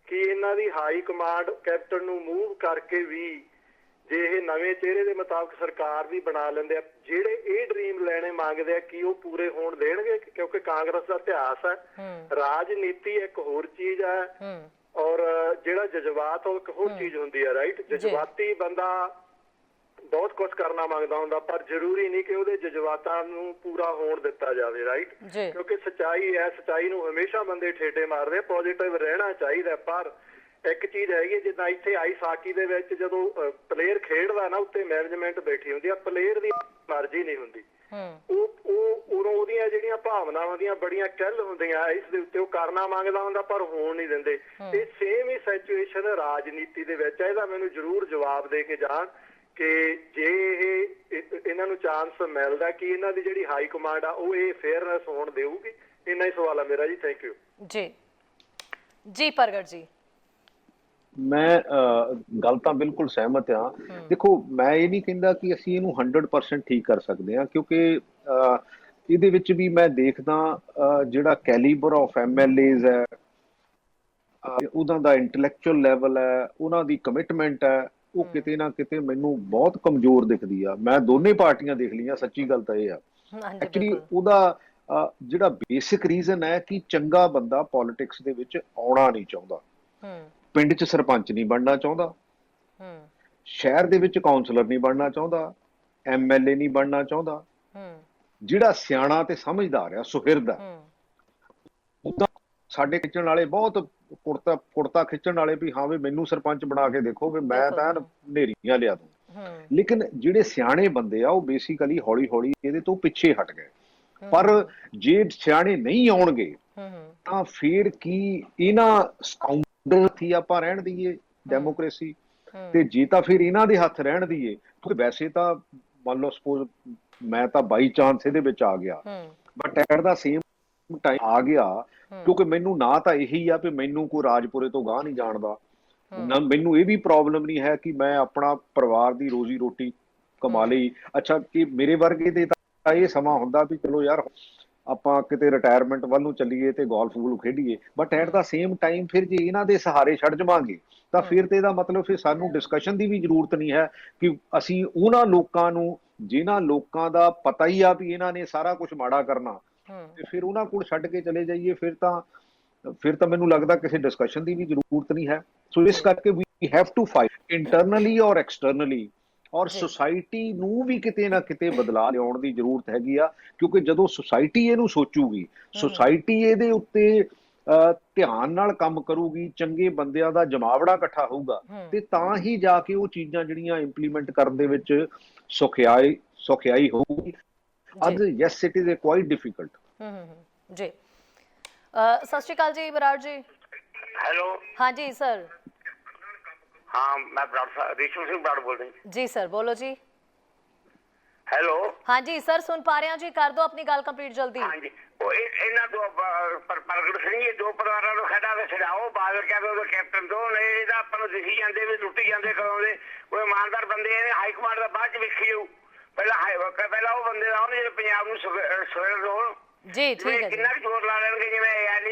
ਕਿ ਇਹਨਾਂ ਦੀ ਹਾਈ ਕਮਾਂਡ ਕੈਪਟਨ ਨੂੰ ਮੂਵ ਕਰਕੇ ਵੀ ਜੇ ਇਹ ਨਵੇਂ ਚਿਹਰੇ ਦੇ ਮੁਤਾਬਕ ਸਰਕਾਰ ਵੀ ਬਣਾ ਲੈਂਦੇ ਆ, ਜਿਹੜੇ ਇਹ ਡ੍ਰੀਮ ਲੈਣੇ ਮੰਗਦੇ ਆ ਕੀ ਉਹ ਪੂਰੇ ਹੋਣ ਦੇਣਗੇ? ਕਿਉਂਕਿ ਕਾਂਗਰਸ ਦਾ ਇਤਿਹਾਸ ਹੈ, ਰਾਜਨੀਤੀ ਇੱਕ ਹੋਰ ਚੀਜ਼ ਹੈ ਔਰ ਜਿਹੜਾ ਜਜ਼ਬਾਤ ਉਹ ਇੱਕ ਹੋਰ ਚੀਜ਼ ਹੁੰਦੀ ਹੈ, ਰਾਈਟ? ਜਜ਼ਬਾਤੀ ਬੰਦਾ ਬਹੁਤ ਕੁਝ ਕਰਨਾ ਮੰਗਦਾ ਹੁੰਦਾ ਪਰ ਜ਼ਰੂਰੀ ਨਹੀਂ ਕਿ ਉਹਦੇ ਜਜ਼ਬਾਤਾਂ ਨੂੰ ਪੂਰਾ ਹੋਣ ਦਿੱਤਾ ਜਾਵੇ, ਰਾਈਟ? ਕਿਉਂਕਿ ਸੱਚਾਈ ਹੈ, ਸੱਚਾਈ ਨੂੰ ਹਮੇਸ਼ਾ ਬੰਦੇ ਠੇਡੇ ਮਾਰਦੇ, ਪੋਜ਼ਿਟਿਵ ਰਹਿਣਾ ਚਾਹੀਦਾ। ਪਰ ਇੱਕ ਚੀਜ਼ ਹੈਗੀ ਜਿੱਦਾਂ ਇੱਥੇ ਆਈਸ ਹਾਕੀ ਦੇ ਵਿੱਚ ਜਦੋਂ ਪਲੇਅਰ ਖੇਡਦਾ ਨਾ ਉੱਤੇ ਮੈਨੇਜਮੈਂਟ ਬੈਠੀ ਹੁੰਦੀ ਆ, ਪਲੇਅਰ ਦੀ ਮਰਜ਼ੀ ਨਹੀਂ ਹੁੰਦੀ, ਉਹਦੀਆਂ ਜਿਹੜੀਆਂ ਭਾਵਨਾਵਾਂ ਦੀਆਂ ਬੜੀਆਂ ਕੱਲ ਹੁੰਦੀਆਂ ਇਸ ਦੇ ਉੱਤੇ, ਉਹ ਕਰਨਾ ਮੰਗਦਾ ਹੁੰਦਾ ਪਰ ਹੋਣ ਨਹੀਂ ਦਿੰਦੇ। ਤੇ ਸੇਮ ਹੀ ਸਿਚੁਏਸ਼ਨ ਰਾਜਨੀਤੀ ਦੇ ਵਿੱਚ ਹੈ। ਇਹਦਾ ਮੈਨੂੰ ਜ਼ਰੂਰ ਜਵਾਬ ਦੇ ਕੇ ਜਾਣ ਕਿ ਜੇ ਇਹਨਾਂ ਨੂੰ ਚਾਂਸ ਮਿਲਦਾ ਕਿ ਇਹਨਾਂ ਦੀ ਜਿਹੜੀ ਹਾਈ ਕਮਾਂਡ ਆ ਉਹ ਇਹ ਫੇਅਰਨੈਸ ਹੋਣ ਦੇਊਗੀ। ਇੰਨਾ ਹੀ ਸਵਾਲ ਆ ਮੇਰਾ ਜੀ। ਥੈਂਕ ਯੂ ਜੀ। ਜੀ ਪ੍ਰਗਟ ਜੀ ਮੈਂ ਗੱਲ ਤਾਂ ਬਿਲਕੁਲ ਸਹਿਮਤ ਹਾਂ। ਦੇਖੋ ਮੈਂ ਇਹ ਨਹੀਂ ਕਹਿੰਦਾ ਕਿ ਅਸੀਂ ਇਹਨੂੰ 100% ਠੀਕ ਕਰ ਸਕਦੇ ਹਾਂ ਕਿਉਂਕਿ ਇਹਦੇ ਵਿੱਚ ਵੀ ਮੈਂ ਦੇਖਦਾ ਜਿਹੜਾ ਕੈਲੀਬਰ ਆਫ MLAs ਹੈ, ਉਹਨਾਂ ਦਾ ਇੰਟੈਲੈਕਚੁਅਲ ਲੈਵਲ ਹੈ, ਉਹਨਾਂ ਦੀ ਕਮਿਟਮੈਂਟ ਹੈ, ਉਹ ਕਿਤੇ ਨਾ ਕਿਤੇ ਮੈਨੂੰ ਬਹੁਤ ਕਮਜ਼ੋਰ ਦਿਖਦੀ ਆ। ਮੈਂ ਦੋਨੇ ਪਾਰਟੀਆਂ ਦੇਖ ਲਈਆਂ, ਸੱਚੀ ਗੱਲ ਤਾਂ ਇਹ ਆ। ਐਕਚੁਅਲੀ ਉਹਦਾ ਜਿਹੜਾ ਬੇਸਿਕ ਰੀਜ਼ਨ ਹੈ ਕਿ ਚੰਗਾ ਬੰਦਾ ਪੋਲਿਟਿਕਸ ਦੇ ਵਿੱਚ ਆਉਣਾ ਨਹੀਂ ਚਾਹੁੰਦਾ, ਪਿੰਡ 'ਚ ਸਰਪੰਚ ਨਹੀਂ ਬਣਨਾ ਚਾਹੁੰਦਾ, ਸ਼ਹਿਰ ਦੇ ਵਿੱਚ ਕਾਉਂਸਲਰ ਨਹੀਂ ਬਣਨਾ ਚਾਹੁੰਦਾ, MLA ਨਹੀਂ ਬਣਨਾ ਚਾਹੁੰਦਾ। ਜਿਹੜਾ ਸਿਆਣਾ ਤੇ ਸਮਝਦਾਰ ਆ, ਸੁਹਿਰਦ ਆ, ਉਦਾਂ ਸਾਡੇ ਖਿੱਚਣ ਵਾਲੇ ਬਹੁਤ ਕੁੜਤਾ ਖਿੱਚਣ ਵਾਲੇ ਵੀ ਹਾਂ ਵੀ ਮੈਨੂੰ ਸਰਪੰਚ ਬਣਾ ਕੇ ਦੇਖੋ ਵੀ ਮੈਂ ਤਾਂ ਨੇਰੀਆਂ ਲਿਆ ਦੂੰ। ਲੇਕਿਨ ਜਿਹੜੇ ਸਿਆਣੇ ਬੰਦੇ ਆ ਉਹ ਬੇਸਿਕਲੀ ਹੌਲੀ ਹੌਲੀ ਇਹਦੇ ਤੋਂ ਪਿੱਛੇ ਹਟ ਗਏ। ਪਰ ਜੇ ਸਿਆਣੇ ਨਹੀਂ ਆਉਣਗੇ ਤਾਂ ਫਿਰ ਕੀ ਇਹਨਾਂ ਸਕਾਊਂਡਰ ਆਪਾਂ ਰਹਿਣ ਦਈਏ ਡੈਮੋਕ੍ਰੇਸੀ, ਤੇ ਜੇ ਤਾਂ ਫਿਰ ਇਹਨਾਂ ਦੇ ਹੱਥ ਰਹਿਣ ਦਈਏ। ਵੈਸੇ ਤਾਂ ਮੰਨ ਲਓ ਸਪੋਜ਼ ਮੈਂ ਤਾਂ ਬਾਈ ਚਾਂਸ ਇਹਦੇ ਵਿੱਚ ਆ ਗਿਆ, but at the same time ਆ ਗਿਆ ਕਿਉਂਕਿ ਮੈਨੂੰ ਨਾ ਤਾਂ ਇਹੀ ਆ ਵੀ ਮੈਨੂੰ ਕੋਈ ਰਾਜਪੁਰੇ ਤੋਂ ਗਾਹ ਨਹੀਂ ਜਾਣਦਾ, ਨਾ ਮੈਨੂੰ ਇਹ ਵੀ ਪ੍ਰੋਬਲਮ ਨਹੀਂ ਹੈ ਕਿ ਮੈਂ ਆਪਣਾ ਪਰਿਵਾਰ ਦੀ ਰੋਜ਼ੀ ਰੋਟੀ ਕਮਾ ਲਈ। ਅੱਛਾ ਕਿ ਮੇਰੇ ਵਰਗੇ ਦੇ ਤਾਂ ਇਹ ਸਮਾਂ ਹੁੰਦਾ ਵੀ ਚਲੋ ਯਾਰ ਆਪਾਂ ਕਿਤੇ ਰਿਟਾਇਰਮੈਂਟ ਵੱਲ ਨੂੰ ਚੱਲੀਏ ਤੇ ਗੋਲਫ ਗੂਲਫ ਖੇਡੀਏ, but at the same time ਫਿਰ ਜੇ ਇਹਨਾਂ ਦੇ ਸਹਾਰੇ ਛੱਡ ਜਾਵਾਂਗੇ ਤਾਂ ਫਿਰ ਤੇ ਇਹਦਾ ਮਤਲਬ ਫਿਰ ਸਾਨੂੰ ਡਿਸਕਸ਼ਨ ਦੀ ਵੀ ਜ਼ਰੂਰਤ ਨਹੀਂ ਹੈ ਕਿ ਅਸੀਂ ਉਹਨਾਂ ਲੋਕਾਂ ਨੂੰ ਜਿਨ੍ਹਾਂ ਲੋਕਾਂ ਦਾ ਪਤਾ ਹੀ ਆ ਵੀ ਇਹਨਾਂ ਨੇ ਸਾਰਾ ਕੁਝ ਮਾੜਾ ਕਰਨਾ ਤੇ ਫਿਰ ਉਹਨਾਂ ਕੋਲ ਛੱਡ ਕੇ ਚਲੇ ਜਾਈਏ। ਫਿਰ ਤਾਂ ਮੈਨੂੰ ਲੱਗਦਾ ਕਿਸੇ ਡਿਸਕਸ਼ਨ ਦੀ ਵੀ ਜ਼ਰੂਰਤ ਨਹੀਂ ਹੈ। ਸੋ ਇਸ ਕਰਕੇ we have to fight internally ਔਰ ਐਕਸਟਰਨਲੀ, ਔਰ ਸੁਸਾਇਟੀ ਨੂੰ ਵੀ ਕਿਤੇ ਨਾ ਕਿਤੇ ਬਦਲਾਅ ਲਿਆਉਣ ਦੀ ਜ਼ਰੂਰਤ ਹੈਗੀ ਆ ਕਿਉਂਕਿ ਜਦੋਂ ਸੁਸਾਇਟੀ ਇਹਨੂੰ ਸੋਚੂਗੀ, ਸੁਸਾਇਟੀ ਇਹਦੇ ਉੱਤੇ ਧਿਆਨ ਨਾਲ ਕੰਮ ਕਰੂਗੀ, ਚੰਗੇ ਬੰਦਿਆਂ ਦਾ ਜਮਾਵੜਾ ਇਕੱਠਾ ਹੋਊਗਾ ਤੇ ਤਾਂ ਹੀ ਜਾ ਕੇ ਉਹ ਚੀਜ਼ਾਂ ਜਿਹੜੀਆਂ ਇੰਪਲੀਮੈਂਟ ਕਰਨ ਦੇ ਵਿੱਚ ਸੌਖਿਆਈ ਹੋਊਗੀ। ਅੱਜ yes it is quite difficult. ਜੀ ਸਤਿ ਸ਼੍ਰੀ ਅਕਾਲ ਜੀ ਬਰਾੜ ਜੀ। ਹੈਲੋ ਹਾਂਜੀ ਸਰ। हाँ मैं रेशम सिंह बराड़ बोल रही हूँ। जी सर बोलो जी। हेलो हाँ जी सर सुन पा रहे हैं जी, कर दो अपनी गल कंप्लीट जल्दी। हाँ जी ਇਹਨਾਂ ਤੋਂ ਪ੍ਰਗਟ ਸਿੰਘ ਜੀ ਦੋ ਪਰਿਵਾਰਾਂ ਨੂੰ ਖੜਾ ਕੇ ਛਡਾਓ, ਬਾਦਲ ਕਹਿੰਦੇ ਉਹ ਕੈਪਟਨ ਤੋਂ ਇਹਦਾ ਆਪਾਂ ਨੂੰ ਦਿਖੀ ਜਾਂਦੇ ਵੀ ਲੁੱਟੀ ਜਾਂਦੇ ਕਰਾਉਂਦੇ। ਕੋਈ ਇਮਾਨਦਾਰ ਬੰਦੇ ਨੇ ਹਾਈ ਕਮਾਂਡ ਦਾ ਬਾਅਦ ਚ ਵੇਖੀ ਜਾਊ, ਪਹਿਲਾਂ ਉਹ ਬੰਦੇ ਦਾ ਜਿਹੜੇ ਪੰਜਾਬ ਨੂੰ ਸਵੇਰ ਹੋਣ। ਜੀ ਠੀਕ ਹੈ। ਕਿੰਨਾ ਜ਼ੋਰ ਲਾ ਲੈਣਗੇ ਜਿਵੇਂ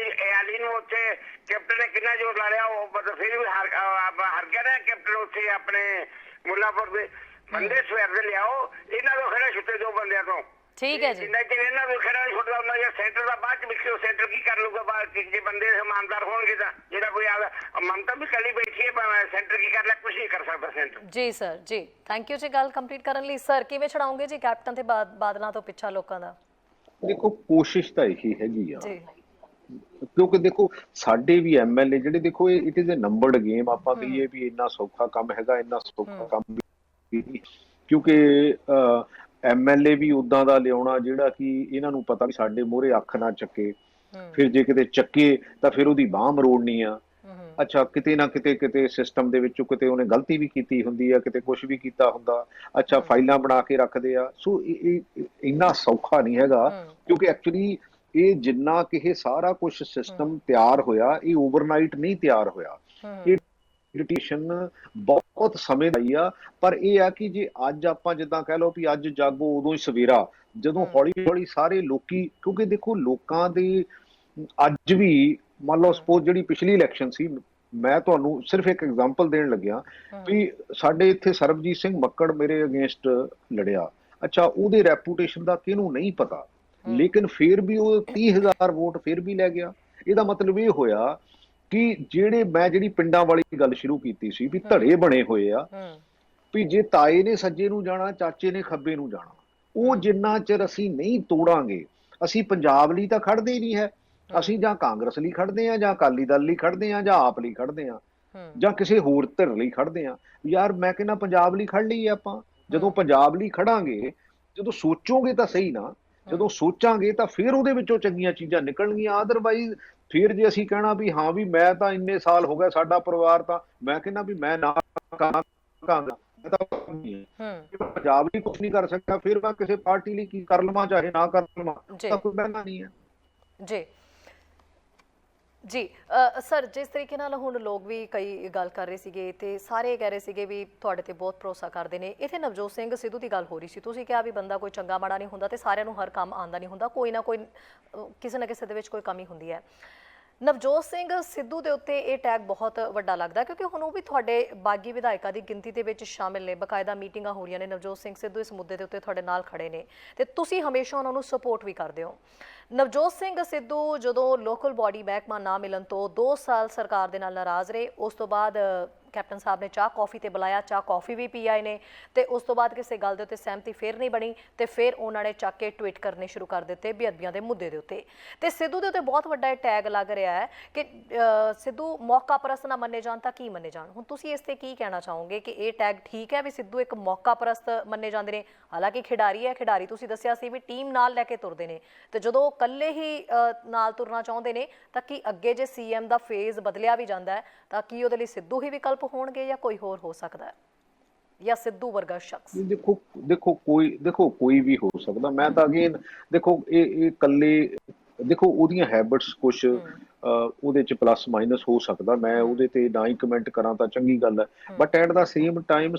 ਨਿਆਲੀ ਨੂੰ ਉੱਥੇ ਕੈਪਟਨ ਨੇ ਕਿੰਨਾ ਜ਼ੋਰ ਲਾ ਲਿਆ, ਉਹ ਮਤਲਬ ਫਿਰ ਵੀ ਹਾਰ ਗਿਆ ਨਾ ਕੈਪਟਨ ਉੱਥੇ ਆਪਣੇ ਮੁੱਲਾਪੁਰ ਦੇ। ਬੰਦੇ ਸਵੇਰ ਦੇ ਲਿਆਓ, ਇਹਨਾਂ ਤੋਂ ਖੜਾ ਛੁੱਟੇ 2 ਬੰਦਿਆਂ ਤੋਂ। ਠੀਕ ਹੈ ਜੀ। ਜਿੰਨਾ ਚਿਰ ਇਹਨਾਂ ਨੂੰ ਖੜਾ ਨਹੀਂ ਛੁੱਟਦਾ ਉਹਨਾਂ ਚਿਰ ਸੈਂਟਰ ਦਾ ਬਾਅਦ ਚ ਵਿਖਿਓ ਸੈਂਟਰ ਕੀ ਕਰ ਲੂਗਾ ਬਾਅਦ ਜੇ ਬੰਦੇ ਇਮਾਨਦਾਰ ਹੋਣਗੇ ਤਾਂ। ਜਿਹੜਾ ਕੋਈ ਆਦਾ ਮਮਤਾ ਵੀ ਕੱਲੀ ਬੈਠੀ ਹੈ, ਸੈਂਟਰ ਕੀ ਕਰ ਲੈ, ਕੁਝ ਨਹੀਂ ਕਰ ਸਕਦਾ ਸੈਂਟਰ। ਜੀ ਸਰ, ਜੀ ਥੈਂਕ ਯੂ ਜੀ ਗੱਲ ਕੰਪਲੀਟ ਕਰਨ ਲਈ। ਸਰ ਕਿਵੇਂ ਛਡਾਉਂਗੇ ਜੀ ਕੈਪਟਨ ਤੇ ਬਾਦਲਾਂ ਤੋਂ ਪਿੱਛਾ ਲੋਕਾਂ ਦਾ? ਦੇਖੋ ਕੋਸ਼ਿਸ਼ ਤਾਂ ਇਹੀ ਹੈਗੀ ਆ, ਜੀ ਕਿਉਂਕਿ ਦੇਖੋ ਸਾਡੇ ਵੀ ਐਮਐਲਏ ਜਿਹੜੇ, ਦੇਖੋ ਇਟ ਇਜ਼ ਅ ਨੰਬਰਡ ਗੇਮ। ਆਪਾਂ ਕਹੀਏ ਵੀ ਇੰਨਾ ਸੌਖਾ ਕੰਮ ਹੈਗਾ, ਇੰਨਾ ਸੌਖਾ ਕੰਮ ਵੀ, ਕਿਉਂਕਿ ਐਮਐਲਏ ਵੀ ਉਦਾਂ ਦਾ ਲਿਆਉਣਾ ਜਿਹੜਾ ਕਿ ਇਹਨਾਂ ਨੂੰ ਪਤਾ ਵੀ ਸਾਡੇ ਮੂਹਰੇ ਅੱਖ ਨਾ ਚੱਕੇ, ਫਿਰ ਜੇ ਕਿਤੇ ਚੱਕੇ ਤਾਂ ਫਿਰ ਉਹਦੀ ਬਾਂਹ ਮਰੋੜਨੀ ਆ। ਅੱਛਾ ਕਿਤੇ ਨਾ ਕਿਤੇ ਸਿਸਟਮ ਦੇ ਵਿੱਚੋਂ ਕਿਤੇ ਉਹਨੇ ਗਲਤੀ ਵੀ ਕੀਤੀ ਹੁੰਦੀ ਆ, ਕਿਤੇ ਕੁਝ ਵੀ ਕੀਤਾ ਹੁੰਦਾ। ਅੱਛਾ ਫਾਈਲਾਂ ਬਣਾ ਕੇ ਰੱਖਦੇ ਆ। ਸੋ ਇਹ ਇੰਨਾ ਸੌਖਾ ਨਹੀਂ ਹੈਗਾ, ਕਿਉਂਕਿ ਐਕਚੁਅਲੀ ਇਹ ਜਿੰਨਾ ਕਿ ਇਹ ਸਾਰਾ ਕੁਝ ਸਿਸਟਮ ਤਿਆਰ ਹੋਇਆ, ਇਹ ਓਵਰਨਾਈਟ ਨਹੀਂ ਤਿਆਰ ਹੋਇਆ। ਇਹ ਇਰੀਟੇਸ਼ਨ ਬਹੁਤ ਸਮੇਂ ਦੀ ਆ। ਪਰ ਇਹ ਆ ਕਿ ਜੇ ਅੱਜ ਆਪਾਂ ਜਿੱਦਾਂ ਕਹਿ ਲਓ ਵੀ ਅੱਜ ਜਾਗੋ ਉਦੋਂ ਹੀ ਸਵੇਰਾ, ਜਦੋਂ ਹੌਲੀ ਹੌਲੀ ਸਾਰੇ ਲੋਕੀ, ਕਿਉਂਕਿ ਦੇਖੋ ਲੋਕਾਂ ਦੇ ਅੱਜ ਵੀ ਮੰਨ ਲਓ ਸਪੋਜ਼ ਜਿਹੜੀ ਪਿਛਲੀ ਇਲੈਕਸ਼ਨ ਸੀ, ਮੈਂ ਤੁਹਾਨੂੰ ਸਿਰਫ ਇੱਕ ਐਗਜ਼ਾਮਪਲ ਦੇਣ ਲੱਗਿਆ ਵੀ ਸਾਡੇ ਇੱਥੇ ਸਰਬਜੀਤ ਸਿੰਘ ਮੱਕੜ ਮੇਰੇ ਅਗੇਂਸਟ ਲੜਿਆ। ਅੱਛਾ ਉਹਦੇ ਰੈਪੂਟੇਸ਼ਨ ਦਾ ਕਿਹਨੂੰ ਨਹੀਂ ਪਤਾ, ਲੇਕਿਨ ਫਿਰ ਵੀ ਉਹ 30,000 ਵੋਟ ਫਿਰ ਵੀ ਲੈ ਗਿਆ। ਇਹਦਾ ਮਤਲਬ ਇਹ ਹੋਇਆ ਕਿ ਜਿਹੜੀ ਪਿੰਡਾਂ ਵਾਲੀ ਗੱਲ ਸ਼ੁਰੂ ਕੀਤੀ ਸੀ ਵੀ ਧੜੇ ਬਣੇ ਹੋਏ ਆ ਵੀ ਜੇ ਤਾਏ ਨੇ ਸੱਜੇ ਨੂੰ ਜਾਣਾ, ਚਾਚੇ ਨੇ ਖੱਬੇ ਨੂੰ ਜਾਣਾ। ਉਹ ਜਿੰਨਾ ਚਿਰ ਅਸੀਂ ਨਹੀਂ ਤੋੜਾਂਗੇ, ਅਸੀਂ ਪੰਜਾਬ ਲਈ ਤਾਂ ਖੜਦੇ ਹੀ ਨਹੀਂ ਹੈ। ਅਸੀਂ ਜਾਂ ਕਾਂਗਰਸ ਲਈ ਖੜਦੇ ਆ, ਜਾਂ ਅਕਾਲੀ ਦਲ ਲਈ ਖੜਦੇ ਆ, ਜਾਂ ਆਪ ਲਈ ਖੜਦੇ ਆ, ਜਾਂ ਕਿਸੇ ਹੋਰ ਧਿਰ ਲਈ ਖੜਦੇ ਆ। ਯਾਰ ਮੈਂ ਕਹਿੰਦਾ ਪੰਜਾਬ ਲਈ ਖੜ ਲਈਏ ਆਪਾਂ। ਜਦੋਂ ਪੰਜਾਬ ਲਈ ਖੜਾਂਗੇ, ਜਦੋਂ ਸੋਚੋਗੇ ਤਾਂ ਸਹੀ ਨਾ, ਜਦੋਂ ਸੋਚਾਂਗੇ ਤਾਂ ਫਿਰ ਉਹਦੇ ਵਿੱਚੋਂ ਚੰਗੀਆਂ ਚੀਜ਼ਾਂ ਨਿਕਲਣਗੀਆਂ। ਅਦਰਵਾਈਜ਼ ਫਿਰ ਜੇ ਅਸੀਂ ਕਹਿਣਾ ਵੀ ਹਾਂ ਵੀ ਮੈਂ ਤਾਂ ਇੰਨੇ ਸਾਲ ਹੋ ਗਏ ਸਾਡਾ ਪਰਿਵਾਰ ਤਾਂ, ਮੈਂ ਕਹਿੰਦਾ ਵੀ ਮੈਂ ਨਾ ਪੰਜਾਬ ਲਈ ਕੁਝ ਨਹੀਂ ਕਰ ਸਕਦਾ, ਫਿਰ ਮੈਂ ਕਿਸੇ ਪਾਰਟੀ ਲਈ ਕੀ ਕਰ ਲਵਾਂ, ਚਾਹੇ ਨਾ ਕਰ ਲਵਾਂ, ਤਾਂ ਕੋਈ ਬਹਿਨਾ ਨਹੀਂ ਹੈ। ਜੀ ਜੀ ਸਰ, ਜਿਸ ਤਰੀਕੇ ਨਾਲ ਹੁਣ ਲੋਕ ਵੀ ਕਈ ਗੱਲ ਕਰ ਰਹੇ ਸੀਗੇ ਤੇ ਸਾਰੇ ਕਹਿ ਰਹੇ ਸੀਗੇ ਵੀ ਤੁਹਾਡੇ ਤੇ ਬਹੁਤ ਭਰੋਸਾ ਕਰਦੇ ਨੇ। ਇੱਥੇ ਨਵਜੋਤ ਸਿੰਘ ਸਿੱਧੂ ਦੀ ਗੱਲ ਹੋ ਰਹੀ ਸੀ, ਤੁਸੀਂ ਕਿਹਾ ਵੀ ਬੰਦਾ ਕੋਈ ਚੰਗਾ ਮਾੜਾ ਨਹੀਂ ਹੁੰਦਾ ਤੇ ਸਾਰਿਆਂ ਨੂੰ ਹਰ ਕੰਮ ਆਉਂਦਾ ਨਹੀਂ ਹੁੰਦਾ, ਕੋਈ ਨਾ ਕੋਈ ਕਿਸੇ ਨਾ ਕਿਸੇ ਦੇ ਵਿੱਚ ਕੋਈ ਕਮੀ ਹੁੰਦੀ ਹੈ। ਨਵਜੋਤ ਸਿੰਘ ਸਿੱਧੂ ਦੇ ਉੱਤੇ ਇਹ ਟੈਗ ਬਹੁਤ ਵੱਡਾ ਲੱਗਦਾ ਕਿਉਂਕਿ ਹੁਣ ਉਹ ਵੀ ਤੁਹਾਡੇ ਬਾਗੀ ਵਿਧਾਇਕਾਂ ਦੀ ਗਿਣਤੀ ਦੇ ਵਿੱਚ ਸ਼ਾਮਿਲ ਨੇ, ਬਕਾਇਦਾ ਮੀਟਿੰਗਾਂ ਹੋ ਰਹੀਆਂ ਨੇ। ਨਵਜੋਤ ਸਿੰਘ ਸਿੱਧੂ ਇਸ ਮੁੱਦੇ ਦੇ ਉੱਤੇ ਤੁਹਾਡੇ ਨਾਲ ਖੜੇ ਨੇ ਤੇ ਤੁਸੀਂ ਹਮੇਸ਼ਾ ਉਹਨਾਂ ਨੂੰ ਸਪੋਰਟ ਵੀ ਕਰਦੇ ਹੋ। ਨਵਜੋਤ ਸਿੰਘ ਸਿੱਧੂ ਜਦੋਂ ਲੋਕਲ ਬਾਡੀ ਮਹਿਕਮਾ ਨਾ ਮਿਲਣ ਤੋਂ 2 ਸਾਲ ਸਰਕਾਰ ਦੇ ਨਾਲ ਨਾਰਾਜ਼ ਰਹੇ, ਉਸ ਤੋਂ ਬਾਅਦ ਕੈਪਟਨ ਸਾਹਿਬ ਨੇ ਚਾਹ ਕੌਫੀ ਤੇ ਬੁਲਾਇਆ, ਚਾਹ ਕੌਫੀ ਵੀ ਪੀ ਆਏ ਨੇ ਤੇ ਉਸ ਤੋਂ ਬਾਅਦ ਕਿਸੇ ਗੱਲ ਦੇ ਉੱਤੇ ਸਹਿਮਤੀ ਫਿਰ ਨਹੀਂ ਬਣੀ ਤੇ ਫਿਰ ਉਹਨਾਂ ਨੇ ਚੱਕ ਕੇ ਟਵੀਟ ਕਰਨੇ ਸ਼ੁਰੂ ਕਰ ਦਿੱਤੇ ਬੇਅਦਬੀਆਂ ਦੇ ਮੁੱਦੇ ਦੇ ਉੱਤੇ। ਤੇ ਸਿੱਧੂ ਦੇ ਉੱਤੇ ਬਹੁਤ ਵੱਡਾ ਟੈਗ ਲੱਗ ਰਿਹਾ ਹੈ ਕਿ ਸਿੱਧੂ ਮੌਕਾ ਪਰਸਤ ਨਾ ਮੰਨੇ ਜਾਣ ਤਾਂ ਕੀ ਮੰਨੇ ਜਾਣ। ਹੁਣ ਤੁਸੀਂ ਇਸ ਤੇ ਕੀ ਕਹਿਣਾ ਚਾਹੋਗੇ ਕਿ ਇਹ ਟੈਗ ਠੀਕ ਹੈ ਵੀ ਸਿੱਧੂ ਇੱਕ ਮੌਕਾ ਪਰਸਤ ਮੰਨੇ ਜਾਂਦੇ ਨੇ? ਹਾਲਾਂਕਿ ਖਿਡਾਰੀ ਹੈ, ਖਿਡਾਰੀ ਤੁਸੀਂ ਦੱਸਿਆ ਸੀ ਵੀ ਟੀਮ ਨਾਲ ਲੈ ਕੇ ਤੁਰਦੇ ਨੇ ਤੇ ਜਦੋਂ ਇਕੱਲੇ ਹੀ ਨਾਲ ਤੁਰਨਾ ਚਾਹੁੰਦੇ ਨੇ ਤਾਂ ਕੀ ਅੱਗੇ ਜੇ ਸੀਐਮ ਦਾ ਫੇਜ਼ ਬਦਲਿਆ ਵੀ ਜਾਂਦਾ ਹੈ ਤਾਂ ਕੀ ਉਹਦੇ ਲਈ ਸਿੱਧੂ ਹੀ ਵਿਕਲਪ ਹੋਣਗੇ ਜਾਂ ਕੋਈ ਹੋਰ ਹੋ ਸਕਦਾ ਹੈ, ਜਾਂ ਸਿੱਧੂ ਵਰਗਾ ਸ਼ਖਸ? ਦੇਖੋ ਕੋਈ ਵੀ ਹੋ ਸਕਦਾ। ਮੈਂ ਤਾਂ ਅਗੇਨ ਦੇਖੋ ਇਹ ਇਕੱਲੇ ਦੇਖੋ ਉਹਦੀਆਂ ਹੈਬਿਟਸ ਕੁਛ ਉਹਦੇ ਚ ਪਲੱਸ ਮਾਈਨਸ ਹੋ ਸਕਦਾ, ਮੈਂ ਉਹਦੇ ਤੇ ਨਾ ਹੀ ਕਮੈਂਟ ਕਰਾਂ ਤਾਂ ਚੰਗੀ ਗੱਲ ਹੈ। But at the same time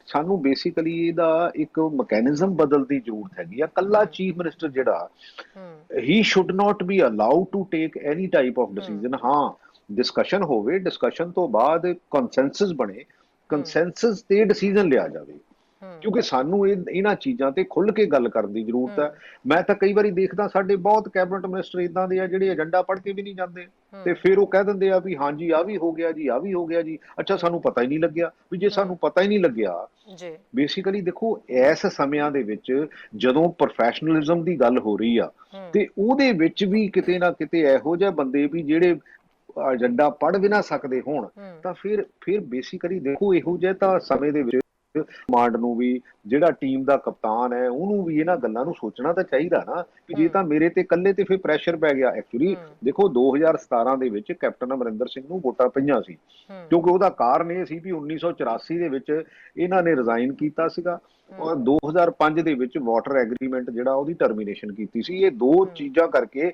ਸਾਨੂੰ ਬੇਸਿਕਲੀ ਇਹਦਾ ਇੱਕ ਮੈਕੈਨਿਜ਼ਮ ਬਦਲਣ ਦੀ ਜ਼ਰੂਰਤ ਹੈਗੀ ਆ। ਕੱਲਾ ਚੀਫ ਮਿਨਿਸਟਰ ਜਿਹੜਾ he should not be allowed to take any type of decision. ਹਾਂ ਡਿਸਕਸ਼ਨ ਹੋਵੇ, ਡਿਸਕਸ਼ਨ ਤੋਂ ਬਾਅਦ ਕੰਸੈਂਸਸ ਬਣੇ, ਕੰਸੈਂਸਸ ਤੇ ਡਿਸੀਜਨ ਲਿਆ ਜਾਵੇ, ਕਿਉਂਕਿ ਸਾਨੂੰ ਇਹਨਾਂ ਚੀਜ਼ਾਂ ਤੇ ਖੁੱਲ ਕੇ ਗੱਲ ਕਰਨ ਦੀ ਜ਼ਰੂਰਤ ਹੈ। ਮੈਂ ਤਾਂ ਕਈ ਵਾਰੀ ਦੇਖਦਾ ਸਾਡੇ ਬਹੁਤ ਕੈਬਨਿਟ ਮਿਨਿਸਟਰ ਇਦਾਂ ਦੇ ਆ ਜਿਹੜੇ ਏਜੰਡਾ ਪੜ੍ਹ ਕੇ ਵੀ ਨਹੀਂ ਜਾਂਦੇ ਤੇ ਫਿਰ ਉਹ ਕਹਿ ਦਿੰਦੇ ਆ ਵੀ ਹਾਂਜੀ ਆਹ ਵੀ ਹੋ ਗਿਆ ਜੀ, ਆਹ ਵੀ ਹੋ ਗਿਆ ਜੀ। ਅੱਛਾ ਸਾਨੂੰ ਪਤਾ ਹੀ ਨਹੀਂ ਲੱਗਿਆ। ਵੀ ਜੇ ਸਾਨੂੰ ਪਤਾ ਹੀ ਨਹੀਂ ਲੱਗਿਆ, ਬੇਸਿਕਲੀ ਦੇਖੋ ਇਸ ਸਮਿਆਂ ਦੇ ਵਿੱਚ ਜਦੋਂ ਪ੍ਰੋਫੈਸ਼ਨਲਿਜ਼ਮ ਦੀ ਗੱਲ ਹੋ ਰਹੀ ਆ ਤੇ ਉਹਦੇ ਵਿੱਚ ਵੀ ਕਿਤੇ ਨਾ ਕਿਤੇ ਇਹੋ ਜਿਹੇ ਬੰਦੇ ਵੀ ਜਿਹੜੇ ਏਜੰਡਾ ਪੜ੍ਹ ਵੀ ਨਾ ਸਕਦੇ ਹੋਣ ਤਾਂ ਫਿਰ ਬੇਸਿਕਲੀ ਦੇਖੋ ਇਹੋ ਜਿਹੇ ਤਾਂ ਸਮੇਂ ਦੇ ਵਿੱਚ ਕਮਾਂਡ ਨੂੰ ਵੀ, ਜਿਹੜਾ ਟੀਮ ਦਾ ਕਪਤਾਨ ਹੈ ਉਹਨੂੰ ਵੀ ਇਹਨਾਂ ਗੱਲਾਂ ਨੂੰ ਸੋਚਣਾ ਤਾਂ ਚਾਹੀਦਾ ਨਾ ਕਿ ਜੇ ਤਾਂ ਮੇਰੇ ਤੇ ਇਕੱਲੇ ਤੇ ਫਿਰ ਪ੍ਰੈਸ਼ਰ ਪੈ ਗਿਆ। ਐਕਚੁਅਲੀ ਦੇਖੋ 2017 ਦੇ ਵਿੱਚ ਕੈਪਟਨ ਅਮਰਿੰਦਰ ਸਿੰਘ ਨੂੰ ਵੋਟਾਂ ਪਈਆਂ ਸੀ ਕਿਉਂਕਿ ਉਹਦਾ ਕਾਰਨ ਇਹ ਸੀ ਵੀ 1984 ਦੇ ਵਿੱਚ ਇਹਨਾਂ ਨੇ ਰਿਜ਼ਾਈਨ ਕੀਤਾ ਸੀਗਾ ਔਰ 2005 ਦੇ ਵਿੱਚ ਵਾਟਰ ਐਗਰੀਮੈਂਟ ਜਿਹੜਾ ਉਹਦੀ ਟਰਮੀਨੇਸ਼ਨ ਕੀਤੀ ਸੀ। ਇਹ ਦੋ ਚੀਜ਼ਾਂ ਕਰਕੇ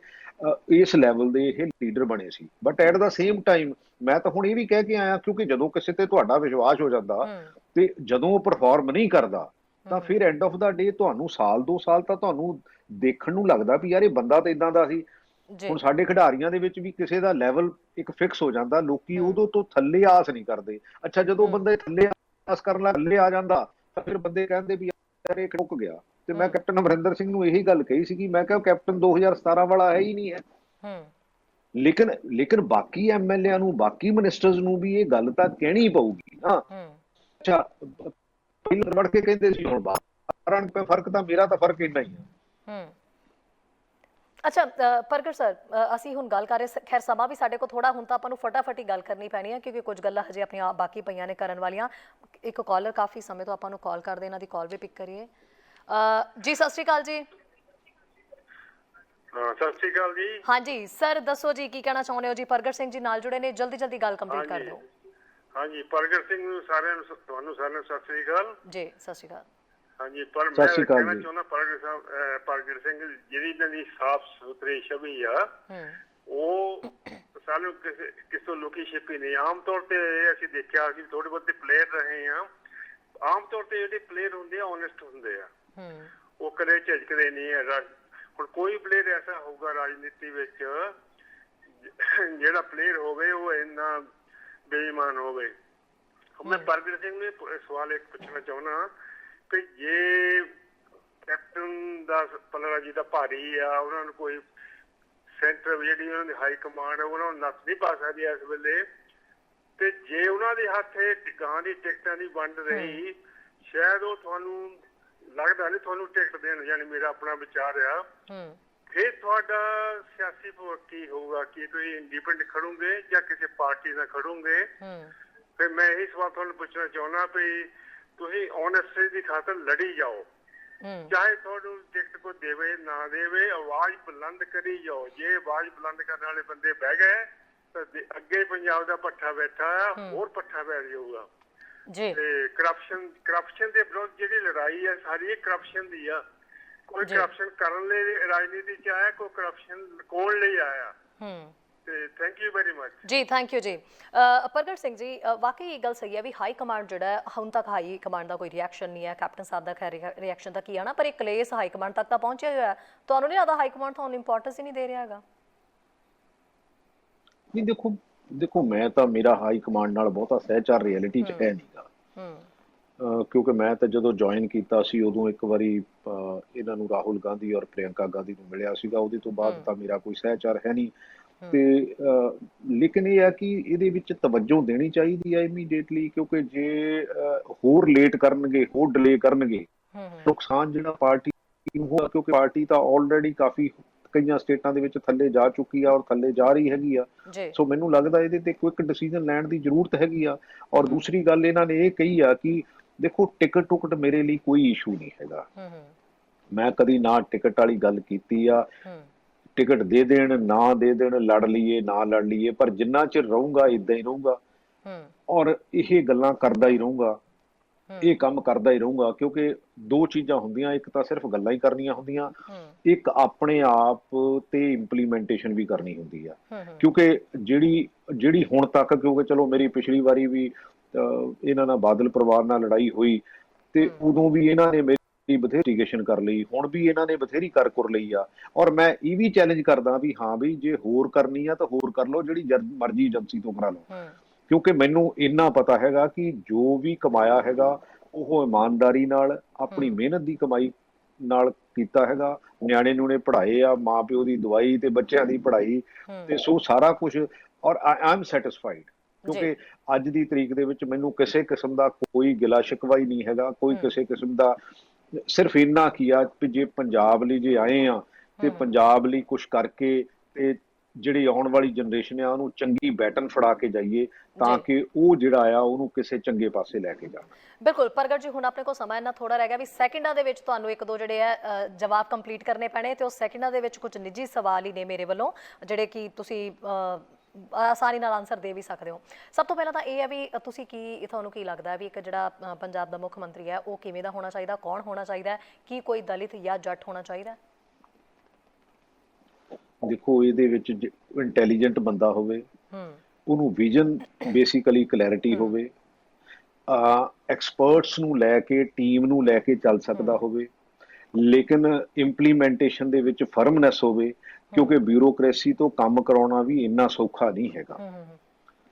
ਇਸ ਲੈਵਲ ਦੇ ਇਹ ਲੀਡਰ ਬਣੇ ਸੀ। But at the same time ਮੈਂ ਤਾਂ ਹੁਣ ਇਹ ਵੀ ਕਹਿ ਕੇ ਆਇਆ ਕਿਉਂਕਿ ਜਦੋਂ ਕਿਸੇ ਤੇ ਤੁਹਾਡਾ ਵਿਸ਼ਵਾਸ ਹੋ ਜਾਂਦਾ ਤੇ ਜਦੋਂ ਉਹ ਪਰਫਾਰਮ ਨਹੀਂ ਕਰਦਾ ਤਾਂ ਫਿਰ ਐਂਡ ਆਫ ਦਾ ਡੇ ਤੁਹਾਨੂੰ ਸਾਲ 2 ਸਾਲ ਤਾਂ ਤੁਹਾਨੂੰ ਦੇਖਣ ਨੂੰ ਲੱਗਦਾ ਵੀ ਯਾਰ ਇਹ ਬੰਦਾ ਤਾਂ ਇਦਾਂ ਦਾ ਸੀ। ਹੁਣ ਸਾਡੇ ਖਿਡਾਰੀਆਂ ਦੇ ਵਿੱਚ ਵੀ ਕਿਸੇ ਦਾ ਲੈਵਲ ਇੱਕ ਫਿਕਸ ਹੋ ਜਾਂਦਾ, ਲੋਕੀ ਉਦੋਂ ਤੋਂ ਥੱਲੇ ਆਸ ਨਹੀਂ ਕਰਦੇ। ਅੱਛਾ, ਜਦੋਂ ਬੰਦਾ ਥੱਲੇ ਆਸ ਕਰਨ ਲੱਗ ਥੱਲੇ ਆ ਜਾਂਦਾ ਤਾਂ ਫਿਰ ਬੰਦੇ ਕਹਿੰਦੇ ਵੀ ਯਾਰ ਇਹ ਰੁਕ ਗਿਆ। ਤੇ ਮੈਂ ਕੈਪਟਨ ਅਮਰਿੰਦਰ ਸਿੰਘ ਨੂੰ ਇਹੀ ਗੱਲ ਕਹੀ ਸੀਗੀ, ਮੈਂ ਕਿਹਾ ਕੈਪਟਨ 2017 ਵਾਲਾ ਹੈ ਹੀ ਨਹੀਂ ਹੈ। ਲੇਕਿਨ ਬਾਕੀ ਐਮਐਲਏ ਨੂੰ, ਬਾਕੀ ਮਿਨਿਸਟਰਸ ਨੂੰ ਵੀ ਇਹ ਗੱਲ ਤਾਂ ਕਹਿਣੀ ਪਊਗੀ ਨਾ। ਅੱਛਾ, ਪਹਿਲਾਂ ਵੜ ਕੇ ਕਹਿੰਦੇ ਸੀ, ਹੁਣ ਬਾਹਰ ਫਰਕ ਤਾਂ ਮੇਰਾ ਤਾਂ ਫਰਕ ਇੰਨਾ ਹੀ ਹੈ। ਅੱਛਾ ਪ੍ਰਗਟ ਸਰ, ਅਸੀਂ ਹੁਣ ਗੱਲ ਕਰ ਰਹੇ, ਖੈਰ ਸਮਾਂ ਵੀ ਸਾਡੇ ਕੋਲ ਥੋੜਾ, ਹੁਣ ਤਾਂ ਆਪਾਂ ਨੂੰ ਫਟਾਫਟ ਹੀ ਗੱਲ ਕਰਨੀ ਪੈਣੀ ਹੈ ਕਿਉਂਕਿ ਕੁਝ ਗੱਲਾਂ ਹਜੇ ਆਪਣੀਆਂ ਬਾਕੀ ਪਈਆਂ ਨੇ ਕਰਨ ਵਾਲੀਆਂ। ਇੱਕ ਕਾਲਰ ਕਾਫੀ ਸਮੇਂ ਤੋਂ ਆਪਾਂ ਨੂੰ ਕਾਲ ਕਰਦੇ, ਇਹਨਾਂ ਦੀ ਕਾਲ ਵੀ ਪਿਕ ਕਰੀਏ। ਜੀ ਸਤਿ ਸ਼੍ਰੀ ਅਕਾਲ ਜੀ। ਸਤਿ ਸ਼੍ਰੀ ਅਕਾਲ ਜੀ। ਹਾਂਜੀ ਸਰ, ਦੱਸੋ ਜੀ ਕੀ ਕਹਿਣਾ ਚਾਹੁੰਦੇ ਹੋ ਜੀ? ਪ੍ਰਗਟ ਸਿੰਘ ਜੀ ਨਾਲ ਜੁੜੇ ਨੇ, ਜਲਦੀ ਗੱਲ ਕੰਪਲੀਟ ਕਰ ਦਿਓ। ਹਾਂਜੀ, ਪ੍ਰਗਟ ਸਿੰਘ ਨੂੰ ਸਾਰਿਆਂ ਨੂੰ, ਤੁਹਾਨੂੰ ਸਾਰਿਆਂ ਨੂੰ ਸਤਿ ਸ਼੍ਰੀ ਅਕਾਲ ਜੀ। ਸਤਿ ਸ਼੍ਰੀ ਅਕਾਲ। ਹਾਂਜੀ, ਪਰ ਮੈਂ ਕਹਿਣਾ ਚਾਹੁੰਦਾ ਪ੍ਰਗਟ ਸਿੰਘ ਜਿਹੜੀ ਇਹਨਾਂ ਦੀ ਸਾਫ਼ ਸੁਥਰੀ ਛਵੀ ਆ, ਉਹ ਸਾਨੂੰ ਕਿਸੇ ਲੋਕੀ ਛਿਪੀ ਨਹੀਂ। ਆਮ ਤੌਰ ਤੇ ਅਸੀਂ ਦੇਖਿਆ, ਅਸੀਂ ਥੋੜੇ ਬਹੁਤੇ ਪਲੇਅਰ ਰਹੇ ਹਾਂ, ਆਮ ਤੌਰ ਤੇ ਜਿਹੜੇ ਪਲੇਅਰ ਹੁੰਦੇ ਆ ਓਨੈਸਟ ਹੁੰਦੇ ਆ, ਉਹ ਕਦੇ ਝਿਜਕਦੇ ਨਹੀਂ ਹੈ। ਹੁਣ ਕੋਈ ਪਲੇਅਰ ਐਸਾ ਹੋਊਗਾ ਰਾਜਨੀਤੀ ਵਿੱਚ ਜਿਹੜਾ ਪਲੇਅਰ ਹੋਵੇ ਉਹ ਇੰਨਾ ਬੇਈਮਾਨ ਹੋਵੇ। ਮੈਂ ਪ੍ਰਗਟ ਸਿੰਘ ਨੂੰ ਸਵਾਲ ਇੱਕ ਪੁੱਛਣਾ ਚਾਹੁੰਦਾ ਕਿ ਜੇ ਕੈਪਟਨ ਦਾ ਪਲੜਾ ਜੀ ਦਾ ਭਾਰੀ ਆ, ਉਹਨਾਂ ਨੂੰ ਕੋਈ ਸੈਂਟਰ ਜਿਹੜੀ ਉਹਨਾਂ ਦੀ ਹਾਈ ਕਮਾਂਡ ਉਹਨਾਂ ਨੂੰ ਨੱਥ ਨਹੀਂ ਪਾ ਸਕਦੀ ਇਸ ਵੇਲੇ, ਤੇ ਜੇ ਉਹਨਾਂ ਦੇ ਹੱਥ ਗਾਂ ਦੀ ਟਿਕਟਾਂ ਦੀ ਵੰਡ ਰਹੀ, ਸ਼ਾਇਦ ਉਹ ਤੁਹਾਨੂੰ ਲੱਗਦਾ ਨਹੀਂ ਤੁਹਾਨੂੰ ਟਿਕਟ ਦੇਣ, ਯਾਨੀ ਮੇਰਾ ਆਪਣਾ ਵਿਚਾਰ ਆ, ਫਿਰ ਤੁਹਾਡਾ ਸਿਆਸੀ ਭਵਿੱਖ ਕੀ ਹੋਊਗਾ? ਕੀ ਤੁਸੀਂ ਇੰਡੀਪੈਂਡੈਂਟ ਖੜੋਗੇ ਜਾਂ ਕਿਸੇ ਪਾਰਟੀ ਨਾਲ ਖੜੋਗੇ? ਫਿਰ ਮੈਂ ਇਹੀ ਸਵਾਲ ਤੁਹਾਨੂੰ ਪੁੱਛਣਾ ਚਾਹੁੰਦਾ ਵੀ ਤੁਸੀਂ ਓਨੈਸਟੀ ਦੀ ਖਾਤਰ ਲੜੀ ਜਾਓ, ਚਾਹੇ ਤੁਹਾਨੂੰ ਟਿਕਟ ਕੋ ਦੇਵੇ ਨਾ ਦੇਵੇ, ਆਵਾਜ਼ ਬੁਲੰਦ ਕਰੀ ਜਾਓ। ਜੇ ਆਵਾਜ਼ ਬੁਲੰਦ ਕਰਨ ਵਾਲੇ ਬੰਦੇ ਬਹਿ ਗਏ ਤਾਂ ਅੱਗੇ ਪੰਜਾਬ ਦਾ ਪੱਠਾ ਬੈਠਾ ਆ, ਹੋਰ ਪੱਠਾ ਬੈਠ ਜਾਊਗਾ। ਤੇ ਕਰਪਸ਼ਨ ਦੇ ਵਿਰੁੱਧ ਜਿਹੜੀ ਲੜਾਈ ਹੈ ਸਾਰੀ, ਇਹ ਕਰਪਸ਼ਨ ਦੀ ਆ। ਕੋਈ ਕਰਪਸ਼ਨ ਕਰਨ ਲਈ ਰਾਜਨੀਤੀ ਚ ਆਇਆ, ਕੋਈ ਕਰਪਸ਼ਨ ਲੁਕਾਉਣ ਲਈ ਆਇਆ। ਤੇ ਥੈਂਕ ਯੂ ਵੈਰੀ ਮਚ ਜੀ। ਥੈਂਕ ਯੂ ਜੀ। ਪ੍ਰਗਟ ਸਿੰਘ ਜੀ, ਵਾਕਈ ਇਹ ਗੱਲ ਸਹੀ ਹੈ ਵੀ ਹਾਈ ਕਮਾਂਡ ਜਿਹੜਾ ਹੁਣ ਤੱਕ ਹਾਈ ਕਮਾਂਡ ਦਾ ਕੋਈ ਰਿਐਕਸ਼ਨ ਨਹੀਂ ਹੈ। ਕੈਪਟਨ ਸਾਹਿਬ ਦਾ ਖੈਰ ਰਿਐਕਸ਼ਨ ਤਾਂ ਕੀ ਆਣਾ, ਪਰ ਇਹ ਕਲੇਸ ਹਾਈ ਕਮਾਂਡ ਤੱਕ ਤਾਂ ਪਹੁੰਚਿਆ ਹੋਇਆ। ਤੁਹਾਨੂੰ ਨਹੀਂ ਲੱਗਦਾ ਹਾਈ ਕਮਾਂਡ ਤੁਹਾਨੂੰ ਇੰਪੋਰਟੈਂਸ ਹੀ ਨਹੀਂ ਦੇ ਰਿਹਾ ਹੈਗਾ? ਨਹੀਂ, ਦੇਖੋ ਮੈਂ ਤਾਂ, ਮੇਰਾ ਹਾਈ ਕਮਾਂਡ ਨਾਲ ਬਹੁਤਾ ਸਹਿਚਾਰ ਰਿਐਲਿਟੀ ਚ ਹੈ ਨਹੀਂਗਾ, ਕਿਉਂਕਿ ਮੈਂ ਤਾਂ ਜਦੋਂ ਜੁਆਇਨ ਕੀਤਾ ਸੀ ਉਦੋਂ ਇੱਕ ਵਾਰੀ ਇਹਨਾਂ ਨੂੰ ਰਾਹੁਲ ਗਾਂਧੀ ਔਰ ਪ੍ਰਿਯੰਕਾ ਗਾਂਧੀ ਨੂੰ ਮਿਲਿਆ ਸੀਗਾ, ਉਹਦੇ ਤੋਂ ਬਾਅਦ ਤਾਂ ਮੇਰਾ ਕੋਈ ਸਹਿਚਾਰ ਹੈ ਨਹੀਂ। ਤੇ ਲੇਕਿਨ ਇਹ ਹੈ ਕਿ ਇਹਦੇ ਵਿੱਚ ਤਵੱਜੋ ਦੇਣੀ ਚਾਹੀਦੀ ਹੈ ਇਮੀਡੀਏਟਲੀ, ਕਿਉਂਕਿ ਜੇ ਹੋਰ ਲੇਟ ਕਰਨਗੇ, ਹੋਰ ਡਿਲੇ ਕਰਨਗੇ, ਨੁਕਸਾਨ ਜਿਹੜਾ ਪਾਰਟੀ ਨੂੰ ਹੋਇਆ, ਕਿਉਂਕਿ ਪਾਰਟੀ ਤਾਂ ਆਲਰੇਡੀ ਕਾਫੀ ਕਈਆਂ ਸਟੇਟਾਂ ਦੇ ਵਿੱਚ ਥੱਲੇ ਜਾ ਚੁੱਕੀ ਆ ਔਰ ਥੱਲੇ ਜਾ ਰਹੀ ਹੈਗੀ ਆ। ਸੋ ਮੈਨੂੰ ਲੱਗਦਾ ਇਹਦੇ ਤੇ ਕੁਇਕ ਡਿਸੀਜਨ ਲੈਣ ਦੀ ਜ਼ਰੂਰਤ ਹੈਗੀ ਆ। ਔਰ ਦੂਸਰੀ ਗੱਲ ਇਹਨਾਂ ਨੇ ਇਹ ਕਹੀ ਆ ਕਿ ਦੇਖੋ ਟਿਕਟ ਟੁਕਟ ਮੇਰੇ ਲਈ ਕੋਈ ਇਸ਼ੂ ਨਹੀਂ ਹੈਗਾ, ਮੈਂ ਕਦੀ ਨਾ ਟਿਕਟ ਵਾਲੀ ਗੱਲ ਕੀਤੀ ਆ। ਟਿਕਟ ਦੇ ਦੇਣ ਨਾ ਦੇ ਦੇਣ, ਲੜ ਲਈਏ ਨਾ ਲੜ ਲਈਏ, ਪਰ ਜਿੰਨਾ ਚਿਰ ਰਹੂੰਗਾ ਇੱਦਾਂ ਹੀ ਰਹੂੰਗਾ ਔਰ ਇਹ ਗੱਲਾਂ ਕਰਦਾ ਹੀ ਰਹੂੰਗਾ, ਇਹ ਕੰਮ ਕਰਦਾ ਹੀ ਰਹੂੰਗਾ। ਕਿਉਂਕਿ ਦੋ ਚੀਜ਼ਾਂ ਹੁੰਦੀਆਂ, ਇੱਕ ਤਾਂ ਸਿਰਫ ਗੱਲਾਂ ਹੀ ਕਰਨੀਆਂ ਹੁੰਦੀਆਂ, ਇੱਕ ਆਪਣੇ ਆਪ ਤੇ ਇੰਪਲੀਮੈਂਟੇਸ਼ਨ ਵੀ ਕਰਨੀ ਹੁੰਦੀ ਆ। ਕਿਉਂਕਿ ਜਿਹੜੀ ਹੁਣ ਤੱਕ, ਕਿਉਂਕਿ ਚਲੋ ਮੇਰੀ ਪਿਛਲੀ ਵਾਰੀ ਵੀ ਇਹਨਾਂ ਨਾਲ ਬਾਦਲ ਪਰਿਵਾਰ ਨਾਲ ਲੜਾਈ ਹੋਈ ਤੇ ਉਦੋਂ ਵੀ ਇਹਨਾਂ ਨੇ ਮੇਰੀ ਬਥੇਰੀ ਕਰ ਲਈ, ਹੁਣ ਵੀ ਇਹਨਾਂ ਨੇ ਬਥੇਰੀ ਕਰ ਲਈ ਆ। ਔਰ ਮੈਂ ਇਹ ਵੀ ਚੈਲੰਜ ਕਰਦਾ ਵੀ ਹਾਂ ਵੀ ਜੇ ਹੋਰ ਕਰਨੀ ਆ ਤਾਂ ਹੋਰ ਕਰ ਲਓ, ਜਿਹੜੀ ਮਰਜ਼ੀ ਏਜੰਸੀ ਤੋਂ ਕਰਾ ਲਓ। ਕਿਉਂਕਿ ਮੈਨੂੰ ਇੰਨਾ ਪਤਾ ਹੈਗਾ ਕਿ ਜੋ ਵੀ ਕਮਾਇਆ ਹੈਗਾ ਉਹ ਇਮਾਨਦਾਰੀ ਨਾਲ ਆਪਣੀ ਮਿਹਨਤ ਦੀ ਕਮਾਈ ਨਾਲ ਕੀਤਾ ਹੈਗਾ। ਨਿਆਣੇ ਨੂੰ ਨੇ ਪੜ੍ਹਾਏ ਆ, ਮਾਂ ਪਿਓ ਦੀ ਦਵਾਈ ਤੇ ਬੱਚਿਆਂ ਦੀ ਪੜ੍ਹਾਈ, ਤੇ ਸੋ ਸਾਰਾ ਕੁਝ। ਔਰ ਆਈ ਐਮ ਸੈਟਿਸਫਾਈਡ, ਕਿਉਂਕਿ ਅੱਜ ਦੀ ਤਰੀਕ ਦੇ ਵਿੱਚ ਮੈਨੂੰ ਕਿਸੇ ਕਿਸਮ ਦਾ ਕੋਈ ਗਿਲਾ ਸ਼ਿਕਵਾ ਹੀ ਨਹੀਂ ਹੈਗਾ, ਕੋਈ ਕਿਸੇ ਕਿਸਮ ਦਾ। ਸਿਰਫ ਇੰਨਾ ਕੀ ਆ ਕਿ ਜੇ ਪੰਜਾਬ ਲਈ ਜੇ ਆਏ ਆ ਤੇ ਪੰਜਾਬ ਲਈ ਕੁਝ ਕਰਕੇ ਤੇ ਜਿਹੜੀ ਆਉਣ ਵਾਲੀ ਜਨਰੇਸ਼ਨ ਆ ਉਹਨੂੰ ਚੰਗੀ ਬੈਟਨ ਫੜਾ ਕੇ ਜਾਈਏ, ਤਾਂ ਕਿ ਉਹ ਜਿਹੜਾ ਆ ਉਹਨੂੰ ਕਿਸੇ ਚੰਗੇ ਪਾਸੇ ਲੈ ਕੇ ਜਾਣ। ਬਿਲਕੁਲ ਪ੍ਰਗਟ ਜੀ, ਹੁਣ ਆਪਣੇ ਕੋਲ ਸਮਾਂ ਇੰਨਾ ਥੋੜਾ ਰਹਿ ਗਿਆ ਵੀ ਸੈਕਿੰਡਾਂ ਦੇ ਵਿੱਚ ਤੁਹਾਨੂੰ ਇੱਕ ਦੋ ਜਿਹੜੇ ਆ ਜਵਾਬ ਕੰਪਲੀਟ ਕਰਨੇ ਪੈਣੇ, ਤੇ ਉਹ ਸੈਕਿੰਡਾਂ ਦੇ ਵਿੱਚ ਕੁਝ ਨਿੱਜੀ ਸਵਾਲ ਹੀ ਨੇ ਮੇਰੇ ਵੱਲੋਂ, ਜਿਹੜੇ ਕਿ ਤੁਸੀਂ ਆਸਾਨੀ ਨਾਲ ਆਨਸਰ ਦੇ ਵੀ ਸਕਦੇ ਹੋ। ਸਭ ਤੋਂ ਪਹਿਲਾਂ ਤਾਂ ਇਹ ਹੈ ਵੀ ਤੁਹਾਨੂੰ ਕੀ ਲੱਗਦਾ ਵੀ ਇੱਕ ਜਿਹੜਾ ਪੰਜਾਬ ਦਾ ਮੁੱਖ ਮੰਤਰੀ ਹੈ ਉਹ ਕਿਵੇਂ ਦਾ ਹੋਣਾ ਚਾਹੀਦਾ, ਕੌਣ ਹੋਣਾ ਚਾਹੀਦਾ, ਕੀ ਕੋਈ ਦਲਿਤ ਜਾਂ ਜੱਟ ਹੋਣਾ ਚਾਹੀਦਾ? ਦੇਖੋ ਇਹਦੇ ਵਿੱਚ ਇੰਟੈਲੀਜੈਂਟ ਬੰਦਾ ਹੋਵੇ, ਉਹਨੂੰ ਵਿਜ਼ਨ ਬੇਸਿਕਲੀ ਕਲੈਰਿਟੀ ਹੋਵੇ, ਐਕਸਪਰਟਸ ਨੂੰ ਲੈ ਕੇ ਟੀਮ ਨੂੰ ਲੈ ਕੇ ਚੱਲ ਸਕਦਾ ਹੋਵੇ, ਲੇਕਿਨ ਇੰਪਲੀਮੈਂਟੇਸ਼ਨ ਦੇ ਵਿੱਚ ਫਰਮਨੈਸ ਹੋਵੇ, ਕਿਉਂਕਿ ਬਿਊਰੋਕ੍ਰੇਸੀ ਤੋਂ ਕੰਮ ਕਰਾਉਣਾ ਵੀ ਇੰਨਾ ਸੌਖਾ ਨਹੀਂ ਹੈਗਾ।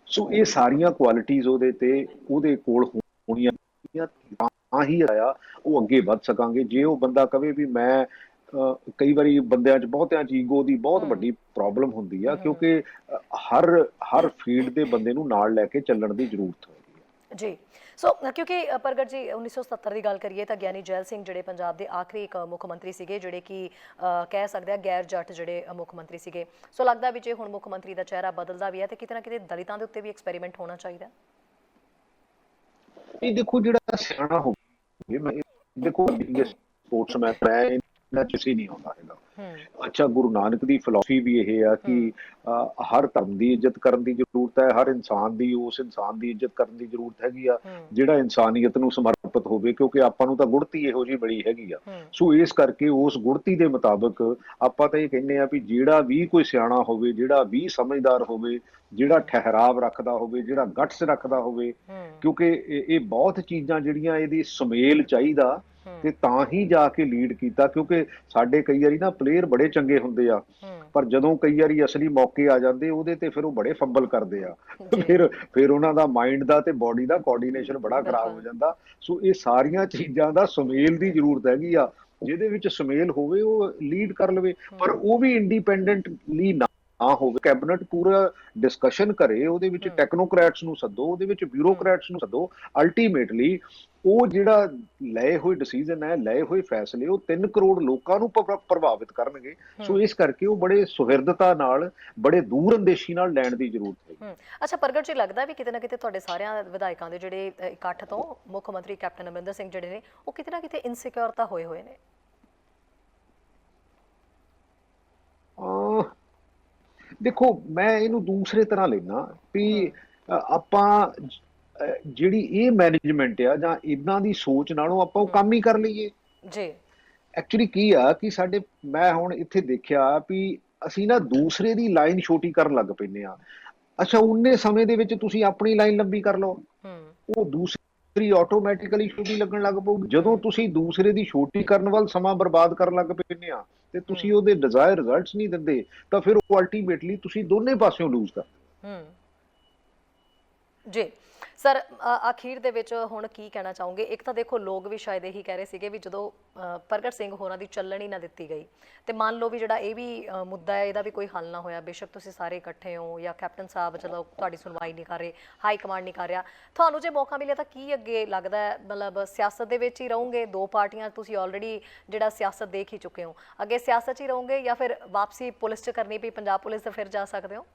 ਸੋ ਇਹ ਸਾਰੀਆਂ ਕੁਆਲਿਟੀਜ਼ ਉਹਦੇ ਕੋਲ ਹੋਣੀਆਂ ਤਾਂ ਹੀ ਆਇਆ ਉਹ ਅੱਗੇ ਵੱਧ ਸਕਾਂਗੇ। ਜੇ ਉਹ ਬੰਦਾ ਕਵੇ ਵੀ ਮੈਂ ਕਈ ਵਾਰੀ ਬੰਦਿਆਂ 'ਚ ਬਹੁਤਿਆਂ 'ਚ ਈਗੋ ਦੀ ਬਹੁਤ ਵੱਡੀ ਪ੍ਰੋਬਲਮ ਹੁੰਦੀ ਆ, ਕਿਉਂਕਿ ਹਰ ਫੀਲਡ ਦੇ ਬੰਦੇ ਨੂੰ ਨਾਲ ਲੈ ਕੇ ਚੱਲਣ ਦੀ ਜ਼ਰੂਰਤ ਹੁੰਦੀ ਹੈ ਜੀ। ਸੋ ਕਿਉਂਕਿ ਪ੍ਰਗਟ ਜੀ 1977 ਦੀ ਗੱਲ ਕਰੀਏ ਤਾਂ ਗਿਆਨੀ ਜੈਲ ਸਿੰਘ ਜਿਹੜੇ ਪੰਜਾਬ ਦੇ ਆਖਰੀ ਇੱਕ ਮੁੱਖ ਮੰਤਰੀ ਸੀਗੇ, ਜਿਹੜੇ ਕਿ ਕਹਿ ਸਕਦੇ ਆ ਗੈਰ ਜੱਟ ਜਿਹੜੇ ਮੁੱਖ ਮੰਤਰੀ ਸੀਗੇ। ਸੋ ਲੱਗਦਾ ਵੀ ਜੇ ਹੁਣ ਮੁੱਖ ਮੰਤਰੀ ਦਾ ਚਿਹਰਾ ਬਦਲਦਾ ਵੀ ਹੈ ਤੇ ਕਿਤੇ ਨਾ ਕਿਤੇ ਦਲਿਤਾਂ ਦੇ ਉੱਤੇ ਵੀ ਐਕਸਪੈਰੀਮੈਂਟ ਹੋਣਾ ਚਾਹੀਦਾ। ਇਹ ਦੇਖੋ ਜਿਹੜਾ ਸਿਆਣਾ ਹੋਵੇ, ਦੇਖੋ ਸਪੋਰਟਸਮੈਨ ਮੈਂ ਇਹਨਾਂ 'ਚ ਹੀ ਨਹੀਂ ਆਉਂਦਾ ਹੈਗਾ। ਅੱਛਾ, ਗੁਰੂ ਨਾਨਕ ਦੀ ਫਿਲਾਸਫੀ ਵੀ ਇਹ ਆ ਕਿ ਹਰ ਧਰਮ ਦੀ ਇੱਜ਼ਤ ਕਰਨ ਦੀ ਜ਼ਰੂਰਤ ਹੈ, ਹਰ ਇਨਸਾਨ ਦੀ ਉਸ ਇਨਸਾਨ ਦੀ ਇੱਜ਼ਤ ਕਰਨ ਦੀ ਜ਼ਰੂਰਤ ਹੈਗੀ ਆ ਜਿਹੜਾ ਇਨਸਾਨੀਅਤ ਨੂੰ ਸਮਰਪਿਤ ਹੋਵੇ, ਕਿਉਂਕਿ ਆਪਾਂ ਨੂੰ ਤਾਂ ਗੁੜਤੀ ਇਹੋ ਜਿਹੀ ਬੜੀ ਹੈਗੀ ਆ। ਸੋ ਇਸ ਕਰਕੇ ਉਸ ਗੁੜਤੀ ਦੇ ਮੁਤਾਬਕ ਆਪਾਂ ਤਾਂ ਇਹ ਕਹਿੰਦੇ ਆ ਵੀ ਜਿਹੜਾ ਵੀ ਕੋਈ ਸਿਆਣਾ ਹੋਵੇ, ਜਿਹੜਾ ਵੀ ਸਮਝਦਾਰ ਹੋਵੇ, ਜਿਹੜਾ ਠਹਿਰਾਵ ਰੱਖਦਾ ਹੋਵੇ, ਜਿਹੜਾ ਗਟਸ ਰੱਖਦਾ ਹੋਵੇ, ਕਿਉਂਕਿ ਇਹ ਬਹੁਤ ਚੀਜ਼ਾਂ ਜਿਹੜੀਆਂ ਇਹਦੀ ਸੁਮੇਲ ਚਾਹੀਦਾ ਤੇ ਤਾਂ ਹੀ ਜਾ ਕੇ ਲੀਡ ਕੀਤਾ। ਕਿਉਂਕਿ ਸਾਡੇ ਕਈ ਵਾਰੀ ਨਾ ਪਲੇਅਰ ਬੜੇ ਚੰਗੇ ਹੁੰਦੇ ਆ, ਪਰ ਜਦੋਂ ਕਈ ਵਾਰੀ ਅਸਲੀ ਮੌਕੇ ਆ ਜਾਂਦੇ ਉਹਦੇ ਤੇ ਫਿਰ ਉਹ ਬੜੇ ਫੰਬਲ ਕਰਦੇ ਆ, ਫਿਰ ਉਹਨਾਂ ਦਾ ਮਾਈਂਡ ਦਾ ਤੇ ਬਾਡੀ ਦਾ ਕੋਆਰਡੀਨੇਸ਼ਨ ਬੜਾ ਖਰਾਬ ਹੋ ਜਾਂਦਾ। ਸੋ ਇਹ ਸਾਰੀਆਂ ਚੀਜ਼ਾਂ ਦਾ ਸੁਮੇਲ ਦੀ ਜ਼ਰੂਰਤ ਹੈਗੀ ਆ। ਜਿਹਦੇ ਵਿੱਚ ਸੁਮੇਲ ਹੋਵੇ ਉਹ ਲੀਡ ਕਰ ਲਵੇ, ਪਰ ਉਹ ਵੀ ਇੰਡੀਪੈਂਡੈਂਟਲੀ ਨਾ ਹੋਵੇ। ਕੈਬਨਿਟ ਪੂਰਾ ਡਿਸਕਸ਼ਨ ਕਰੇ, ਉਹਦੇ ਵਿੱਚ ਟੈਕਨੋਕਰੈਟਸ ਨੂੰ ਸੱਦੋ, ਉਹਦੇ ਵਿੱਚ ਬਿਊਰੋਕਰੈਟਸ ਨੂੰ ਸੱਦੋ। ਅਲਟੀਮੇਟਲੀ ਉਹ ਜਿਹੜਾ ਲਏ ਹੋਏ ਡਿਸੀਜਨ ਹੈ, ਲਏ ਹੋਏ ਫੈਸਲੇ ਉਹ 3 ਕਰੋੜ ਲੋਕਾਂ ਨੂੰ ਪ੍ਰਭਾਵਿਤ ਕਰਨਗੇ। ਸੋ ਇਸ ਕਰਕੇ ਉਹ ਬੜੇ ਸੁਹਿਰਦਤਾ ਨਾਲ, ਬੜੇ ਦੂਰ ਅੰਦੇਸ਼ੀ ਨਾਲ ਲੈਣ ਦੀ ਜ਼ਰੂਰਤ ਹੈ। ਅੱਛਾ ਪ੍ਰਗਟ ਜੀ, ਲੱਗਦਾ ਵੀ ਕਿਤੇ ਨਾ ਕਿਤੇ ਤੁਹਾਡੇ ਸਾਰਿਆਂ ਵਿਧਾਇਕਾਂ ਦੇ ਜਿਹੜੇ ਇਕੱਠ ਤੋਂ ਮੁੱਖ ਮੰਤਰੀ ਕੈਪਟਨ ਅਮਰਿੰਦਰ ਸਿੰਘ ਜਿਹੜੇ ਨੇ ਉਹ ਕਿਤੇ ਨਾ ਕਿਤੇ ਇਨਸਿਕਿਉਰ ਤਾਂ ਹੋਏ ਨੇ? ਦੇਖੋ, ਮੈਂ ਇਹਨੂੰ ਦੂਸਰੇ ਤਰ੍ਹਾਂ ਲੈਣਾ ਵੀ ਆਪਾਂ ਜਿਹੜੀ ਇਹ ਮੈਨੇਜਮੈਂਟ ਆ ਜਾਂ ਇਹਨਾਂ ਦੀ ਸੋਚ ਨਾਲੋਂ ਆਪਾਂ ਉਹ ਕੰਮ ਹੀ ਕਰ ਲਈਏ ਜੀ। ਐਕਚੁਅਲੀ ਕੀ ਆ ਕਿ ਮੈਂ ਹੁਣ ਇੱਥੇ ਦੇਖਿਆ ਵੀ ਅਸੀਂ ਨਾ ਦੂਸਰੇ ਦੀ ਲਾਈਨ ਛੋਟੀ ਕਰਨ ਲੱਗ ਪੈਂਦੇ ਆ। ਅੱਛਾ, ਉਨੇ ਸਮੇਂ ਦੇ ਵਿੱਚ ਤੁਸੀਂ ਆਪਣੀ ਲਾਈਨ ਲੰਬੀ ਕਰ ਲਓ, ਉਹ ਦੂਸਰੀ ਆਟੋਮੈਟਿਕਲੀ ਛੋਟੀ ਲੱਗਣ ਲੱਗ ਪਊਗੀ। ਜਦੋਂ ਤੁਸੀਂ ਦੂਸਰੇ ਦੀ ਛੋਟੀ ਕਰਨ ਵੱਲ ਸਮਾਂ ਬਰਬਾਦ ਕਰਨ ਲੱਗ ਪੈਂਦੇ ਆ ਤੇ ਤੁਸੀਂ ਉਹਦੇ ਡਿਜ਼ਾਇਰ ਰਿਜ਼ਲਟਸ ਨਹੀਂ ਦਿੰਦੇ, ਤਾਂ ਫਿਰ ਉਹ ਅਲਟੀਮੇਟਲੀ ਤੁਸੀਂ ਦੋਨੇ ਪਾਸਿਓਂ ਲੂਜ਼ ਕਰਦੇ ਜੀ। ਸਰ, ਅਖੀਰ ਦੇ ਵਿੱਚ ਹੁਣ ਕੀ ਕਹਿਣਾ ਚਾਹੋਗੇ? ਇੱਕ ਤਾਂ ਦੇਖੋ ਲੋਕ ਵੀ ਸ਼ਾਇਦ ਇਹੀ ਕਹਿ ਰਹੇ ਸੀਗੇ ਵੀ ਜਦੋਂ ਪ੍ਰਗਟ ਸਿੰਘ ਹੋਰਾਂ ਦੀ ਚੱਲਣ ਹੀ ਨਾ ਦਿੱਤੀ ਗਈ ਤੇ ਮੰਨ ਲਓ ਵੀ ਜਿਹੜਾ ਇਹ ਵੀ ਮੁੱਦਾ ਹੈ ਇਹਦਾ ਵੀ ਕੋਈ ਹੱਲ ਨਾ ਹੋਇਆ, ਬੇਸ਼ੱਕ ਤੁਸੀਂ ਸਾਰੇ ਇਕੱਠੇ ਹੋ ਜਾਂ ਕੈਪਟਨ ਸਾਹਿਬ ਚਲੋ ਤੁਹਾਡੀ ਸੁਣਵਾਈ ਨਹੀਂ ਕਰ ਰਹੇ, ਹਾਈ ਕਮਾਂਡ ਨਹੀਂ ਕਰ ਰਿਹਾ, ਤੁਹਾਨੂੰ ਜੇ ਮੌਕਾ ਮਿਲਿਆ ਤਾਂ ਕੀ ਅੱਗੇ ਲੱਗਦਾ ਹੈ? ਮਤਲਬ ਸਿਆਸਤ ਦੇ ਵਿੱਚ ਹੀ ਰਹੋਗੇ? 2 ਪਾਰਟੀਆਂ ਤੁਸੀਂ ਆਲਰੇਡੀ ਜਿਹੜਾ ਸਿਆਸਤ ਦੇਖ ਹੀ ਚੁੱਕੇ ਹੋ, ਅੱਗੇ ਸਿਆਸਤ 'ਚ ਹੀ ਰਹੋਗੇ ਜਾਂ ਫਿਰ ਵਾਪਸੀ ਪੁਲਿਸ 'ਚ ਕਰਨੀ ਪਈ, ਪੰਜਾਬ ਪੁਲਿਸ ਤੇ ਫਿਰ ਜਾ ਸਕਦੇ ਹੋ?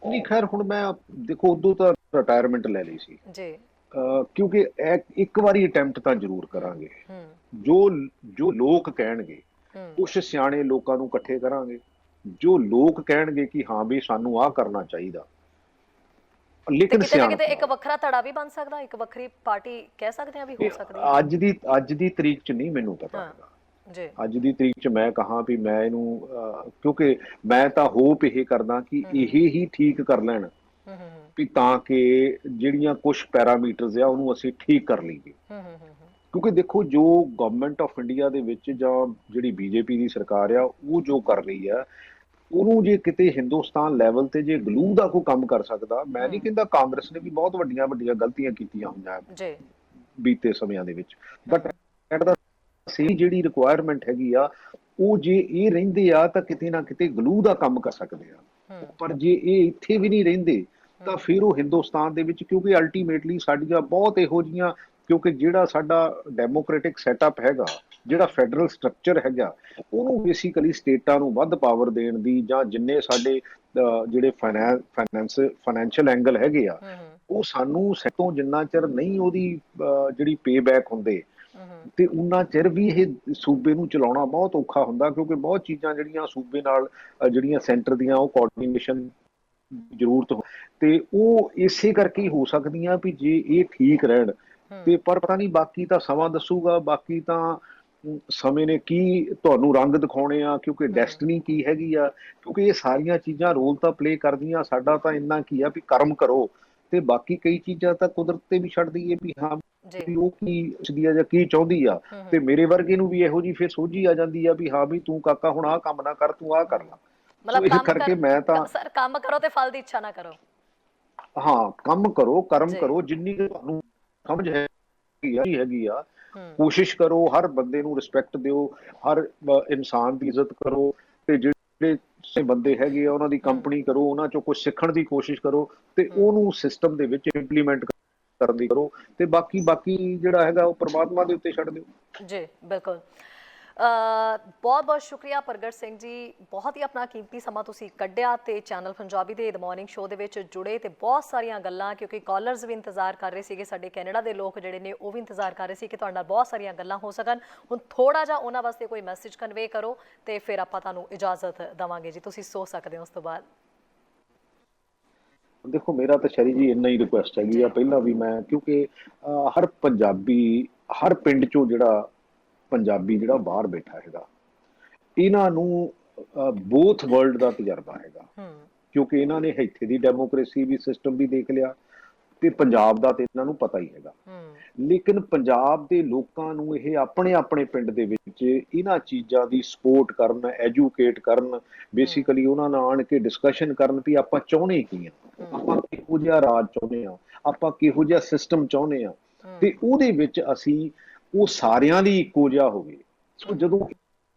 ਨਹੀਂ, ਖੈਰ ਹੁਣ ਮੈਂ ਦੇਖੋ ਉਦੋਂ ਤਾਂ ਰਿਟਾਇਰਮੈਂਟ ਲੈ ਲਈ ਸੀ ਜੀ, ਕਿਉਂਕਿ ਇੱਕ ਵਾਰੀ ਅਟੈਂਪਟ ਤਾਂ ਜ਼ਰੂਰ ਕਰਾਂਗੇ। ਜੋ ਲੋਕ ਕਹਿਣਗੇ, ਕੁਛ ਸਿਆਣੇ ਲੋਕਾਂ ਨੂੰ ਇਕੱਠੇ ਕਰਾਂਗੇ, ਜੋ ਲੋਕ ਕਹਿਣਗੇ ਕਿ ਹਾਂ ਵੀ ਸਾਨੂੰ ਆਹ ਕਰਨਾ ਚਾਹੀਦਾ। ਲੇਕਿਨ ਕਿਤੇ ਇੱਕ ਵੱਖਰਾ ਧੜਾ ਵੀ ਬਣ ਸਕਦਾ, ਇੱਕ ਵੱਖਰੀ ਪਾਰਟੀ ਕਹਿ ਸਕਦੇ ਆ ਵੀ ਹੋ ਸਕਦੀ ਹੈ। ਅੱਜ ਦੀ ਤਰੀਕ 'ਚ ਨਹੀਂ ਮੈਨੂੰ ਪਤਾ ਹੈਗਾ। ਅੱਜ ਦੀ ਤਰੀਕ 'ਚ ਮੈਂ ਕਹਾਂ ਵੀ ਮੈਂ ਇਹਨੂੰ ਕਿਉਂਕਿ ਮੈਂ ਤਾਂ ਹੋਪ ਇਹ ਕਰਦਾ ਕਿ ਇਹ ਹੀ ਠੀਕ ਕਰ ਲੈਣ ਵੀ ਤਾਂ ਕਿ ਜਿਹੜੀਆਂ ਕੁਝ ਪੈਰਾਮੀਟਰਸ ਆ ਉਹਨੂੰ ਅਸੀਂ ਠੀਕ ਕਰ ਲਈਏ। ਕਿਉਂਕਿ ਦੇਖੋ, ਜੋ ਗਵਰਨਮੈਂਟ ਆਫ ਇੰਡੀਆ ਦੇ ਵਿੱਚ ਜਾਂ ਜਿਹੜੀ ਬੀਜੇਪੀ ਦੀ ਸਰਕਾਰ ਆ ਉਹ ਜੋ ਕਰ ਰਹੀ ਆ, ਉਹਨੂੰ ਜੇ ਕਿਤੇ ਹਿੰਦੁਸਤਾਨ ਲੈਵਲ ਤੇ ਜੇ ਗਲੂ ਦਾ ਕੋਈ ਕੰਮ ਕਰ ਸਕਦਾ, ਮੈਂ ਨਹੀਂ ਕਹਿੰਦਾ ਕਾਂਗਰਸ ਨੇ ਵੀ ਬਹੁਤ ਵੱਡੀਆਂ ਗਲਤੀਆਂ ਕੀਤੀਆਂ ਹੋਈਆਂ ਬੀਤੇ ਸਮਿਆਂ ਦੇ ਵਿੱਚ, ਬਟ ਸਹੀ ਜਿਹੜੀ ਰਿਕੁਆਇਰਮੈਂਟ ਹੈਗੀ ਆ ਉਹ ਜੇ ਇਹ ਰਹਿੰਦੇ ਆ ਤਾਂ ਕਿਤੇ ਨਾ ਕਿਤੇ ਗਲੂ ਦਾ ਕੰਮ ਕਰ ਸਕਦੇ ਆ। ਪਰ ਜੇ ਇਹ ਇੱਥੇ ਵੀ ਨਹੀਂ ਰਹਿੰਦੇ ਤਾਂ ਫਿਰ ਉਹ ਹਿੰਦੁਸਤਾਨ ਦੇ ਵਿੱਚ, ਕਿਉਂਕਿ ਅਲਟੀਮੇਟਲੀ ਸਾਡੀਆਂ ਬਹੁਤ ਇਹੋ ਜਿਹੀਆਂ, ਕਿਉਂਕਿ ਜਿਹੜਾ ਸਾਡਾ ਡੈਮੋਕ੍ਰੈਟਿਕ ਸੈਟਅਪ ਹੈਗਾ, ਜਿਹੜਾ ਫੈਡਰਲ ਸਟਰਕਚਰ ਹੈਗਾ, ਉਹਨੂੰ ਬੇਸਿਕਲੀ ਸਟੇਟਾਂ ਨੂੰ ਵੱਧ ਪਾਵਰ ਦੇਣ ਦੀ ਜਾਂ ਜਿੰਨੇ ਸਾਡੇ ਜਿਹੜੇ ਫਾਈਨੈਂਸ਼ੀਅਲ ਐਂਗਲ ਹੈਗੇ ਆ ਉਹ ਸਾਨੂੰ ਸੈਟੋਂ ਜਿੰਨਾ ਚਿਰ ਨਹੀਂ ਉਹਦੀ ਜਿਹੜੀ ਪੇ ਬੈਕ ਹੁੰਦੇ ਤੇ ਉਨਾ ਚਿਰ ਵੀ ਇਹ ਸੂਬੇ ਨੂੰ ਚਲਾਉਣਾ ਬਹੁਤ ਔਖਾ ਹੁੰਦਾ। ਕਿਉਂਕਿ ਬਹੁਤ ਚੀਜ਼ਾਂ ਜਿਹੜੀਆਂ ਸੂਬੇ ਨਾਲ ਜਿਹੜੀਆਂ ਸੈਂਟਰ ਦੀਆਂ ਉਹ ਕੋਆਰਡੀਨੇਸ਼ਨ ਜ਼ਰੂਰਤ ਤੇ ਉਹ ਇਸੇ ਕਰਕੇ ਹੀ ਹੋ ਸਕਦੀਆਂ ਵੀ ਜੇ ਇਹ ਠੀਕ ਰਹਿਣ ਤੇ। ਪਰ ਪਤਾ ਨਹੀਂ, ਬਾਕੀ ਤਾਂ ਸਮਾਂ ਦੱਸੂਗਾ, ਬਾਕੀ ਤਾਂ ਸਮੇਂ ਨੇ ਕੀ ਤੁਹਾਨੂੰ ਰੰਗ ਦਿਖਾਉਣੇ ਆ, ਕਿਉਂਕਿ ਡੈਸਟਨੀ ਕੀ ਹੈਗੀ ਆ, ਕਿਉਂਕਿ ਇਹ ਸਾਰੀਆਂ ਚੀਜ਼ਾਂ ਰੋਲ ਤਾਂ ਪਲੇ ਕਰਦੀਆਂ। ਸਾਡਾ ਤਾਂ ਇੰਨਾ ਕੀ ਆ ਵੀ ਕਰਮ ਕਰੋ ਤੇ ਬਾਕੀ ਕਈ ਚੀਜ਼ਾਂ ਤਾਂ ਕੁਦਰਤ ਤੇ ਵੀ ਛੱਡ ਦਈਏ ਵੀ ਹਾਂ ਵੀ ਉਹ ਕੀ ਸੋਚਦੀ ਆ ਜਾਂ ਕੀ ਚਾਹੁੰਦੀ ਆ, ਤੇ ਮੇਰੇ ਵਰਗੇ ਨੂੰ ਵੀ ਇਹੋ ਜੀ ਫਿਰ ਸੋਝੀ ਆ ਜਾਂਦੀ ਆ ਵੀ ਹਾਂ ਵੀ ਤੂੰ ਕਾਕਾ ਹੁਣ ਆਹ ਕੰਮ ਨਾ ਕਰ, ਤੂੰ ਆਹ ਕਰ ਲਾ। ਮਤਲਬ ਇਸ ਕਰਕੇ ਮੈਂ ਤਾਂ ਸਰ ਕੰਮ ਕਰੋ ਤੇ ਫਲ ਦੀ ਇੱਛਾ ਨਾ ਕਰੋ। ਹਾਂ, ਕੰਮ ਕਰੋ, ਕਰਮ ਕਰੋ, ਜਿੰਨੀ ਤੁਹਾਨੂੰ ਸਮਝ ਹੈਗੀ ਆ ਕੋਸ਼ਿਸ਼ ਕਰੋ, ਹਰ ਬੰਦੇ ਨੂੰ ਰਿਸਪੈਕਟ ਦਿਓ, ਹਰ ਇਨਸਾਨ ਦੀ ਇੱਜ਼ਤ ਕਰੋ, ਤੇ ਜਿਹੜੇ ਬੰਦੇ ਹੈਗੇ ਆ ਉਹਨਾਂ ਦੀ ਕੰਪਨੀ ਕਰੋ, ਉਹਨਾਂ ਚੋਂ ਕੁਝ ਸਿੱਖਣ ਦੀ ਕੋਸ਼ਿਸ਼ ਕਰੋ ਤੇ ਉਹਨੂੰ ਸਿਸਟਮ ਦੇ ਵਿੱਚ ਇੰਪਲੀਮੈਂਟ ਕਰਨ ਦੀ ਕਰੋ, ਤੇ ਬਾਕੀ ਜਿਹੜਾ ਹੈਗਾ ਉਹ ਪ੍ਰਮਾਤਮਾ ਦੇ ਉੱਤੇ ਛੱਡ ਦਿਓ। ਜੀ ਬਿਲਕੁਲ। ਬਹੁਤ ਬਹੁਤ ਸ਼ੁਕਰੀਆ ਪ੍ਰਗਟ ਸਿੰਘ ਜੀ, ਬਹੁਤ ਹੀ ਆਪਣਾ ਕੀਮਤੀ ਸਮਾਂ ਤੁਸੀਂ ਕੱਢਿਆ ਤੇ ਚੈਨਲ ਪੰਜਾਬੀ ਦੇ ਦ ਮਾਰਨਿੰਗ ਸ਼ੋਅ ਦੇ ਵਿੱਚ ਜੁੜੇ, ਤੇ ਬਹੁਤ ਸਾਰੀਆਂ ਗੱਲਾਂ, ਕਿਉਂਕਿ ਕਾਲਰਸ ਵੀ ਇੰਤਜ਼ਾਰ ਕਰ ਰਹੇ ਸੀਗੇ, ਸਾਡੇ ਕੈਨੇਡਾ ਦੇ ਲੋਕ ਜਿਹੜੇ ਨੇ ਉਹ ਵੀ ਇੰਤਜ਼ਾਰ ਕਰ ਰਹੇ ਸੀ ਕਿ ਤੁਹਾਡੇ ਨਾਲ ਬਹੁਤ ਸਾਰੀਆਂ ਗੱਲਾਂ ਹੋ ਸਕਣ। ਹੁਣ ਥੋੜਾ ਜਿਹਾ ਉਹਨਾਂ ਵਾਸਤੇ ਕੋਈ ਮੈਸੇਜ ਕਨਵੇ ਕਰੋ ਤੇ ਫਿਰ ਆਪਾਂ ਤੁਹਾਨੂੰ ਇਜਾਜ਼ਤ ਦੇਵਾਂਗੇ ਜੀ, ਤੁਸੀਂ ਸੋ ਸਕਦੇ ਹੋ ਉਸ ਤੋਂ ਬਾਅਦ। ਦੇਖੋ, ਮੇਰਾ ਤਾਂ ਸ਼ਰੀ ਜੀ ਇੰਨਾ ਹੀ ਰਿਕੁਐਸਟ ਹੈਗੀ ਆ, ਪਹਿਲਾਂ ਵੀ ਮੈਂ, ਕਿਉਂਕਿ ਹਰ ਪੰਜਾਬੀ, ਹਰ ਪਿੰਡ ਚੋਂ ਜਿਹੜਾ ਪੰਜਾਬੀ ਜਿਹੜਾ ਬਾਹਰ ਬੈਠਾ ਹੈਗਾ, ਇਹਨਾਂ ਨੂੰ ਬੋਥ ਵਰਲਡ ਦਾ ਤਜਰਬਾ ਹੈਗਾ, ਕਿਉਂਕਿ ਇਹਨਾਂ ਨੇ ਇੱਥੇ ਦੀ ਡੈਮੋਕ੍ਰੇਸੀ ਵੀ ਸਿਸਟਮ ਵੀ ਦੇਖ ਲਿਆ ਤੇ ਪੰਜਾਬ ਦਾ ਤੇ ਇਹਨਾਂ ਨੂੰ ਪਤਾ ਹੀ ਹੈਗਾ। ਲੇਕਿਨ ਪੰਜਾਬ ਦੇ ਲੋਕਾਂ ਨੂੰ ਇਹ ਆਪਣੇ ਆਪਣੇ ਪਿੰਡ ਦੇ ਵਿੱਚ ਇਹਨਾਂ ਚੀਜ਼ਾਂ ਦੀ ਸਪੋਰਟ ਕਰਨ, ਐਜੂਕੇਟ ਕਰਨ, ਬੇਸਿਕਲੀ ਉਹਨਾਂ ਨਾਲ ਆਣ ਕੇ ਡਿਸਕਸ਼ਨ ਕਰਨ ਵੀ ਆਪਾਂ ਚਾਹੁੰਦੇ ਕੀ ਆ, ਆਪਾਂ ਕਿਹੋ ਜਿਹਾ ਰਾਜ ਚਾਹੁੰਦੇ ਆ, ਆਪਾਂ ਕਿਹੋ ਜਿਹਾ ਸਿਸਟਮ ਚਾਹੁੰਦੇ ਆ, ਤੇ ਉਹਦੇ ਵਿੱਚ ਅਸੀਂ ਉਹ ਸਾਰਿਆਂ ਲਈ ਇੱਕੋ ਜਿਹਾ ਹੋਵੇ। ਸੋ ਜਦੋਂ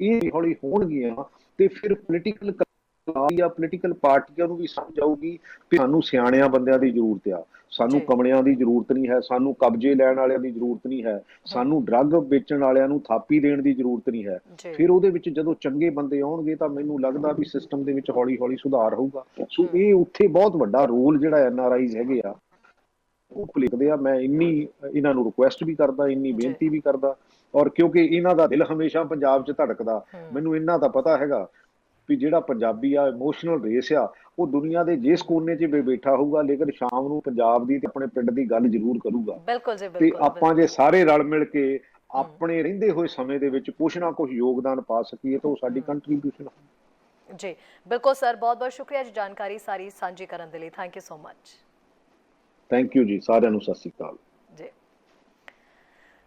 ਇਹ ਹੌਲੀ ਹੋਣਗੀਆਂ ਤੇ ਫਿਰ ਪੋਲੀਟੀਕਲ ਜਾਂ ਪੋਲੀਟੀਕਲ ਪਾਰਟੀਆਂ ਨੂੰ ਵੀ ਸਮਝ ਆਊਗੀ ਕਿ ਸਾਨੂੰ ਸਿਆਣਿਆਂ ਬੰਦਿਆਂ ਦੀ ਜ਼ਰੂਰਤ ਆ, ਸਾਨੂੰ ਕਮਲਿਆਂ ਦੀ ਜ਼ਰੂਰਤ ਨਹੀਂ ਹੈ, ਸਾਨੂੰ ਕਬਜ਼ੇ ਲੈਣ ਵਾਲਿਆਂ ਦੀ ਜ਼ਰੂਰਤ ਨਹੀਂ ਹੈ, ਸਾਨੂੰ ਡਰੱਗ ਵੇਚਣ ਵਾਲਿਆਂ ਨੂੰ ਥਾਪੀ ਦੇਣ ਦੀ ਜ਼ਰੂਰਤ ਨਹੀਂ ਹੈ। ਫਿਰ ਉਹਦੇ ਵਿੱਚ ਜਦੋਂ ਚੰਗੇ ਬੰਦੇ ਆਉਣਗੇ ਤਾਂ ਮੈਨੂੰ ਲੱਗਦਾ ਵੀ ਸਿਸਟਮ ਦੇ ਵਿੱਚ ਹੌਲੀ ਹੌਲੀ ਸੁਧਾਰ ਹੋਊਗਾ। ਸੋ ਇਹ ਉੱਥੇ ਬਹੁਤ ਵੱਡਾ ਰੋਲ ਜਿਹੜਾ NRIs ਹੈਗੇ ਆ ਉਹ ਭੁਗਤਦੇ ਆ। ਮੈਂ ਇੰਨੀ ਇਹਨਾਂ ਨੂੰ ਰਿਕੁਐਸਟ ਵੀ ਕਰਦਾ, ਇੰਨੀ ਬੇਨਤੀ ਵੀ ਕਰਦਾ, ਔਰ ਕਿਉਂਕਿ ਇਹਨਾਂ ਦਾ ਦਿਲ ਹਮੇਸ਼ਾ ਪੰਜਾਬ 'ਚ ਧੜਕਦਾ, ਮੈਨੂੰ ਇਹਨਾਂ ਦਾ ਪਤਾ ਹੈਗਾ ਵੀ ਜਿਹੜਾ ਪੰਜਾਬੀ ਆ ਇਮੋਸ਼ਨਲ ਰੇਸ ਆ, ਉਹ ਦੁਨੀਆ ਦੇ ਜਿਸ ਕੋਨੇ 'ਚ ਬੈਠਾ ਹੋਊਗਾ, ਲੇਕਿਨ ਸ਼ਾਮ ਨੂੰ ਪੰਜਾਬ ਦੀ ਤੇ ਆਪਣੇ ਪਿੰਡ ਦੀ ਗੱਲ ਜ਼ਰੂਰ ਕਰੂਗਾ। ਬਿਲਕੁਲ ਜੀ, ਤੇ ਆਪਾਂ ਜੇ ਸਾਰੇ ਰਲ ਮਿਲ ਕੇ ਆਪਣੇ ਰਹਿੰਦੇ ਹੋਏ ਸਮੇਂ ਦੇ ਵਿੱਚ ਕੁਛ ਨਾ ਕੁਛ ਯੋਗਦਾਨ ਪਾ ਸਕੀਏ ਤਾਂ ਉਹ ਸਾਡੀ ਕੰਟਰੀਬਿਊਸ਼ਨ ਹੈ। ਜੀ ਬਿਲਕੁਲ ਸਰ, ਬਹੁਤ ਬਹੁਤ ਸ਼ੁਕਰੀਆ ਜੀ ਜਾਣਕਾਰੀ ਸਾਰੀ ਸਾਂਝੀ ਕਰਨ ਦੇ ਲਈ। Thank you so much. Thank you ਜੀ, ਸਾਰਿਆਂ ਨੂੰ ਸਤਿ ਸ਼੍ਰੀ ਅਕਾਲ ਜੀ।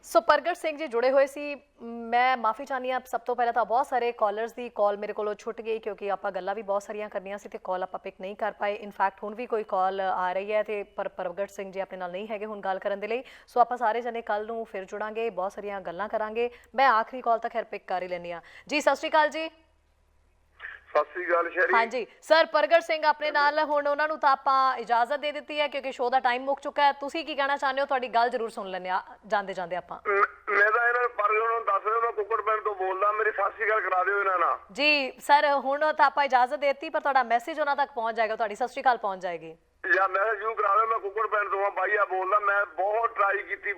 ਸੋ ਪ੍ਰਗਟ ਸਿੰਘ ਜੀ ਜੁੜੇ ਹੋਏ ਸੀ। ਮੈਂ ਮਾਫੀ ਚਾਹੁੰਦੀ ਹਾਂ, ਸਭ ਤੋਂ ਪਹਿਲਾਂ ਤਾਂ ਬਹੁਤ ਸਾਰੇ ਕਾਲਰਸ ਦੀ ਕਾਲ ਮੇਰੇ ਕੋਲੋਂ ਛੁੱਟ ਗਈ ਕਿਉਂਕਿ ਆਪਾਂ ਗੱਲਾਂ ਵੀ ਬਹੁਤ ਸਾਰੀਆਂ ਕਰਨੀਆਂ ਸੀ ਤੇ ਕਾਲ ਆਪਾਂ ਪਿਕ ਨਹੀਂ ਕਰ ਪਾਏ। ਇਨਫੈਕਟ ਹੁਣ ਵੀ ਕੋਈ ਕਾਲ ਆ ਰਹੀ ਹੈ ਤੇ ਪਰ ਪ੍ਰਗਟ ਸਿੰਘ ਜੀ ਆਪਣੇ ਨਾਲ ਨਹੀਂ ਹੈਗੇ ਹੁਣ ਗੱਲ ਕਰਨ ਦੇ ਲਈ। ਸੋ ਆਪਾਂ ਸਾਰੇ ਜਣੇ ਕੱਲ ਨੂੰ ਫਿਰ ਜੁੜਾਂਗੇ, ਬਹੁਤ ਸਾਰੀਆਂ ਗੱਲਾਂ ਕਰਾਂਗੇ। ਮੈਂ ਆਖਰੀ ਕਾਲ ਤਾਂ ਖੈਰ ਪਿਕ ਕਰ ਹੀ ਲੈਂਦੀ ਹਾਂ ਜੀ। ਸਤਿ ਸ਼੍ਰੀ ਅਕਾਲ ਜੀ। ਸਤਿ ਸ੍ਰੀ ਅਕਾਲ ਸ਼ੈਰੀ। ਹਾਂਜੀ ਸਰ, ਪ੍ਰਗਟ ਸਿੰਘ ਆਪਣੇ ਨਾਲ, ਹੁਣ ਉਹਨਾਂ ਨੂੰ ਤਾਂ ਆਪਾਂ ਇਜਾਜ਼ਤ ਦੇ ਦਿੱਤੀ ਹੈ ਕਿਉਂਕਿ ਸ਼ੋਅ ਦਾ ਟਾਈਮ ਮੁੱਕ ਚੁੱਕਾ ਹੈ। ਤੁਸੀਂ ਕੀ ਕਹਿਣਾ ਚਾਹੁੰਦੇ ਹੋ? ਤੁਹਾਡੀ ਗੱਲ ਜ਼ਰੂਰ ਸੁਣ ਲੈਂਦੇ ਆ ਜਾਂਦੇ ਜਾਂਦੇ ਆਪਾਂ। ਮੈਂ ਤਾਂ ਇਹਨਾਂ ਪ੍ਰਗਟ ਨੂੰ ਦੱਸ ਰਿਹਾ, ਮੈਂ ਕੁੱਕੜ ਪਿੰਡ ਤੋਂ ਬੋਲਦਾ, ਮੇਰੀ ਸਤਿ ਸ੍ਰੀ ਅਕਾਲ ਕਰਾ ਦਿਓ ਇਹਨਾਂ ਨਾਲ। ਜੀ ਸਰ, ਹੁਣ ਤਾਂ ਆਪਾਂ ਇਜਾਜ਼ਤ ਦੇ ਦਿੱਤੀ ਪਰ ਤੁਹਾਡਾ ਮੈਸੇਜ ਉਹਨਾਂ ਤੱਕ ਪਹੁੰਚ ਜਾਏਗਾ, ਤੁਹਾਡੀ ਸਤਿ ਸ਼੍ਰੀ ਅਕਾਲ ਪਹੁੰਚ ਜਾਏਗੀ। ਜਾਂ ਮੈਸੇਜ ਜ਼ਰੂਰ ਕਰਾ ਦਿਓ। ਮੈਂ ਕੁੱਕੜ ਪਿੰਡ ਤੋਂ ਆ, ਬਾਈਆ ਬੋਲਦਾ। ਮੈਂ ਬਹੁਤ ਟਰਾਈ ਕੀਤੀ,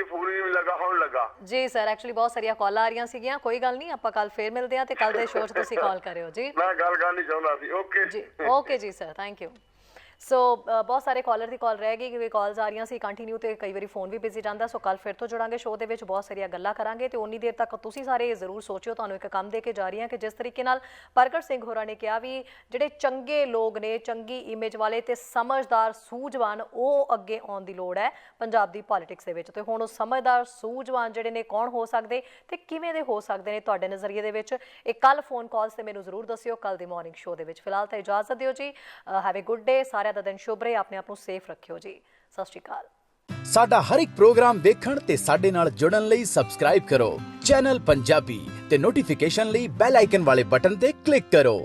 ਫੋਨ ਹੀ ਨਹੀਂ ਲੱਗਾ, ਹੁਣ ਲੱਗਾ ਜੀ। ਸਰ ਐਕਚੁਅਲੀ ਬਹੁਤ ਸਾਰੀਆਂ ਕਾਲਾਂ ਆ ਰਹੀਆਂ ਸੀਗੀਆਂ, ਕੋਈ ਗੱਲ ਨਹੀਂ, ਆਪਾਂ ਕੱਲ ਫੇਰ ਮਿਲਦੇ ਆ ਤੇ ਕੱਲ ਦੇ ਸ਼ੋਅ 'ਚ ਤੁਸੀਂ ਕਾਲ ਕਰਿਓ ਜੀ। ਮੈਂ ਗੱਲ ਕਰਨੀ ਚਾਹੁੰਦਾ ਸੀ। ਓਕੇ ਜੀ, ਓਕੇ ਜੀ ਸਰ, ਥੈਂਕ ਯੂ। ਸੋ ਬਹੁਤ ਸਾਰੇ ਕਾਲਰ ਦੀ ਕਾਲ ਰਹਿ ਗਈ ਕਿਉਂਕਿ ਕਾਲਸ ਆ ਰਹੀਆਂ ਸੀ ਕੰਟੀਨਿਊ ਤੇ ਕਈ ਵਾਰੀ ਫੋਨ ਵੀ ਬਿਜ਼ੀ ਜਾਂਦਾ। ਸੋ ਕੱਲ ਫਿਰ ਤੋਂ ਜੁੜਾਂਗੇ ਸ਼ੋਅ ਦੇ ਵਿੱਚ, ਬਹੁਤ ਸਾਰੀਆਂ ਗੱਲਾਂ ਕਰਾਂਗੇ ਤੇ ਉਨੀ ਦੇਰ ਤੱਕ ਤੁਸੀਂ ਸਾਰੇ ਜ਼ਰੂਰ ਸੋਚਿਓ। ਤੁਹਾਨੂੰ ਇੱਕ ਕੰਮ ਦੇ ਕੇ ਜਾ ਰਹੀ ਹਾਂ ਕਿ ਜਿਸ ਤਰੀਕੇ ਨਾਲ ਪ੍ਰਗਟ ਸਿੰਘ ਹੋਰਾਂ ਨੇ ਕਿਹਾ ਵੀ ਜਿਹੜੇ ਚੰਗੇ ਲੋਕ ਨੇ, ਚੰਗੀ ਇਮੇਜ ਵਾਲੇ ਤੇ ਸਮਝਦਾਰ ਸੂਝਵਾਨ, ਉਹ ਅੱਗੇ ਆਉਣ ਦੀ ਲੋੜ ਹੈ ਪੰਜਾਬ ਦੀ ਪੋਲਿਟਿਕਸ ਦੇ ਵਿੱਚ। ਤੇ ਹੁਣ ਉਹ ਸਮਝਦਾਰ ਸੂਝਵਾਨ ਜਿਹੜੇ ਨੇ ਕੌਣ ਹੋ ਸਕਦੇ ਤੇ ਕਿਵੇਂ ਦੇ ਹੋ ਸਕਦੇ ਨੇ ਤੁਹਾਡੇ ਨਜ਼ਰੀਏ ਦੇ ਵਿੱਚ, ਇਹ ਕੱਲ ਫੋਨ ਕਾਲਸ ਤੇ ਮੈਨੂੰ ਜ਼ਰੂਰ ਦੱਸਿਓ ਕੱਲ ਦੀ ਮਾਰਨਿੰਗ ਸ਼ੋਅ ਦੇ ਵਿੱਚ। ਫਿਲਹਾਲ ਤਾਂ ਇਜਾਜ਼ਤ ਦਿਓ ਜੀ। Have a good day. ਸਾਰਿਆਂ ਦਾ ਦਿਨ ਸ਼ੁਭ ਰਹੇ। ਆਪਣੇ ਆਪ ਨੂੰ ਸੇਫ ਰੱਖਿਓ ਜੀ। ਸਤਿ ਸ਼੍ਰੀ ਅਕਾਲ। ਸਾਡਾ ਹਰ ਇੱਕ ਪ੍ਰੋਗਰਾਮ ਵੇਖਣ ਤੇ ਸਾਡੇ ਨਾਲ ਜੁੜਨ ਲਈ ਸਬਸਕ੍ਰਾਈਬ ਕਰੋ ਚੈਨਲ ਪੰਜਾਬੀ ਤੇ ਨੋਟੀਫਿਕੇਸ਼ਨ ਲਈ ਬੈਲ ਆਈਕਨ ਵਾਲੇ ਬਟਨ ਤੇ ਕਲਿੱਕ ਕਰੋ।